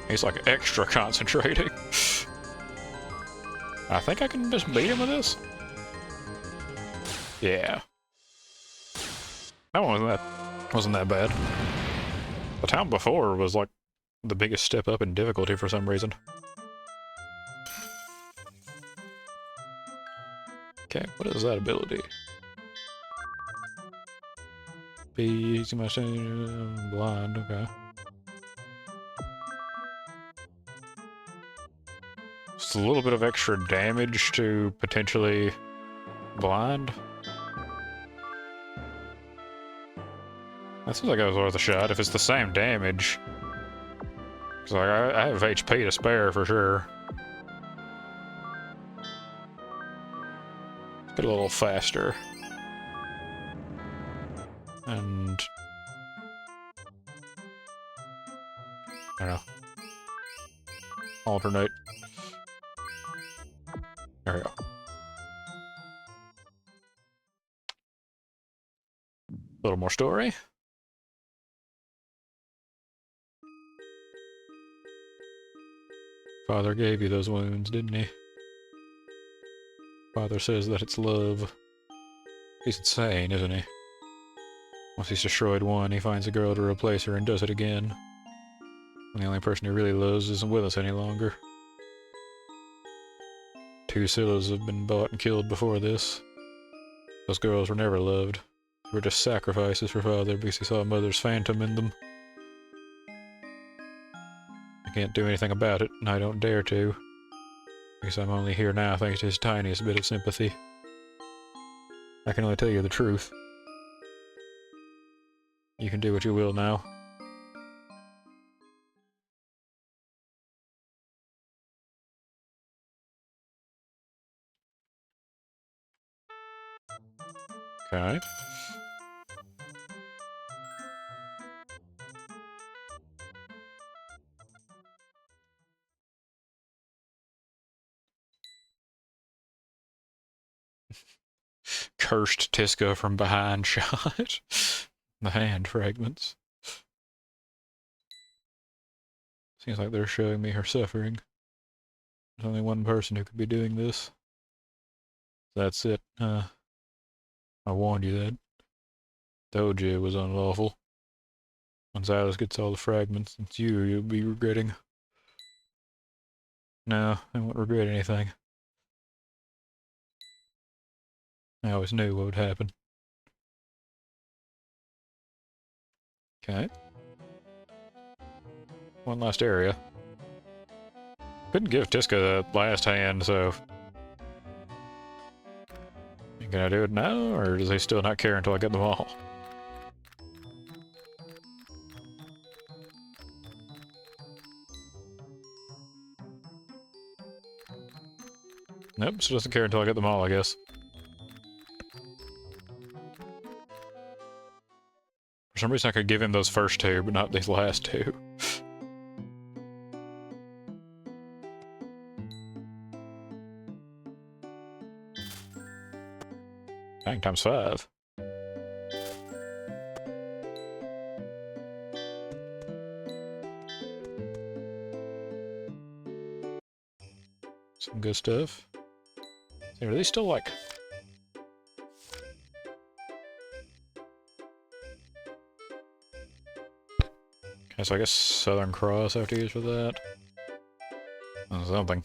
He's like extra concentrating. I think I can just beat him with this. Yeah. That one wasn't that bad. The time before was like the biggest step up in difficulty for some reason. Okay, what is that ability? Be easy machine blind, okay. Just a little bit of extra damage to potentially blind. That seems like it was worth a shot if it's the same damage. Cause like I have HP to spare for sure. Get a little faster. And... I don't know. Alternate. There we go. A little more story. Father gave you those wounds, didn't he? Father says that it's love. He's insane, isn't he? Once he's destroyed one, he finds a girl to replace her and does it again. And the only person he really loves isn't with us any longer. 2 Scyllas have been bought and killed before this. Those girls were never loved. They were just sacrifices for Father because he saw Mother's phantom in them. I can't do anything about it, and I don't dare to. Because I'm only here now thanks to his tiniest bit of sympathy. I can only tell you the truth. You can do what you will now. Okay. Cursed Tisca from behind shot. The hand fragments. Seems like they're showing me her suffering. There's only one person who could be doing this. That's it. I warned you that. Doja was unlawful. When Silas gets all the fragments, it's you'll be regretting. No, I won't regret anything. I always knew what would happen. Okay. One last area. Couldn't give Tisca the last hand, so... Can I do it now, or does he still not care until I get them all? Nope, still doesn't care until I get them all, I guess. For some reason I could give him those first 2, but not these last 2. Dang, times 5. Some good stuff. Are they still like... Okay, so I guess Southern Cross I have to use for that. Oh, something.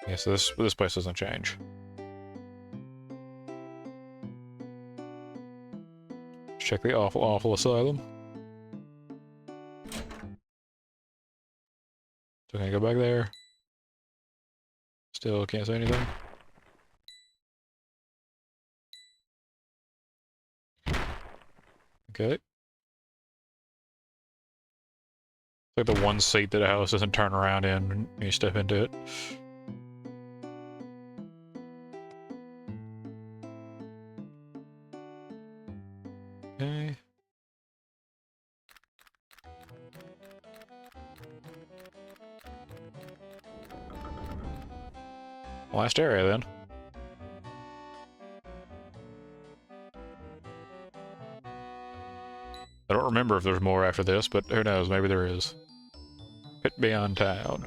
Yeah, so this place doesn't change. Check the awful, awful asylum. So can I go back there? Still can't say anything. Okay. It's like the one seat that a house doesn't turn around in when you step into it. Okay. Last area then. I don't remember if there's more after this, but who knows, maybe there is. Pit beyond town.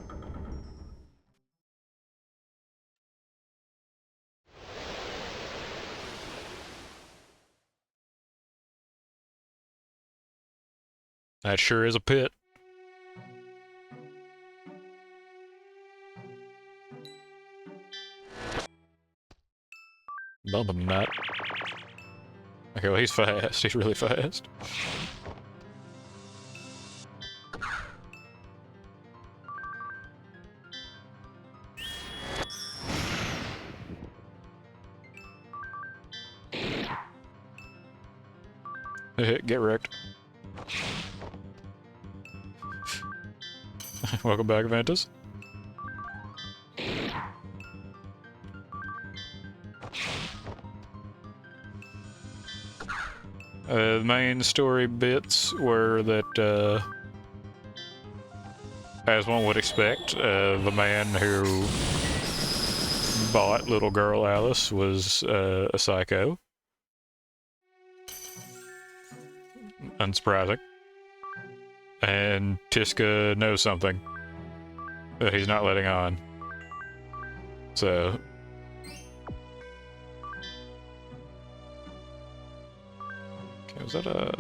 That sure is a pit. Bump him that. Okay, well he's fast. He's really fast. Get wrecked. Welcome back, Ventus. The main story bits were that, as one would expect, the man who bought little girl Alice was a psycho. Unsurprising. And Tiska knows something that he's not letting on. So... okay, was that a...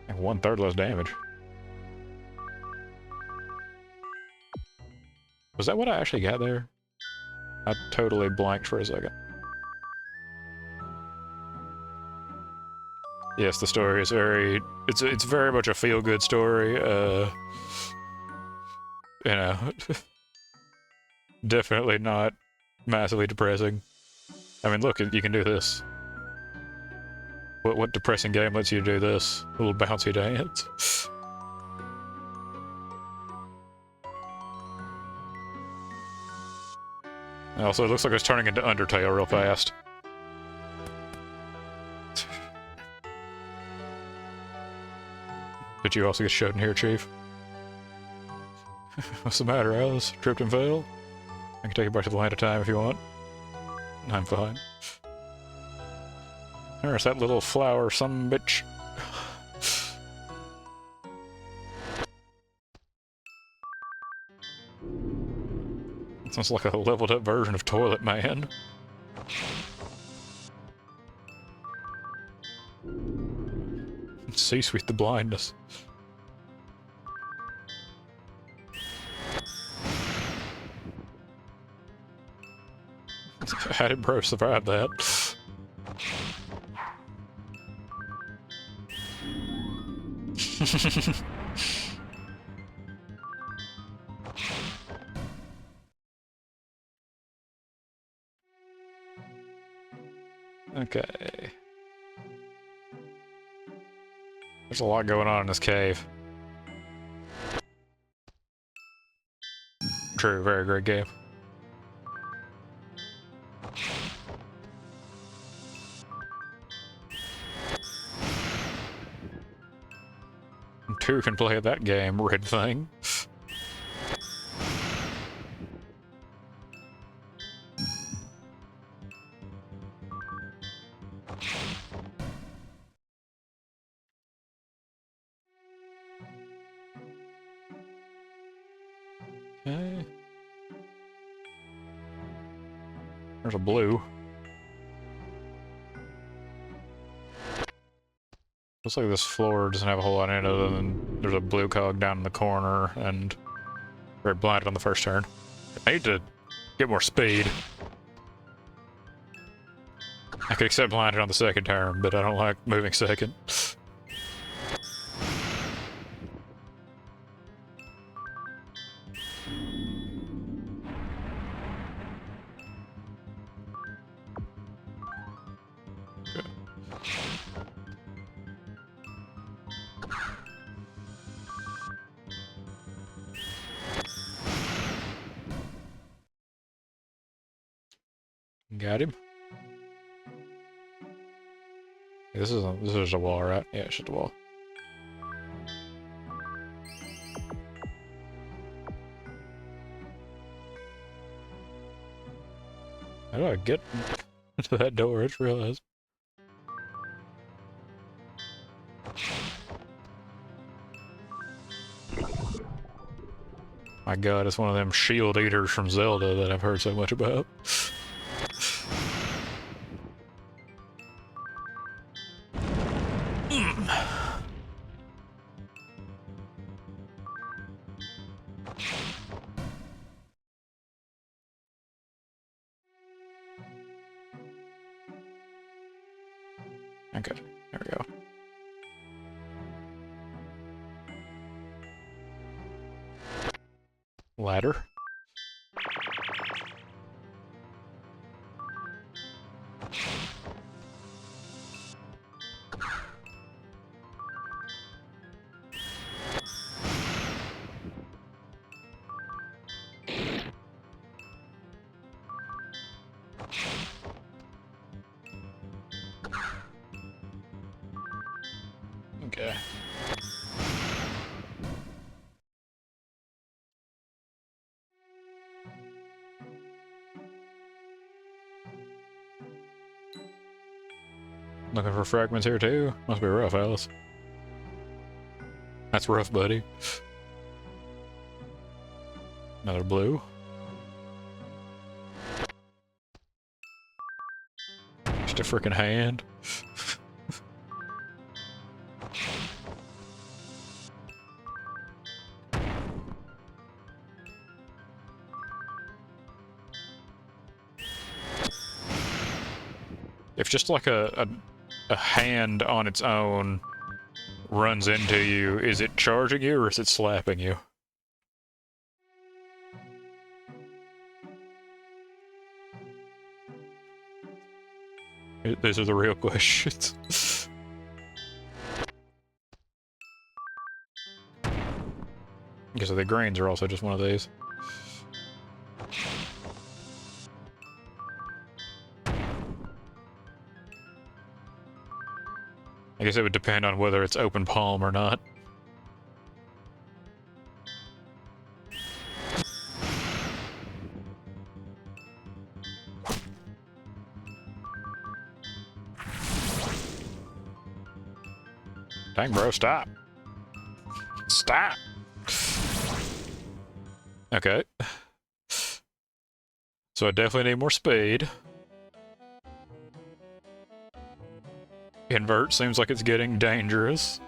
and 1/3 less damage. Was that what I actually got there? I totally blanked for a second. Yes, the story is very... It's very much a feel-good story. You know... definitely not massively depressing. I mean, look, you can do this. What depressing game lets you do this? A little bouncy dance. Also, it looks like it's turning into Undertale real fast. Did you also get shot in here, Chief? What's the matter, Alice? Tripped and fell? I can take you back to the land of time if you want. I'm fine. There's that little flower, some bitch. Sounds like a leveled up version of Toilet Man. C-suite the blindness. How did bro survive that? Okay. There's a lot going on in this cave. True, very great game. Two can play that game, red thing. Okay. There's a blue. Looks like this floor doesn't have a whole lot in it other than there's a blue cog down in the corner and very blinded on the first turn. I need to get more speed. I could accept blinded on the second turn, but I don't like moving second. Got him. This is a wall, right? Yeah, it's just a wall. How do I get to that door? I just realized. My god, it's one of them shield eaters from Zelda that I've heard so much about. Okay, there we go. Ladder. Okay. Looking for fragments here too? Must be rough, Alice. That's rough, buddy. Another blue. Just a freaking hand. If just like a hand on its own runs into you, is it charging you or is it slapping you? These are the real questions. Okay, so the grains are also just one of these. I guess it would depend on whether it's open palm or not. Dang, bro, stop. Stop! Okay. So I definitely need more speed. Invert seems like it's getting dangerous.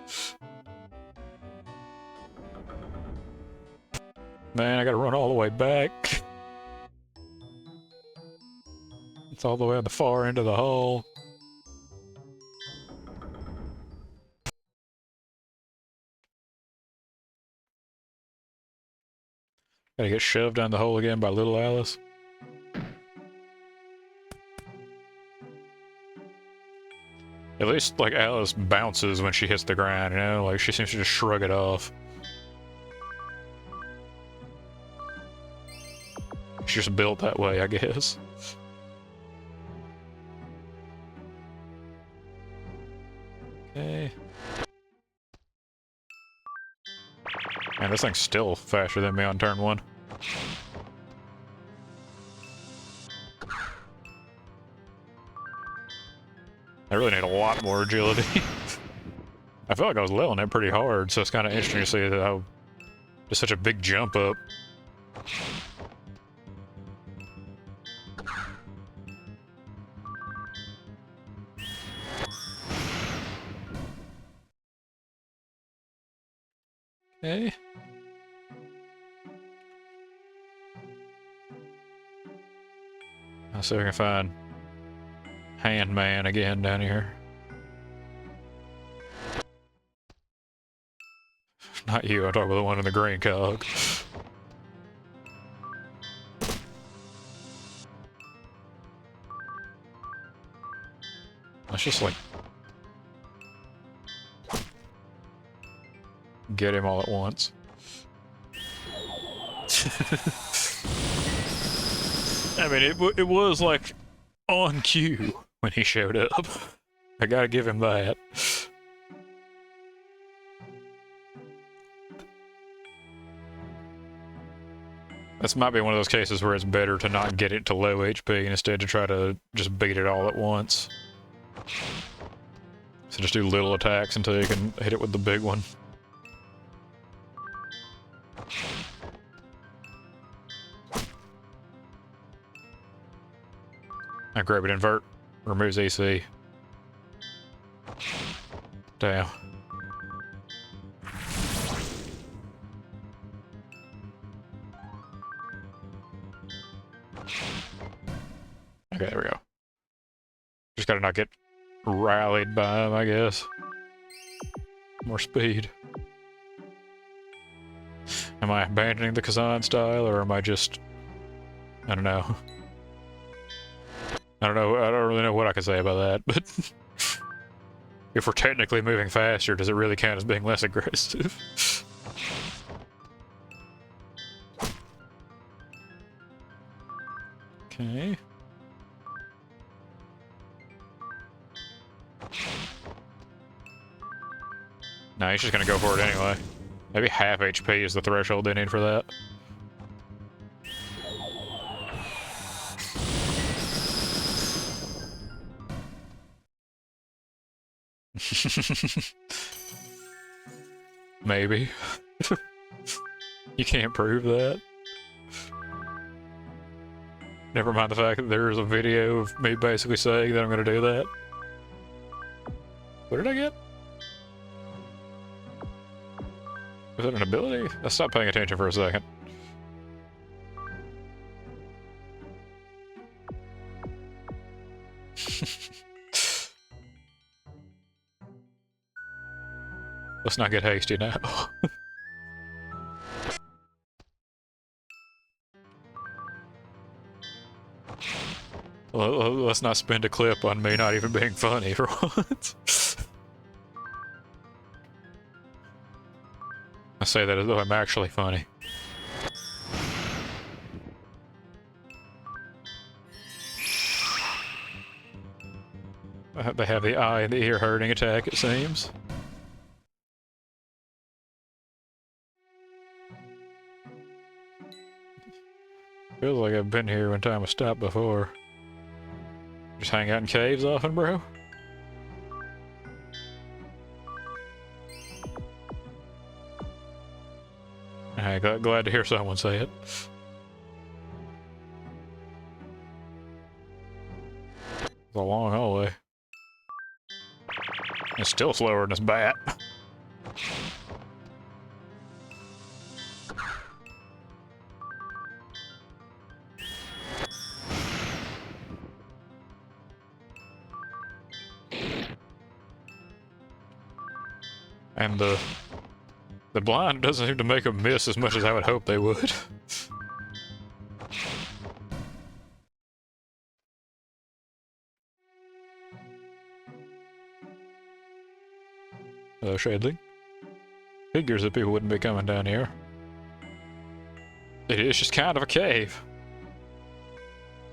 Man, I gotta run all the way back. It's all the way on the far end of the hole. Gotta get shoved down the hole again by little Alice. At least, like, Alice bounces when she hits the ground, you know? Like, she seems to just shrug it off. She's just built that way, I guess. Okay. Man, this thing's still faster than me on turn 1. I really need a lot more agility. I feel like I was leveling it pretty hard, so it's kind of interesting to see how just such a big jump up. Okay. I'll see if I can find Handman again down here. Not you, I'm talking about the one in the green cog. Let's just, like, get him all at once. I mean, it was, like, on cue when he showed up. I gotta give him that. This might be one of those cases where it's better to not get it to low HP and instead to try to just beat it all at once. So just do little attacks until you can hit it with the big one. I grab it, invert, removes AC. Damn. Okay, there we go. Just gotta not get rallied by him, I guess. More speed. Am I abandoning the Kazan style, or am I just... I don't know. I don't really know what I can say about that, but... if we're technically moving faster, does it really count as being less aggressive? Okay. No, he's just gonna go for it anyway. Maybe half HP is the threshold they need for that. Maybe. You can't prove that. Never mind the fact that there's a video of me basically saying that I'm gonna do that. What did I get? Was that an ability? I stopped paying attention for a second. Let's not get hasty now. Let's not spend a clip on me not even being funny for once. I say that as though I'm actually funny. They have the eye and the ear hurting attack, it seems. Feels like I've been here when time was stopped before. Just hang out in caves often, bro? Hey, glad to hear someone say it. It's a long hallway. It's still slower than this bat. And the blind doesn't seem to make them miss as much as I would hope they would. Hello, Shadling. Figures that people wouldn't be coming down here. It is just kind of a cave.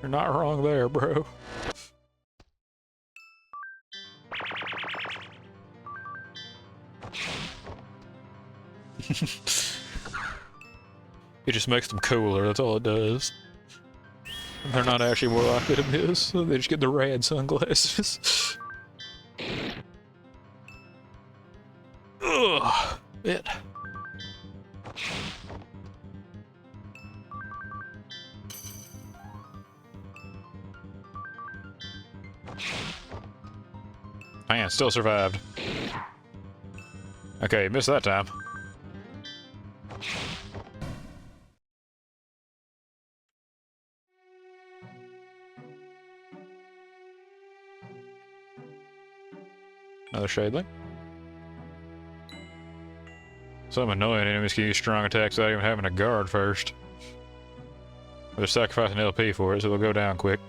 You're not wrong there, bro. It just makes them cooler, that's all it does. They're not actually more likely to miss, so they just get the rad sunglasses. Ugh, it. Man, still survived. Okay, missed that time. Another Shadling. Some annoying enemies can use strong attacks without even having a guard first. They're sacrificing LP for it, so they'll go down quick.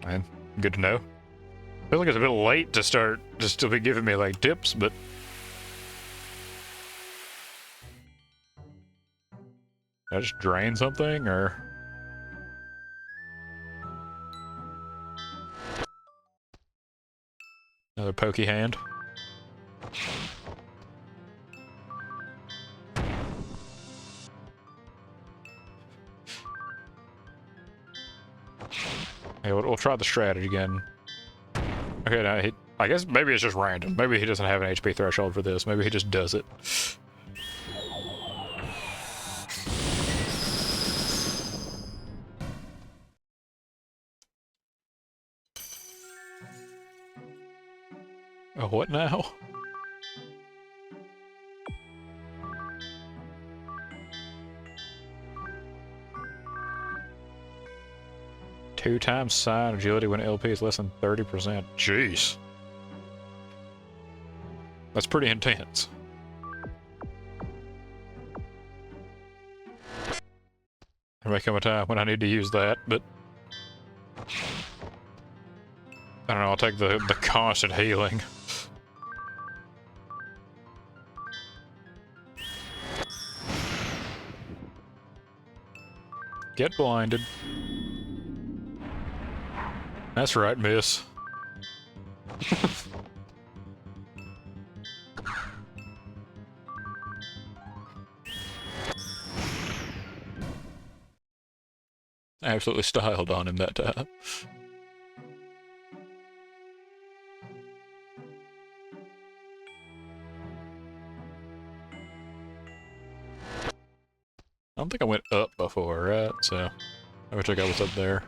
And good to know. I feel like it's a bit late to start just to be giving me like tips, but did I just drain something or? Another pokey hand. Hey, we'll try the strategy again. Okay, now I guess maybe it's just random. Maybe he doesn't have an HP threshold for this. Maybe he just does it. Oh, what now? Two times sign agility when LP is less than 30%. Jeez. That's pretty intense. There may come a time when I need to use that, but I don't know, I'll take the constant healing. Get blinded. That's right, miss. Absolutely styled on him that time. I don't think I went up before, right? So, I will check out what's up there.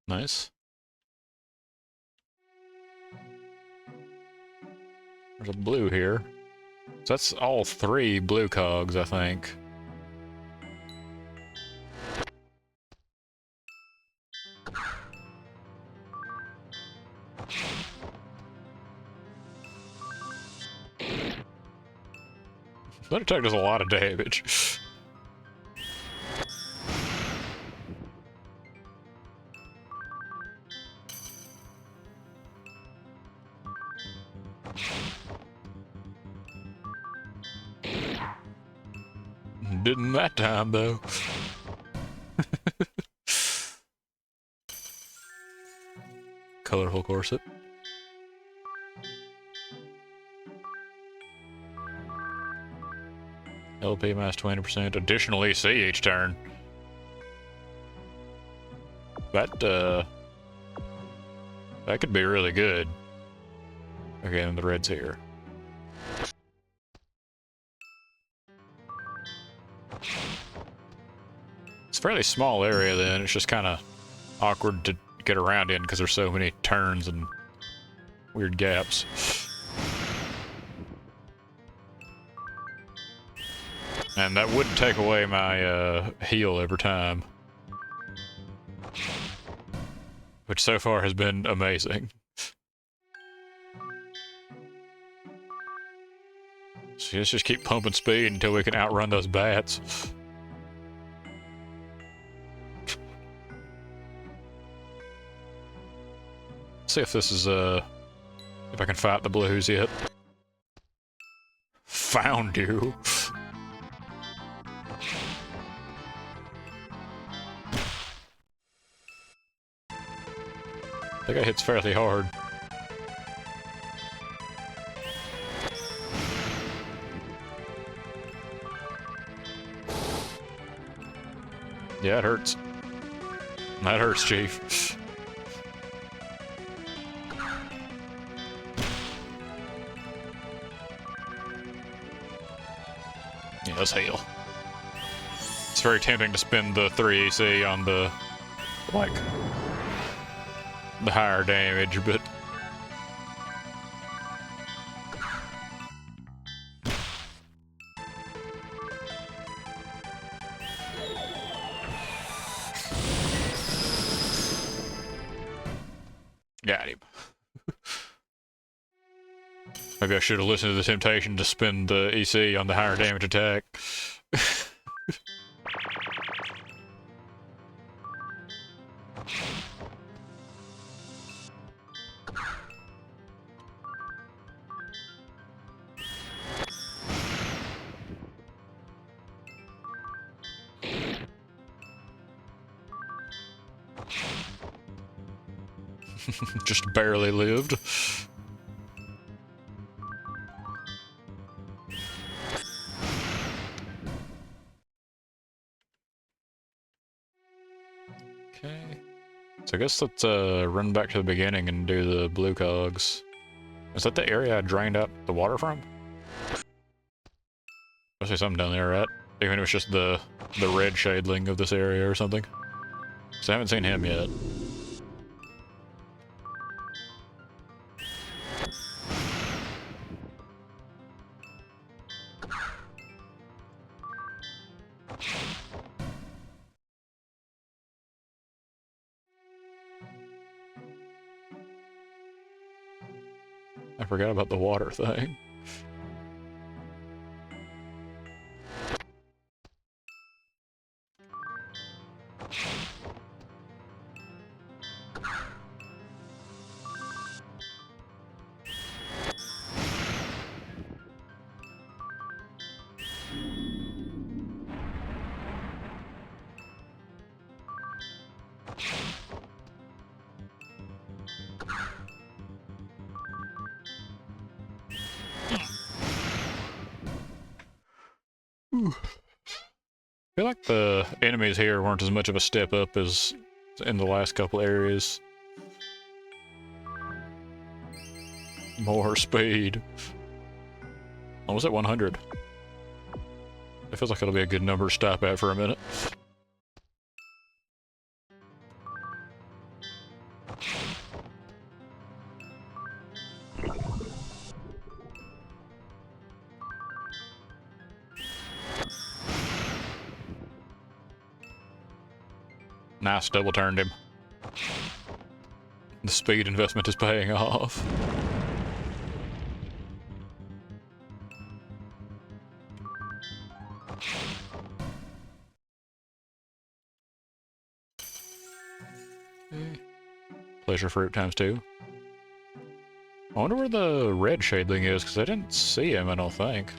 Nice. There's a blue here. So that's all 3 blue cogs, I think. That attack does a lot of damage. Didn't that time, though. Colorful corset. LP minus 20%. Additional EC each turn. That could be really good. Okay, and the red's here. It's a fairly small area then, it's just kind of awkward to get around in because there's so many turns and weird gaps. And that wouldn't take away my heal every time. Which so far has been amazing. So let's just keep pumping speed until we can outrun those bats. See if this is, if I can fight the blues yet. Found you. That guy hits fairly hard. Yeah, it hurts. That hurts, Chief. Yeah, let's heal. It's very tempting to spend the 3 EC on the, like, the higher damage, but... Got him. Maybe I should have listened to the temptation to spend the EC on the higher damage attack. Just barely lived. Okay. So I guess let's run back to the beginning and do the blue cogs. Is that the area I drained out the water from? I see something down there, right? Even if it's just the red shadling of this area or something. So I haven't seen him yet. I forgot about the water thing. Whew. I feel like the enemies here weren't as much of a step up as in the last couple areas. More speed. Almost at 100. It feels like it'll be a good number to stop at for a minute. Nice, double turned him. The speed investment is paying off. Pleasure fruit times 2. I wonder where the red shadling is, because I didn't see him, I don't think.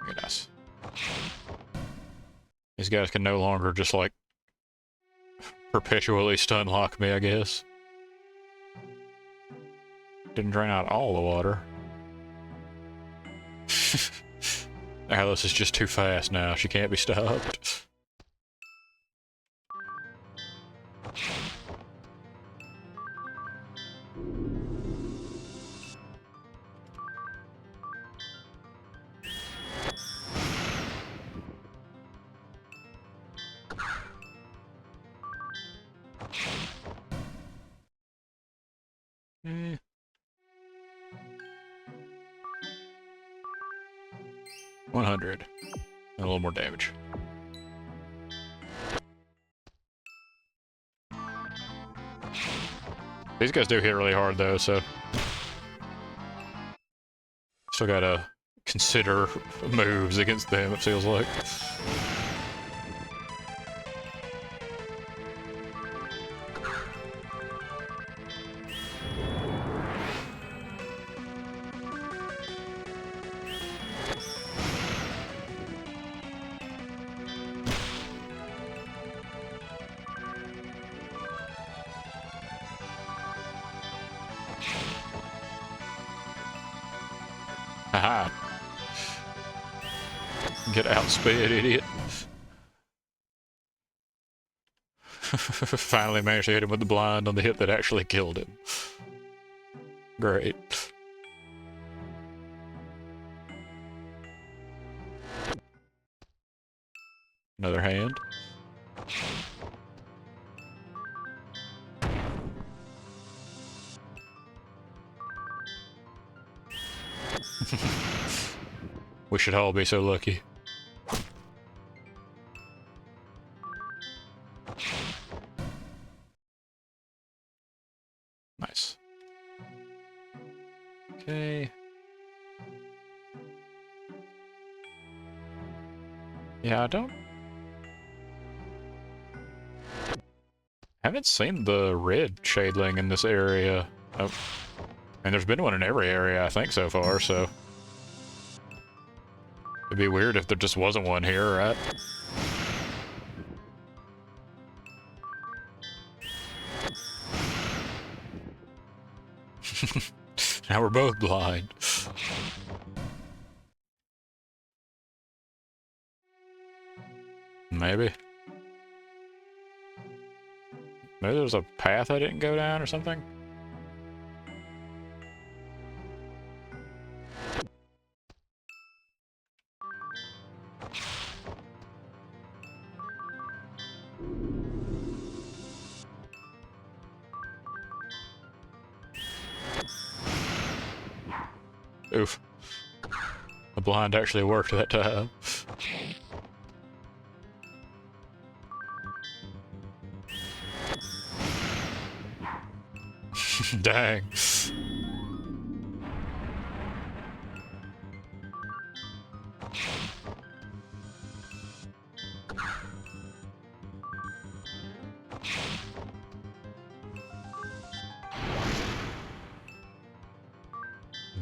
Okay, nice. These guys can no longer just, like, perpetually stun lock me, I guess. Didn't drain out all the water. Alice is just too fast now. She can't be stopped. Eh. 100. And a little more damage. These guys do hit really hard though, so still gotta consider moves against them, it feels like. Haha. Get outsped, idiot. Finally managed to hit him with the blind on the hit that actually killed him. Great. Another hand. We should all be so lucky. Nice. Okay. Yeah, I haven't seen the red shadeling in this area. Oh. And there's been one in every area, I think, so far, so... It'd be weird if there just wasn't one here, right? Now we're both blind. Maybe. Maybe there's a path I didn't go down or something? Oof. The blind actually worked that time. Dang.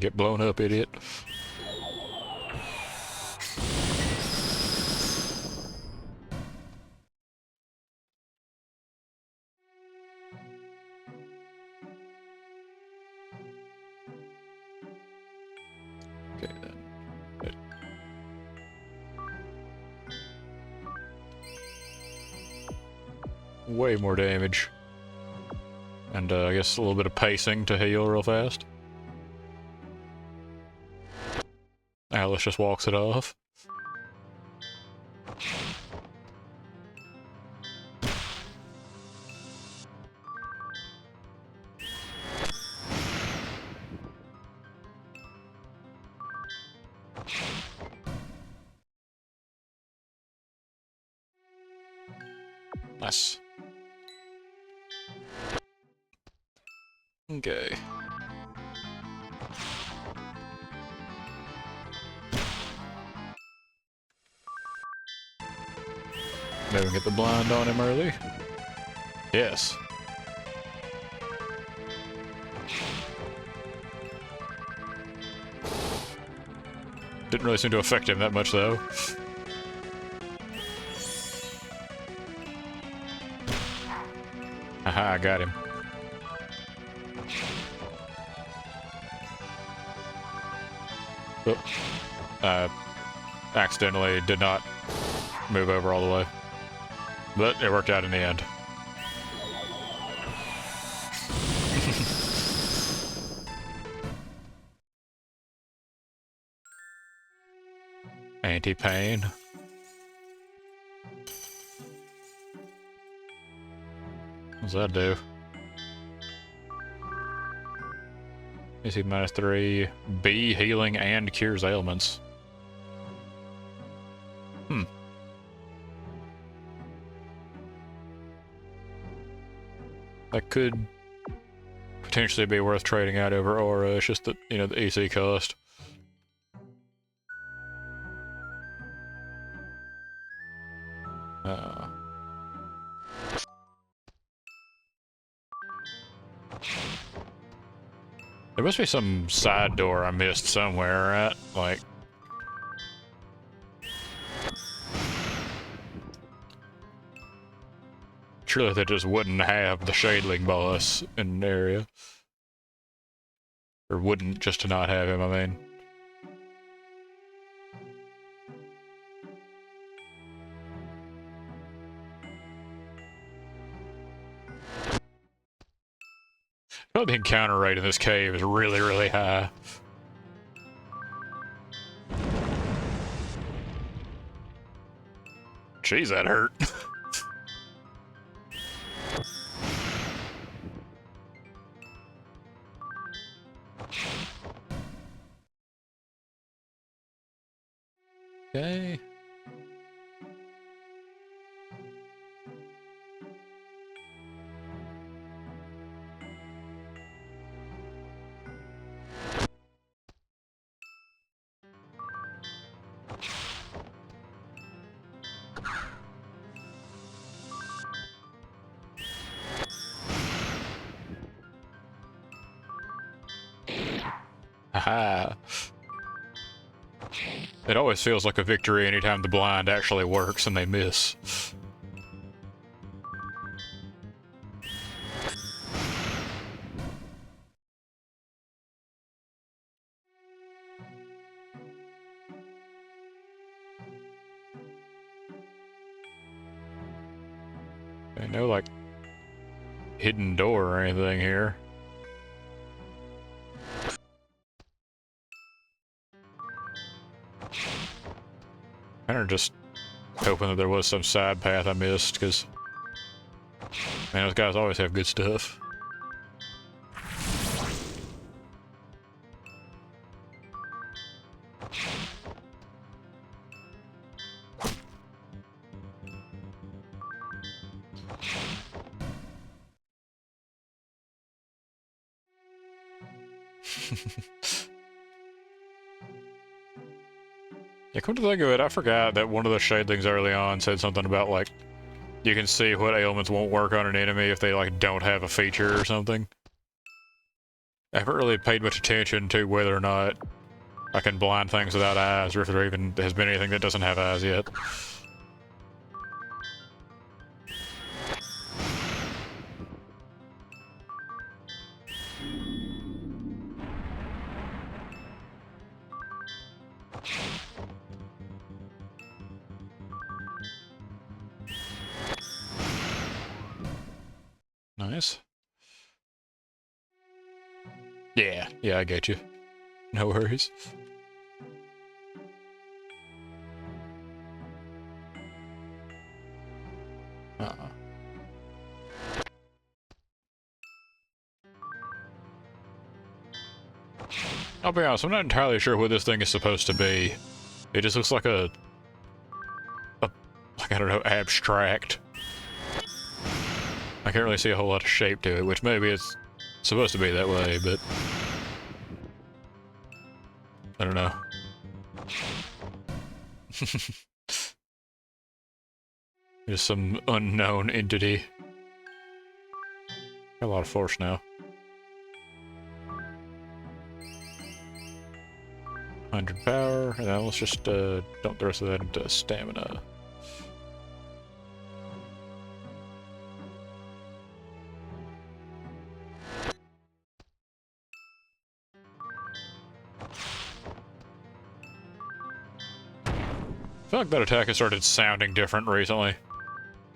Get blown up, idiot. Okay then. Good. Way more damage. And I guess a little bit of pacing to heal real fast. Alice just walks it off. Nice. Okay. Maybe we can get the blind on him early. Yes. Didn't really seem to affect him that much, though. Aha, I got him. Oh. Accidentally did not move over all the way. But it worked out in the end. Anti-pain. What's that do? AC -3. B, healing and cures ailments. Hmm. That could potentially be worth trading out over Aura. It's just that, you know, the EC cost. There must be some side door I missed somewhere, right? Like... Surely they just wouldn't have the Shadeling boss in an area. Or wouldn't just to not have him, I mean. Oh, the encounter rate in this cave is really, really high. Jeez, that hurt. Okay. Haha. It always feels like a victory anytime the blind actually works and they miss. Okay, no, like, hidden door or anything here. Kinda just hoping that there was some side path I missed, because, man, those guys always have good stuff. Yeah, come to think of it, I forgot that one of the Shadlings early on said something about, like, you can see what ailments won't work on an enemy if they, like, don't have a feature or something. I haven't really paid much attention to whether or not I can blind things without eyes, or if there even has been anything that doesn't have eyes yet. Nice. Yeah, I get you. No worries. I'll be honest, I'm not entirely sure what this thing is supposed to be. It just looks like like, I don't know, abstract. I can't really see a whole lot of shape to it, which maybe it's supposed to be that way, but I don't know. Just some unknown entity. Got a lot of force now. 100 power, and then let's just dump the rest of that into stamina. I feel like that attack has started sounding different recently.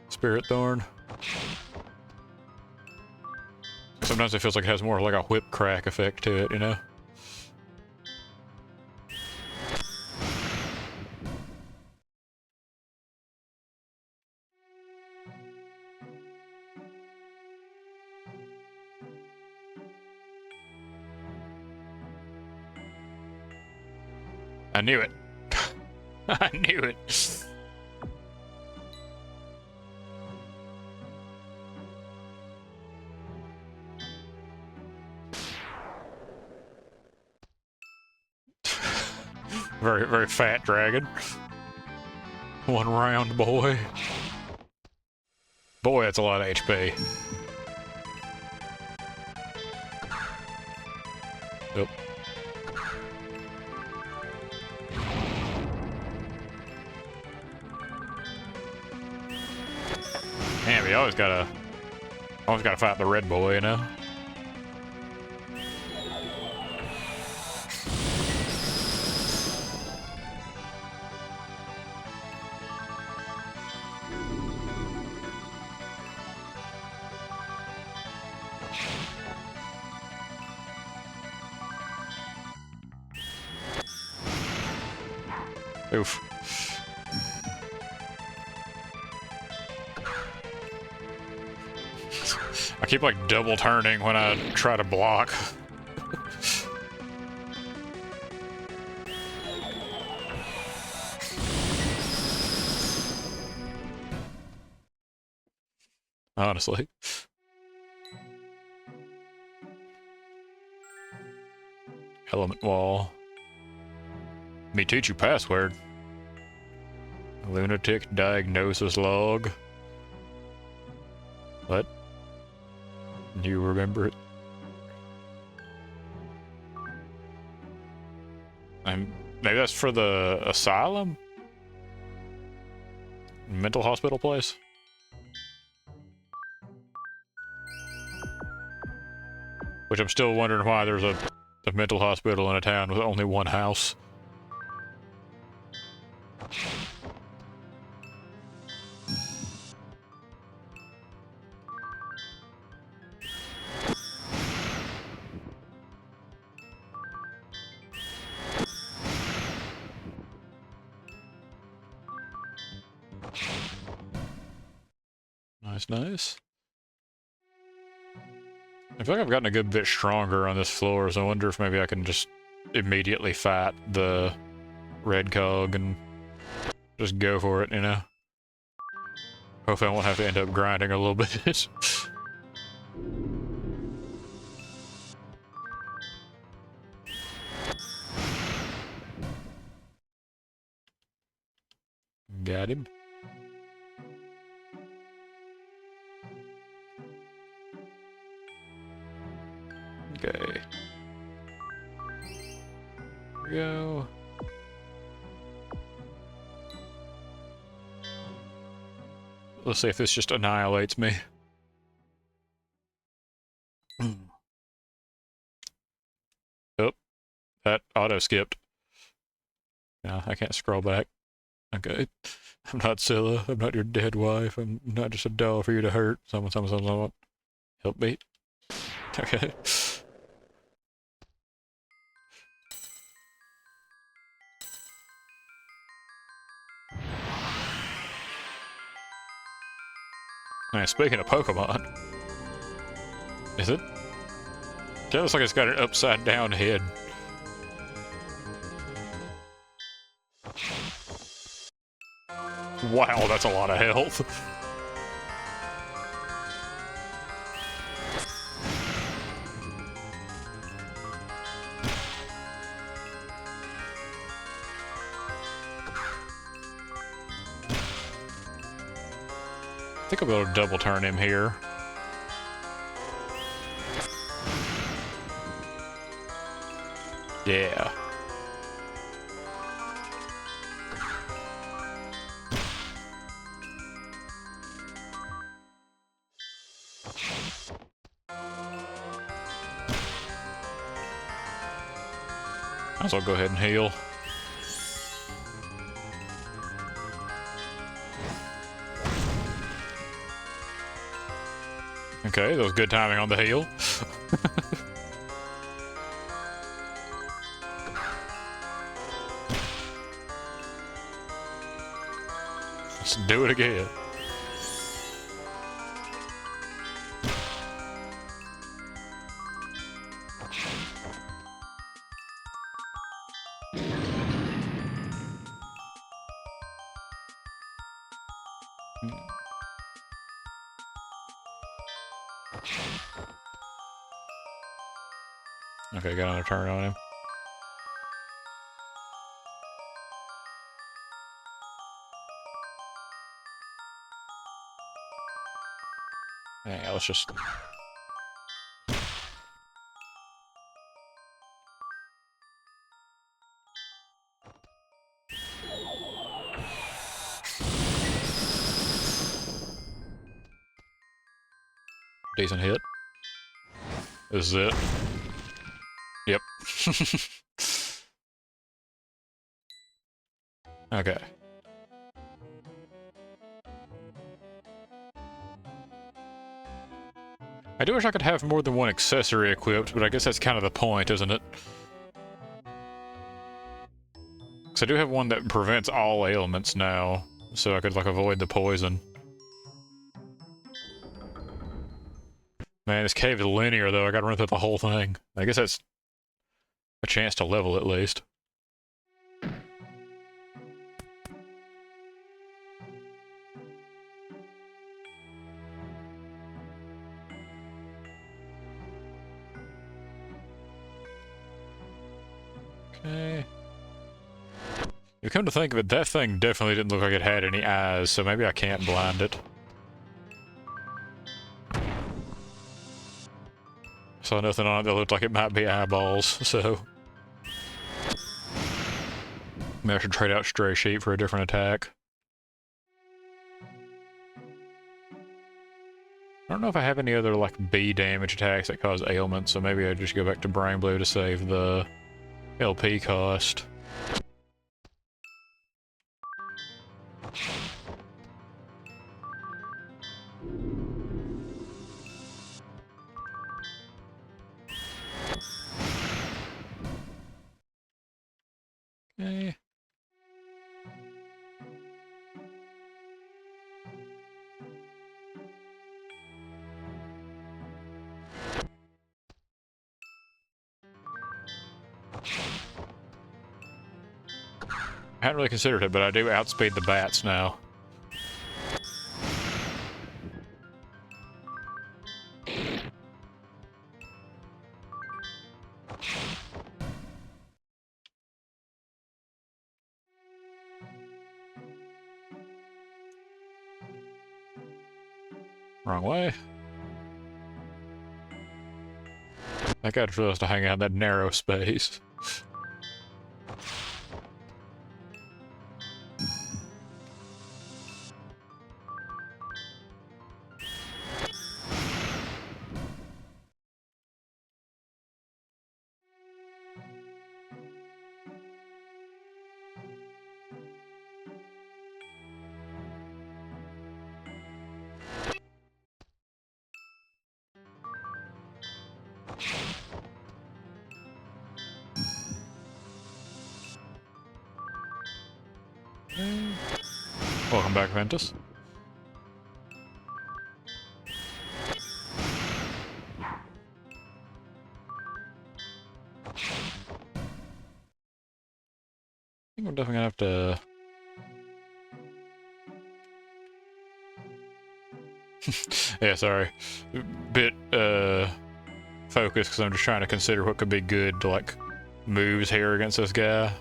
Spirit Thorn. Sometimes it feels like it has more like a whip crack effect to it, you know? I knew it. I knew it. Very, very fat dragon. One round boy. Boy, that's a lot of HP. Yep. Damn, you always gotta fight the red boy, you know? Oof. I keep like double turning when I try to block. Honestly. Element wall. Me teach you password. Lunatic diagnosis log. What? You remember it? Maybe that's for the asylum? Mental hospital place? Which I'm still wondering why there's a mental hospital in a town with only one house. Nice, nice. I feel like I've gotten a good bit stronger on this floor, so I wonder if maybe I can just immediately fight the red cog and just go for it, you know? Hopefully I won't have to end up grinding a little bit. Got him. Okay. Here we go. Let's see if this just annihilates me. Oh, that auto-skipped. No, I can't scroll back. Okay. I'm not Scylla. I'm not your dead wife. I'm not just a doll for you to hurt. Someone. Help me. Okay. Man, speaking of Pokemon, is it? It looks like it's got an upside down head. Wow, that's a lot of health. I think I'll be able to double turn him here. Yeah. Might as well go ahead and heal. Okay, that was good timing on the heal. Let's do it again. Okay, got another turn on him. Yeah, let's just... Decent hit. This is it. Yep. Okay. I do wish I could have more than one accessory equipped, but I guess that's kind of the point, isn't it? Because I do have one that prevents all ailments now, so I could, like, avoid the poison. Man, this cave is linear, though. I gotta run through the whole thing. I guess that's a chance to level, at least. Okay. You come to think of it, that thing definitely didn't look like it had any eyes, so maybe I can't blind it. Saw nothing on it that looked like it might be eyeballs, so... Maybe I should trade out Stray Sheep for a different attack. I don't know if I have any other, like, bee damage attacks that cause ailments, so maybe I just go back to Brain Blue to save the LP cost. Okay. I hadn't really considered it, but I do outspeed the bats now. Wrong way. That guy just realized to hang out in that narrow space. Welcome back, Ventus. I think we're definitely gonna have to... yeah, sorry. Bit, focused, because I'm just trying to consider what could be good to, like, moves here against this guy.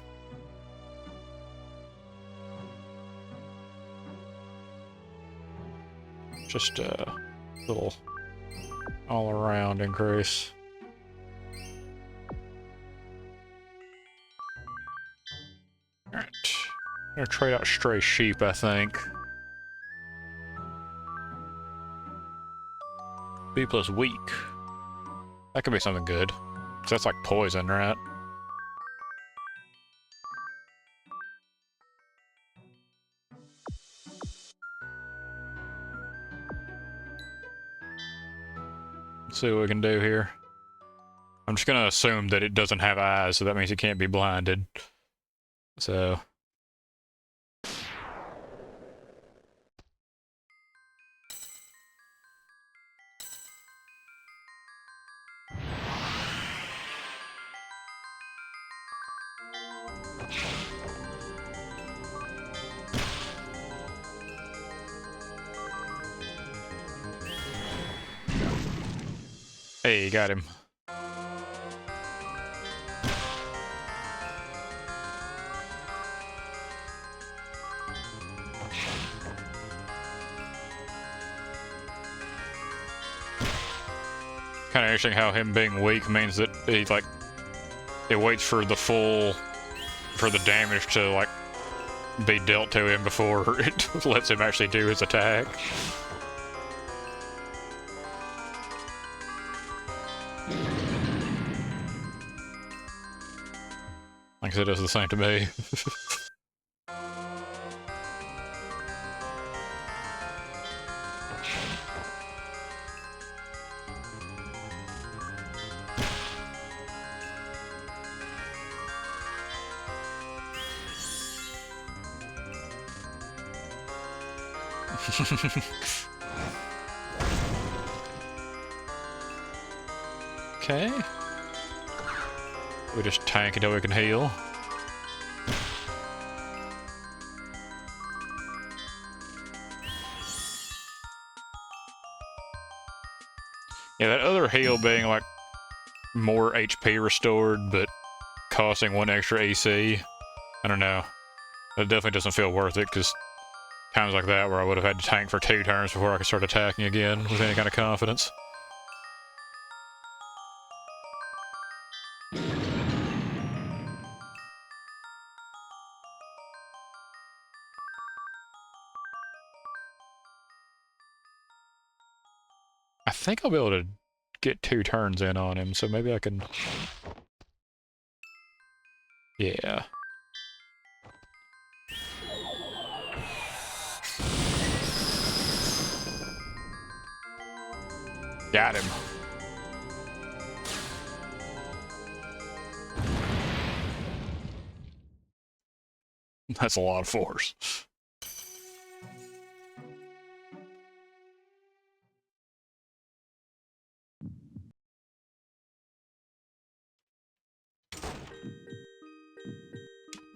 Just a little all-around increase. Alright. I'm gonna trade out Stray Sheep, I think. B plus weak. That could be something good. 'Cause that's like poison, right? Let's see what we can do here. I'm just gonna assume that it doesn't have eyes, so that means it can't be blinded. So... hey, got him. Kind of interesting how him being weak means that he, like, it waits for the full, for the damage to, like, be dealt to him before it lets him actually do his attack. Like I said, it does the same to me. Okay. We just tank until we can heal. Yeah, that other heal being like more HP restored, but costing 1 extra AC. I don't know. That definitely doesn't feel worth it, because times like that where I would have had to tank for 2 turns before I could start attacking again with any kind of confidence. I think I'll be able to get 2 turns in on him, so maybe I can... yeah. Got him. That's a lot of force.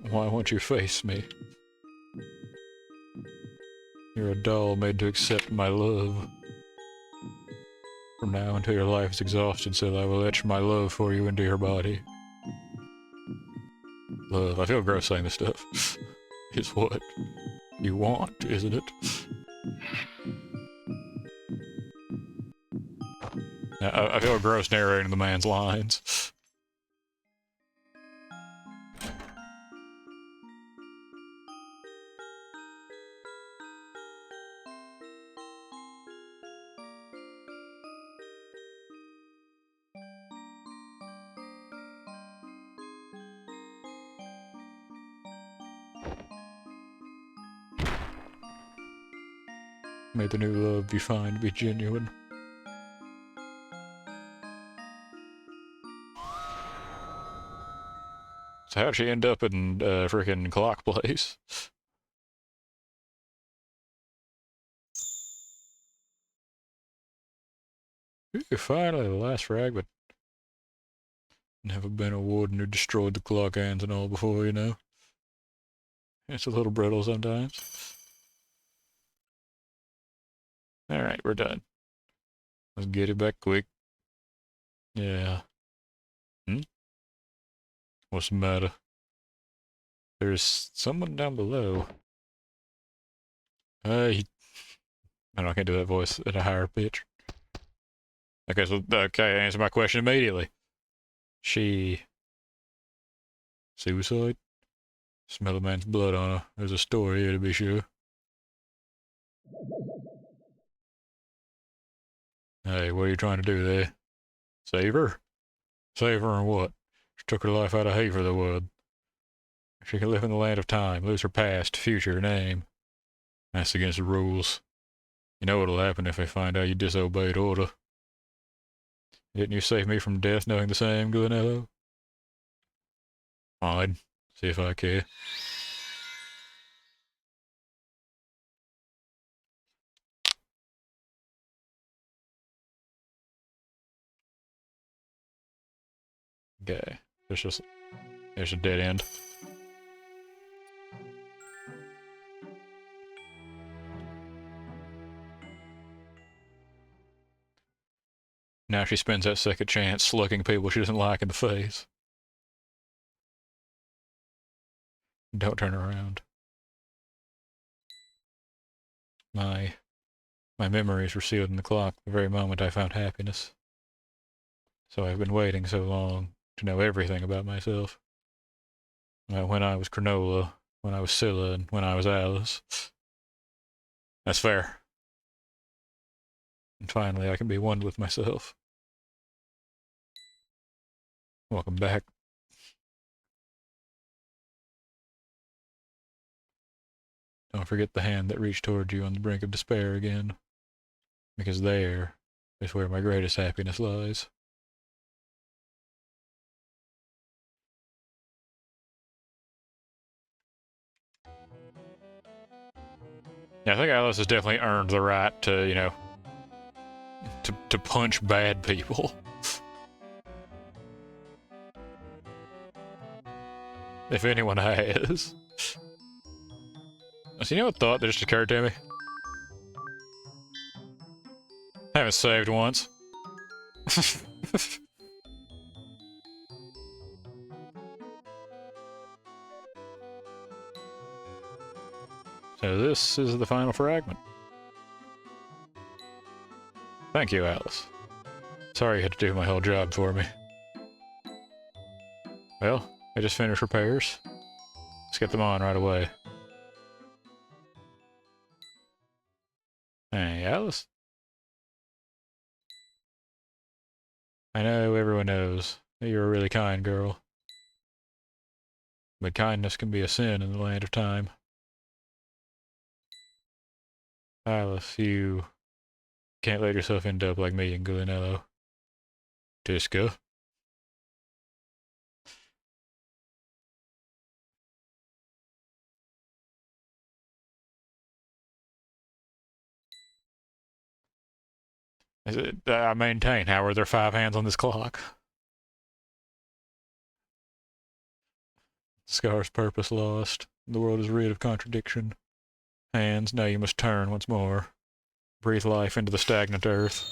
Why won't you face me? You're a doll made to accept my love. From now until your life is exhausted, so I will etch my love for you into your body. Love. I feel gross saying this stuff. It's what you want, isn't it? I feel gross narrating the man's lines. May the new love you find be genuine. So how'd she end up in freaking clock place? Ooh, finally, the last fragment. Never been a warden who destroyed the clock hands and all before, you know. It's a little brittle sometimes. Alright, we're done. Let's get it back quick. Yeah. Hmm? What's the matter? There's someone down below. Hey. I can't do that voice at a higher pitch. Okay, so, okay, answer my question immediately. She... Suicide? Smell a man's blood on her. There's a story here to be sure. Hey, what are you trying to do there? Save her? Save her and what? She took her life out of hate for the world. She can live in the land of time, lose her past, future, name. That's against the rules. You know what'll happen if they find out you disobeyed order. Didn't you save me from death knowing the same, Glenello? Fine. See if I care. Okay. There's a dead end. Now she spends that second chance slugging people she doesn't like in the face. Don't turn around. My memories were sealed in the clock the very moment I found happiness. So I've been waiting so long to know everything about myself. When I was Cronola, when I was Scylla, and when I was Alice. That's fair. And finally I can be one with myself. Welcome back. Don't forget the hand that reached toward you on the brink of despair again. Because there is where my greatest happiness lies. Yeah, I think Alice has definitely earned the right to, you know, to punch bad people. If anyone has. So you know what thought that just occurred to me? I haven't saved once. So this is the final fragment. Thank you, Alice. Sorry you had to do my whole job for me. Well, I just finished repairs. Let's get them on right away. Hey, Alice? I know everyone knows that you're a really kind girl. But kindness can be a sin in the land of time. Alice, you can't let yourself end up like me and Gulinello. Tisca. I maintain, how are there 5 hands on this clock? Scar's purpose lost. The world is rid of contradiction. Hands, now you must turn once more. Breathe life into the stagnant earth.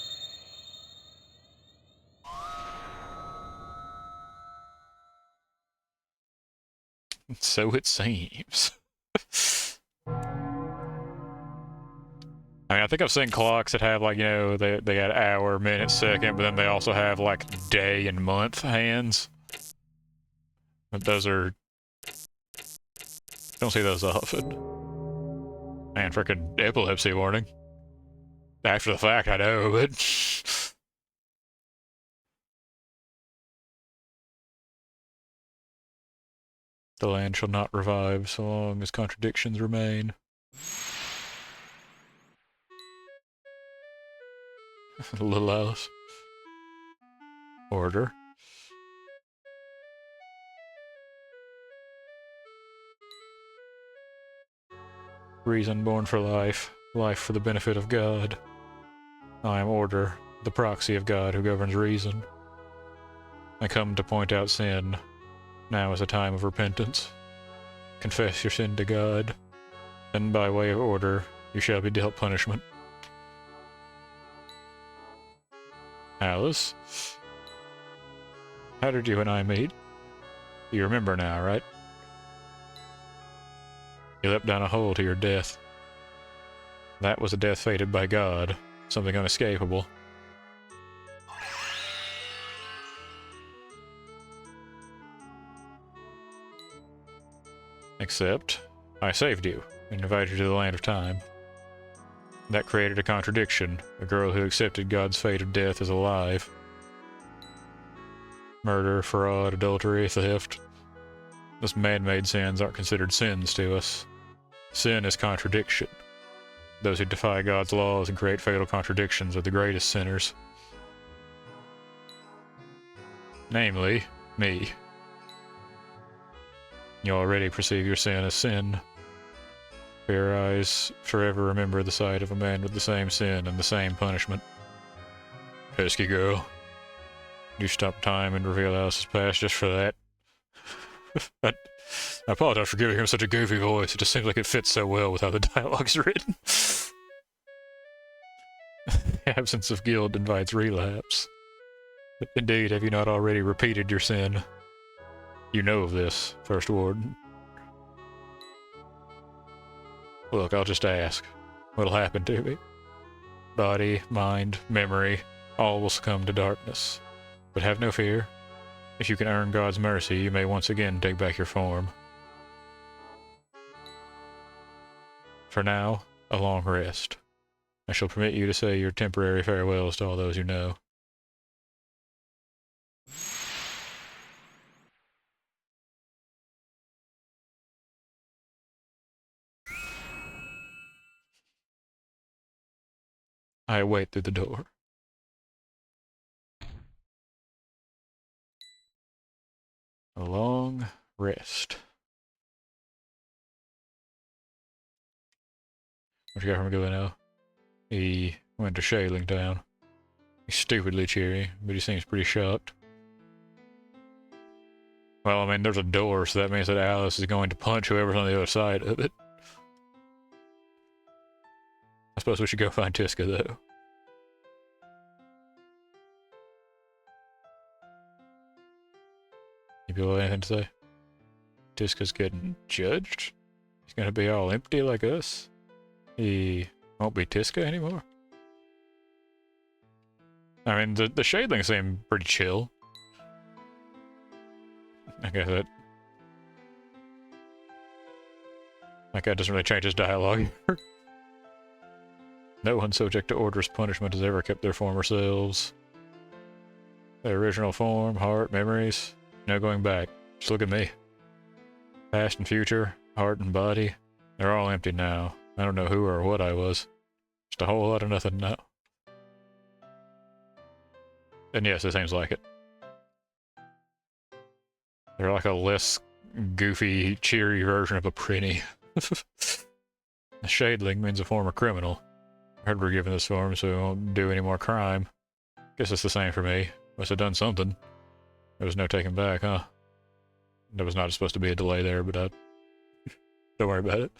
So it seems. I mean, I think I've seen clocks that have, like, you know, they got hour, minute, second, but then they also have, like, day and month hands. But those are... Don't see those often. Man, frickin' epilepsy warning. After the fact, I know, but... The land shall not revive so long as contradictions remain. Little Alice. Order. reason born for life, life for the benefit of God. I am order, the proxy of God who governs reason. I come to point out sin. Now is a time of repentance. Confess your sin to God, and by way of order, you shall be dealt punishment. Alice? How did you and I meet? You remember now, right? You leapt down a hole to your death. That was a death fated by God, something unescapable. Except, I saved you, and invited you to the land of time. That created a contradiction. A girl who accepted God's fate of death is alive. Murder, fraud, adultery, theft. Those man-made sins aren't considered sins to us. Sin is contradiction. Those who defy God's laws and create fatal contradictions are the greatest sinners. Namely, me. You already perceive your sin as sin. Your eyes forever remember the sight of a man with the same sin and the same punishment. Pesky girl. You stop time and reveal Alice's past just for that? I apologize for giving him such a goofy voice. It just seems like it fits so well with how the dialogue's written. The absence of guilt invites relapse. But indeed, have you not already repeated your sin? You know of this, First Warden. Look, I'll just ask. What'll happen to me? Body, mind, memory, all will succumb to darkness. But have no fear. If you can earn God's mercy, you may once again take back your form. For now, a long rest. I shall permit you to say your temporary farewells to all those you know. I await through the door. A long rest. What you got from Gilly now? He went to Shailing Town. He's stupidly cheery, but he seems pretty shocked. Well, I mean, there's a door, so that means that Alice is going to punch whoever's on the other side of it. I suppose we should go find Tiska, though. You people have anything to say? Tiska's getting judged? He's gonna be all empty like us? He won't be Tiska anymore? I mean, the Shadlings seem pretty chill. I guess that guy doesn't really change his dialogue here. No one subject to Order's punishment has ever kept their former selves. Their original form, heart, memories, no going back. Just look at me. Past and future, heart and body, they're all empty now. I don't know who or what I was. Just a whole lot of nothing now. And yes, it seems like it. They're like a less goofy, cheery version of a Prinny. A Shadling means a former criminal. I heard we're given this form so we won't do any more crime. Guess it's the same for me. Must have done something. There was no taking back, huh? There was not supposed to be a delay there, but don't worry about it.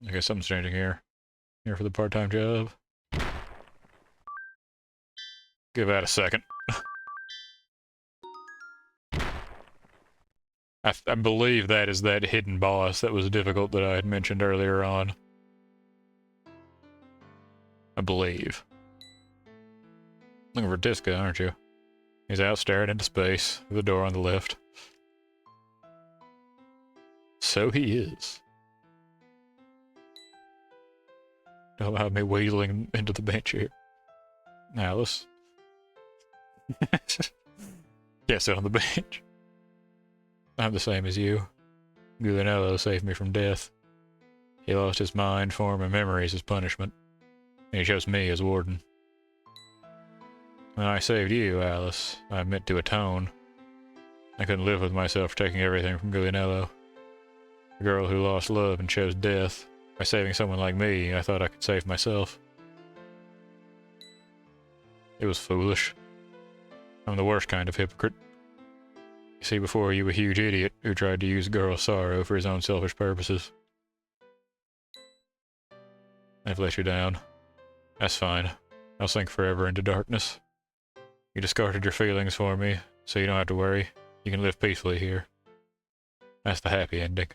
Okay, something's changing here. Here for the part-time job. Give that a second. I believe that is that hidden boss that was difficult that I had mentioned earlier on. I believe. Looking for Tiska, aren't you? He's out staring into space, with the door on the left. So he is. Don't have me wheeling into the bench here. Alice. Can't sit on the bench. I'm the same as you. Gulinello saved me from death. He lost his mind, form, and memories as punishment. And he chose me as warden. When I saved you, Alice, I meant to atone. I couldn't live with myself for taking everything from Guglielmo. A girl who lost love and chose death. By saving someone like me, I thought I could save myself. It was foolish. I'm the worst kind of hypocrite. You see, before you, a huge idiot who tried to use a girl's sorrow for his own selfish purposes. I've let you down. That's fine. I'll sink forever into darkness. You discarded your feelings for me, so you don't have to worry. You can live peacefully here. That's the happy ending.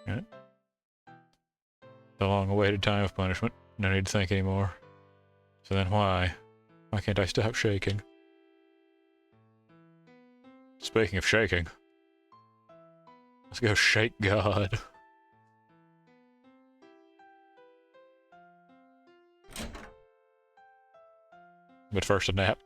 Right. The long-awaited time of punishment. No need to think anymore. So then why? Why can't I stop shaking? Speaking of shaking, let's go shake God. But first a nap.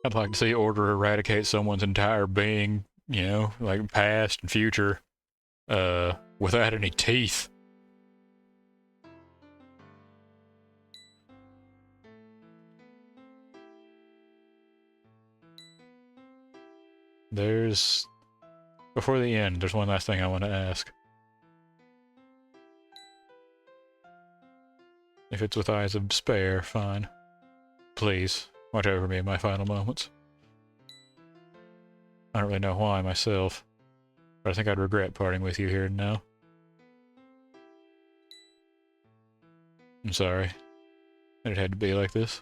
I'd like to see Order eradicate someone's entire being, you know, like past and future, without any teeth. Before the end, there's one last thing I want to ask. If it's with eyes of despair, fine. Please, watch over me in my final moments. I don't really know why myself, but I think I'd regret parting with you here and now. I'm sorry that it had to be like this.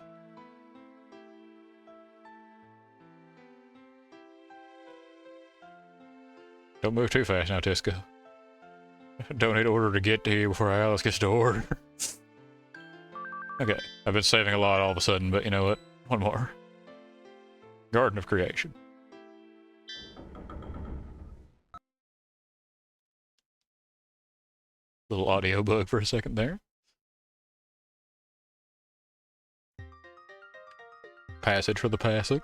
Don't move too fast now, Tiska. Don't need Order to get to you before Alice gets to Order. Okay, I've been saving a lot all of a sudden, but you know what? One more. Garden of Creation. Little audio bug for a second there. Passage for the passing.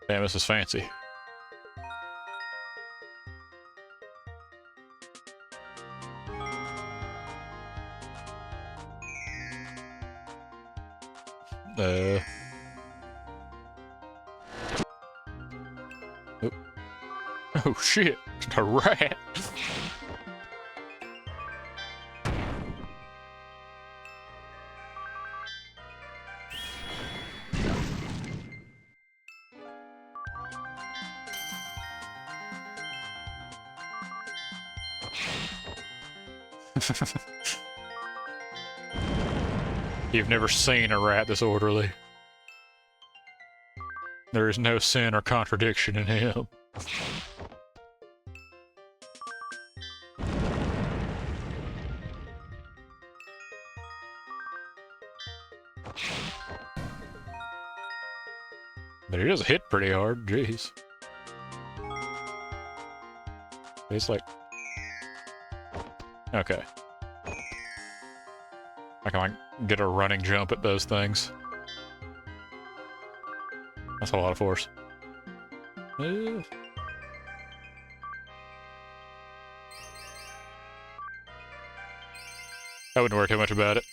Damn, this is fancy. Oh. Oh shit, a rat! You've never seen a rat this orderly. There is no sin or contradiction in him. But he does hit pretty hard, jeez. It's like... Okay. I can like get a running jump at those things. That's a lot of force. I wouldn't worry too much about it.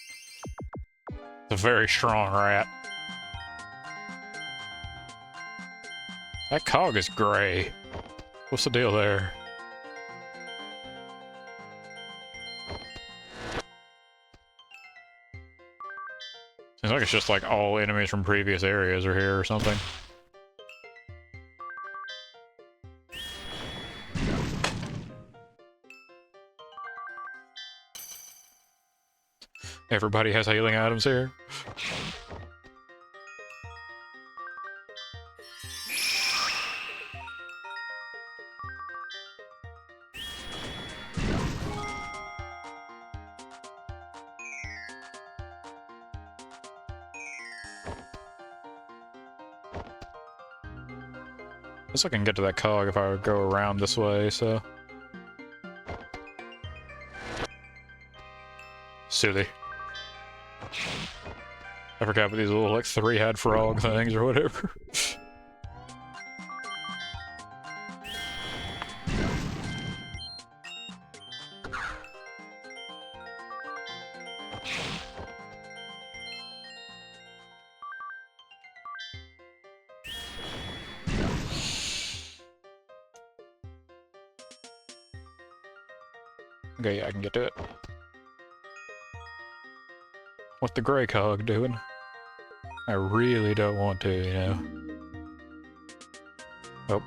It's a very strong rat. That cog is gray. What's the deal there? Seems like it's just like all enemies from previous areas are here or something. Everybody has healing items here. I guess I can get to that cog if I would go around this way, so... Silly. I forgot about these little, like, three-head frog things or whatever. Okay, yeah, I can get to it. What's the gray cog doing? I really don't want to, you know. Oh.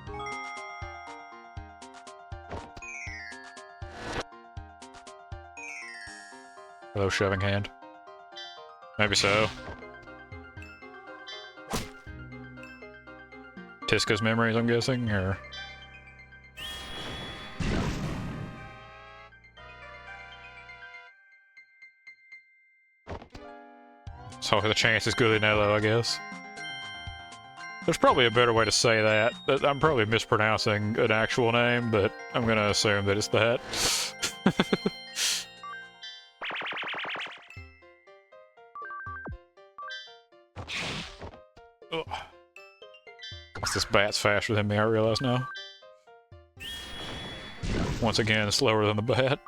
Hello, shoving hand. Maybe so. Tiska's memories, I'm guessing, or... So the chance is good in Elo, I guess. There's probably a better way to say that. I'm probably mispronouncing an actual name, but I'm gonna assume that it's that. This bat's faster than me, I realize now. Once again, slower than the bat.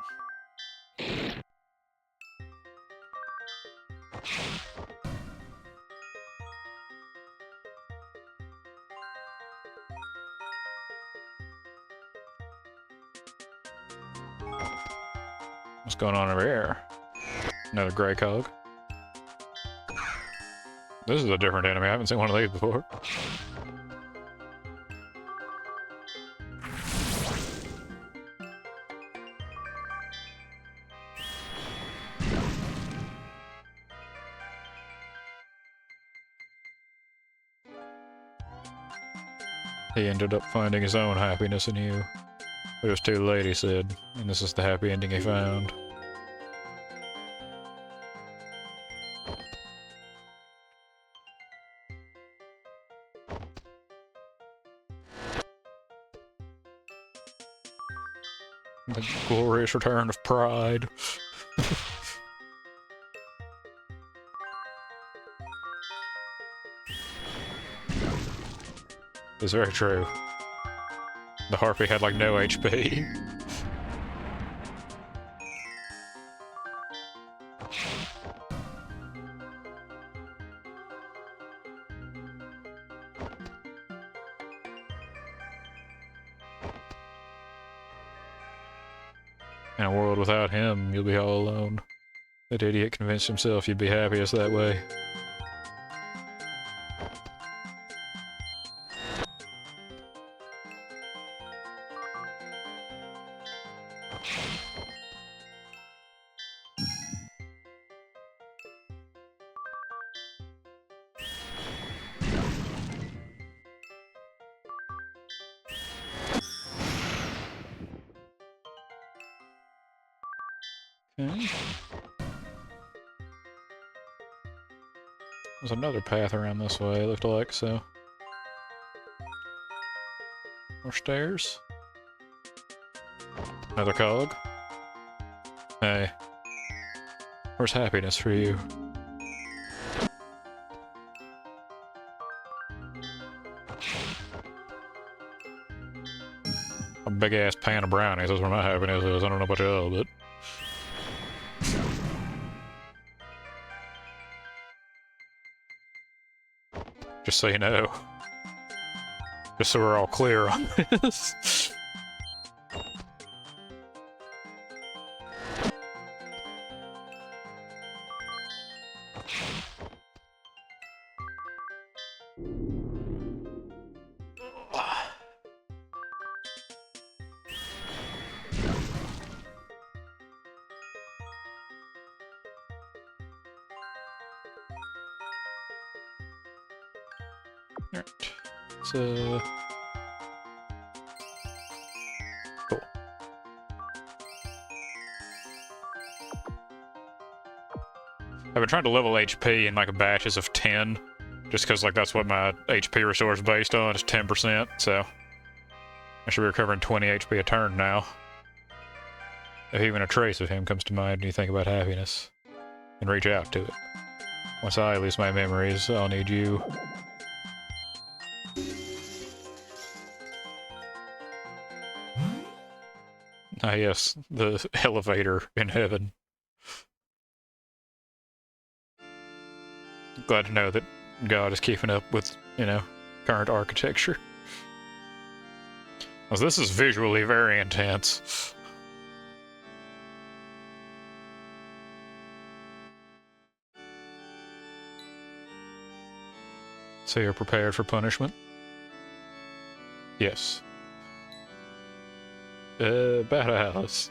What's going on over here? Another gray cog. This is a different enemy. I haven't seen one of these before. He ended up finding his own happiness in you. It was too late, he said, and this is the happy ending he found. The glorious return of pride. It's very true. The Harpy had like no HP. In a world without him, you'll be all alone. That idiot convinced himself you'd be happiest that way. Okay. There's another path around this way, it looked like, so... More stairs. Another cog. Hey. Where's happiness for you? A big-ass pan of brownies, that's where my happiness is. I don't know about y'all, but... Just so you know. Just so we're all clear on this. Alright. So... Cool. I've been trying to level HP in like batches of 10, just because like that's what my HP restore is based on, is 10%, so... I should be recovering 20 HP a turn now. If even a trace of him comes to mind when you think about happiness, and reach out to it. Once I lose my memories, I'll need you. Ah yes, the elevator in heaven. Glad to know that God is keeping up with, you know, current architecture. Well, this is visually very intense. So you're prepared for punishment? Yes. About Alice.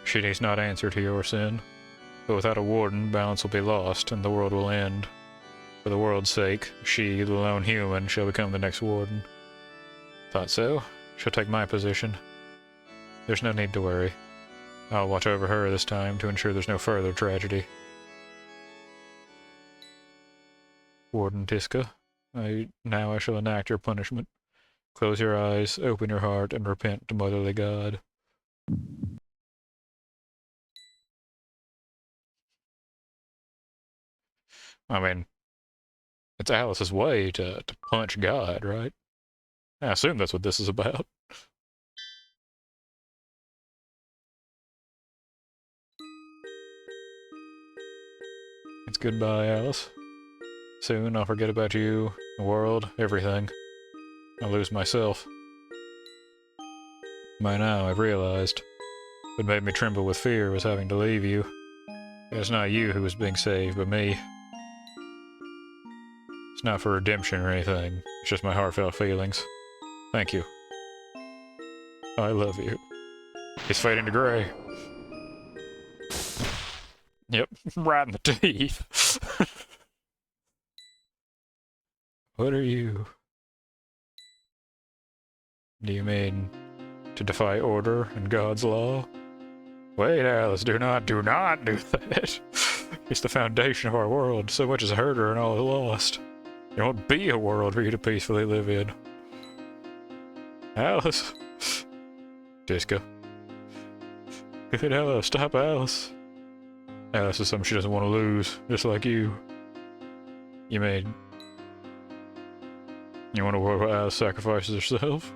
She needs not answer to your sin. But without a warden, balance will be lost, and the world will end. For the world's sake, she, the lone human, shall become the next warden. Thought so. She'll take my position. There's no need to worry. I'll watch over her this time to ensure there's no further tragedy. Warden Tiska, now I shall enact your punishment. Close your eyes, open your heart, and repent to Motherly God. I mean, it's Alice's way to punch God, right? I assume that's what this is about. It's goodbye, Alice. Soon I'll forget about you, the world, everything. I'll lose myself. By now, I've realized. What made me tremble with fear was having to leave you. It's not you who was being saved, but me. It's not for redemption or anything. It's just my heartfelt feelings. Thank you. I love you. He's fading to gray. Yep, right in the teeth. What are you? Do you mean to defy order and God's law? Wait, Alice, do not do that. It's the foundation of our world. So much is hurt her and all is lost. There won't be a world for you to peacefully live in. Alice. Tiska. Good Alice, stop Alice. Alice is something she doesn't want to lose, just like you. You mean... You want a world where Alice sacrifices herself?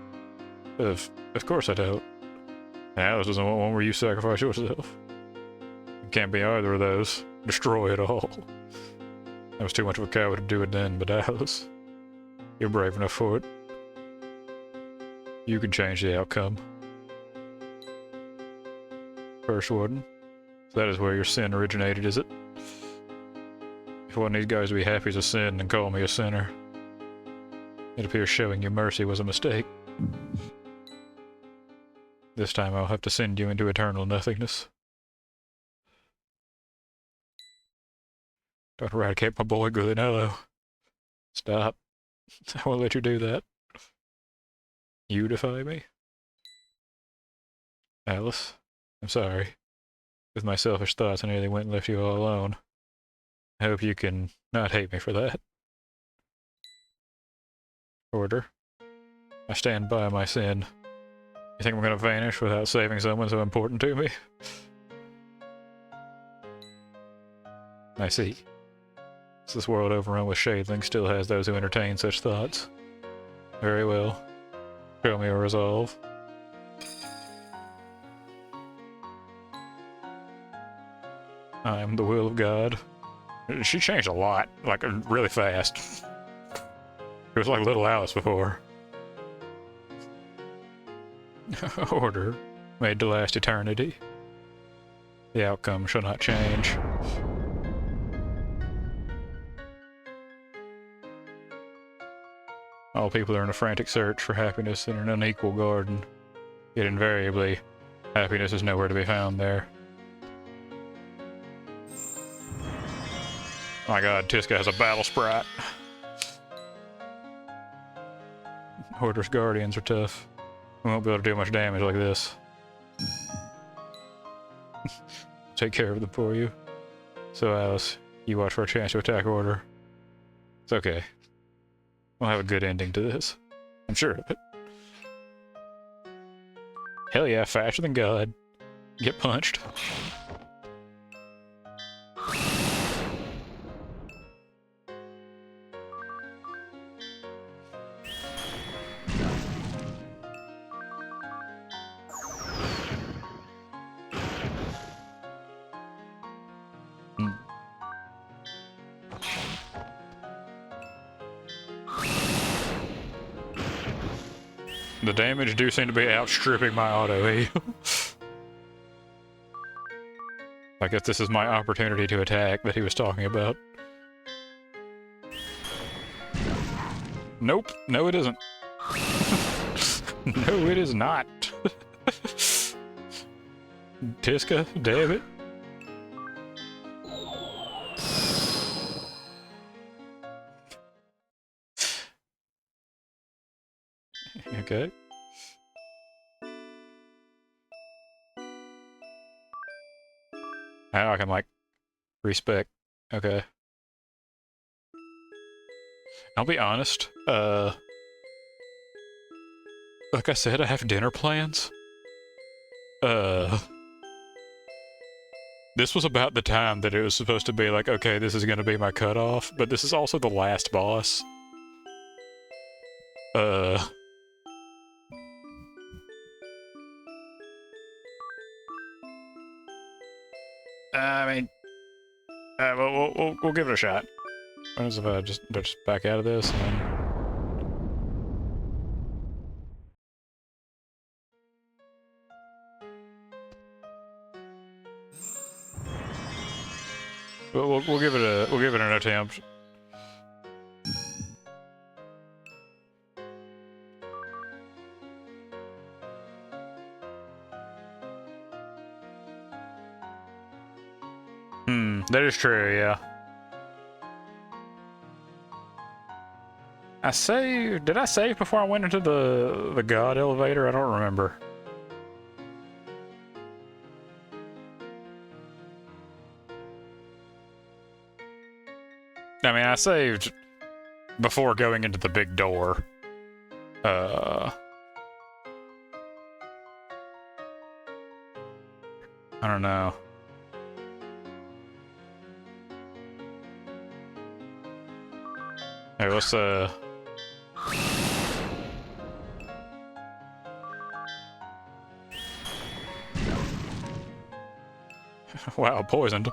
Of course I don't. Alice doesn't want one where you sacrifice yourself. It can't be either of those. Destroy it all. I was too much of a coward to do it then, but Alice, you're brave enough for it. You can change the outcome. First Warden, that is where your sin originated, is it? If one of these guys to be happy as a sin, then call me a sinner. It appears showing you mercy was a mistake. This time I'll have to send you into eternal nothingness. Don't eradicate my boy Gulinello. Stop. I won't let you do that. You defy me? Alice, I'm sorry. With my selfish thoughts, I nearly went and left you all alone. I hope you can not hate me for that. Order. I stand by my sin. You think I'm gonna vanish without saving someone so important to me? I see. This world overrun with shadlings still has those who entertain such thoughts. Very well. Show me a resolve. I am the will of God. She changed a lot, like really fast. It was like little Alice before. Order, made to last eternity. The outcome shall not change. All people are in a frantic search for happiness in an unequal garden. Yet invariably, happiness is nowhere to be found there. My god, Tiska has a battle sprite. Order's guardians are tough. We won't be able to do much damage like this. Take care of them for you. So Alice, you watch for a chance to attack Order. It's okay. We'll have a good ending to this. I'm sure of it. Hell yeah, faster than God. Get punched. The damage do seem to be outstripping my auto heal. I guess this is my opportunity to attack that he was talking about. Nope. No, it isn't. No, it is not. Tiska, damn it. Okay. Now I can, like, respec. Okay. I'll be honest, like I said, I have dinner plans. This was about the time that it was supposed to be like, okay, this is gonna be my cutoff, but this is also the last boss. I mean, we'll give it a shot. What is if I just back out of this and then... We'll give it an attempt. That is true, yeah. I saved... Did I save before I went into the god elevator? I don't remember. I mean, I saved before going into the big door. I don't know. Hey, let's wow, poisoned.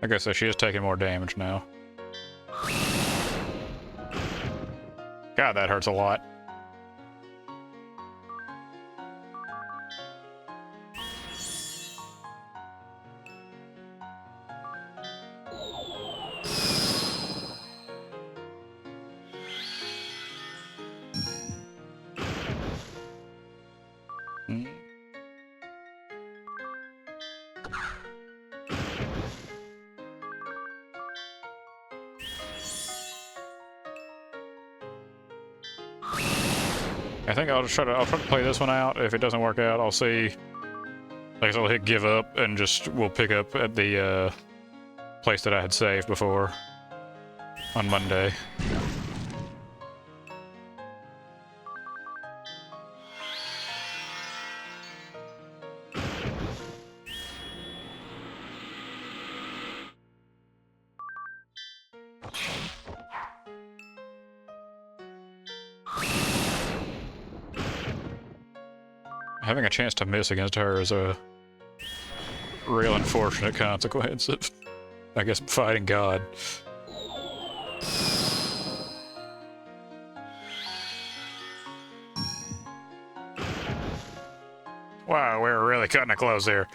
I guess so, she is taking more damage now. God, that hurts a lot. I think I'll try to play this one out. If it doesn't work out, I'll see. I guess I'll hit give up and we'll pick up at the place that I had saved before on Monday. Having a chance to miss against her is a real unfortunate consequence of, I guess, fighting God. Wow, we're really cutting it close here.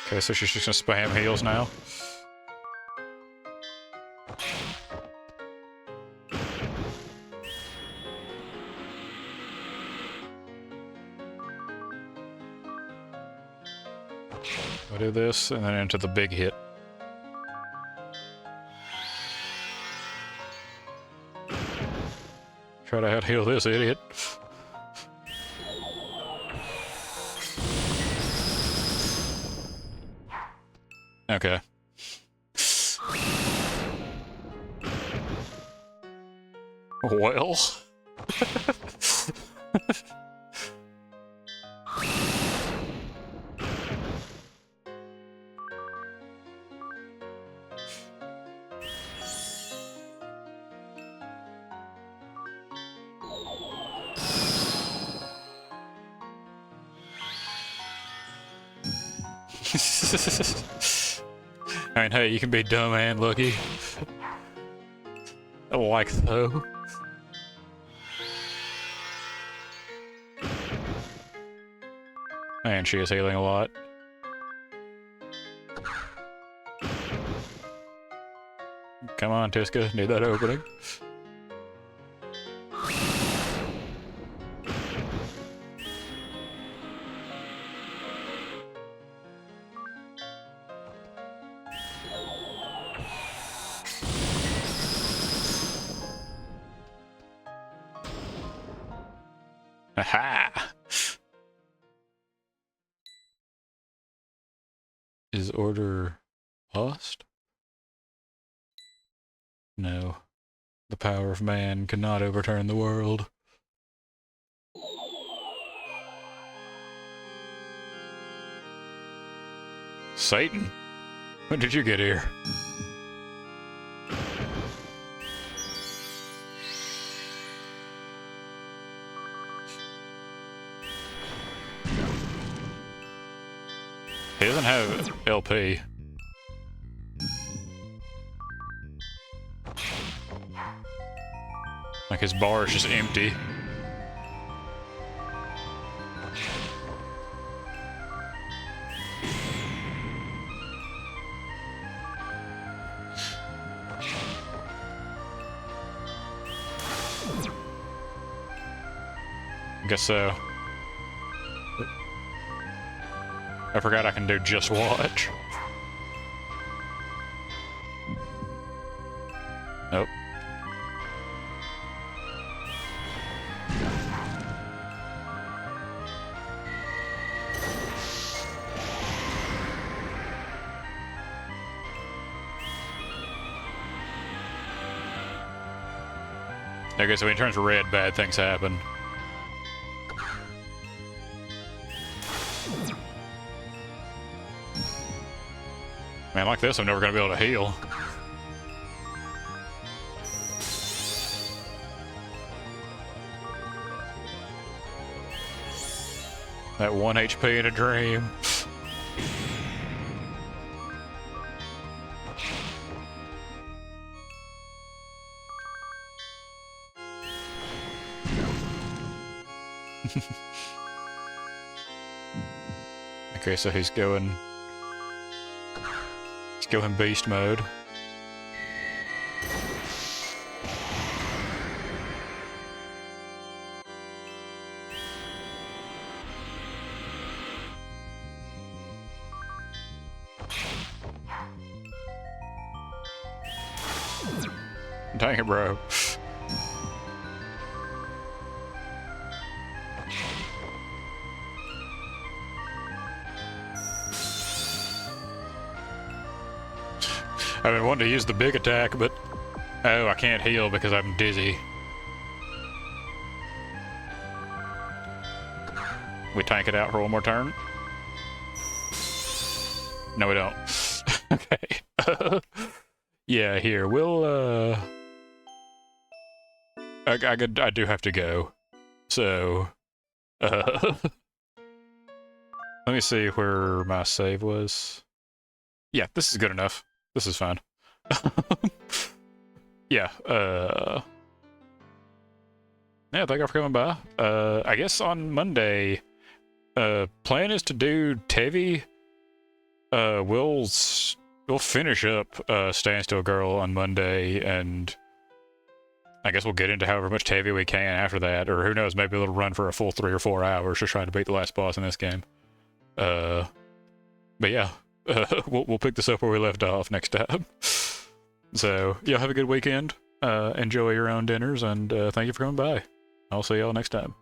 Okay, so she's just gonna spam heals now. I'll do this, and then into the big hit. Try to out-heal this idiot. Okay. Well. I mean, hey, you can be dumb and lucky. Like though. Man, she is healing a lot. Come on, Tiska, need that opening. Aha! Is order lost? No. The power of man cannot overturn the world. Satan? When did you get here? He doesn't have LP. Like his bar is just empty. I guess so. I forgot I can do just watch. Nope. Okay, so when he turns red, bad things happen. Man, like this, I'm never gonna be able to heal. That 1 HP in a dream. Okay, so he's going beast mode. Dang it, bro. I've been wanting to use the big attack, but oh, I can't heal because I'm dizzy. We tank it out for one more turn? No, we don't. Okay. Yeah, here, we'll, I do have to go. So, let me see where my save was. Yeah, this is good enough. This is fine. Yeah, yeah, thank you for coming by. I guess on Monday, plan is to do Tevi. We'll finish up Standstill Girl on Monday, and I guess we'll get into however much Tevi we can after that, or who knows, maybe we'll run for a full 3 or 4 hours just trying to beat the last boss in this game. But yeah. We'll pick this up where we left off next time. So, yeah, have a good weekend. Enjoy your own dinners, and thank you for coming by. I'll see y'all next time.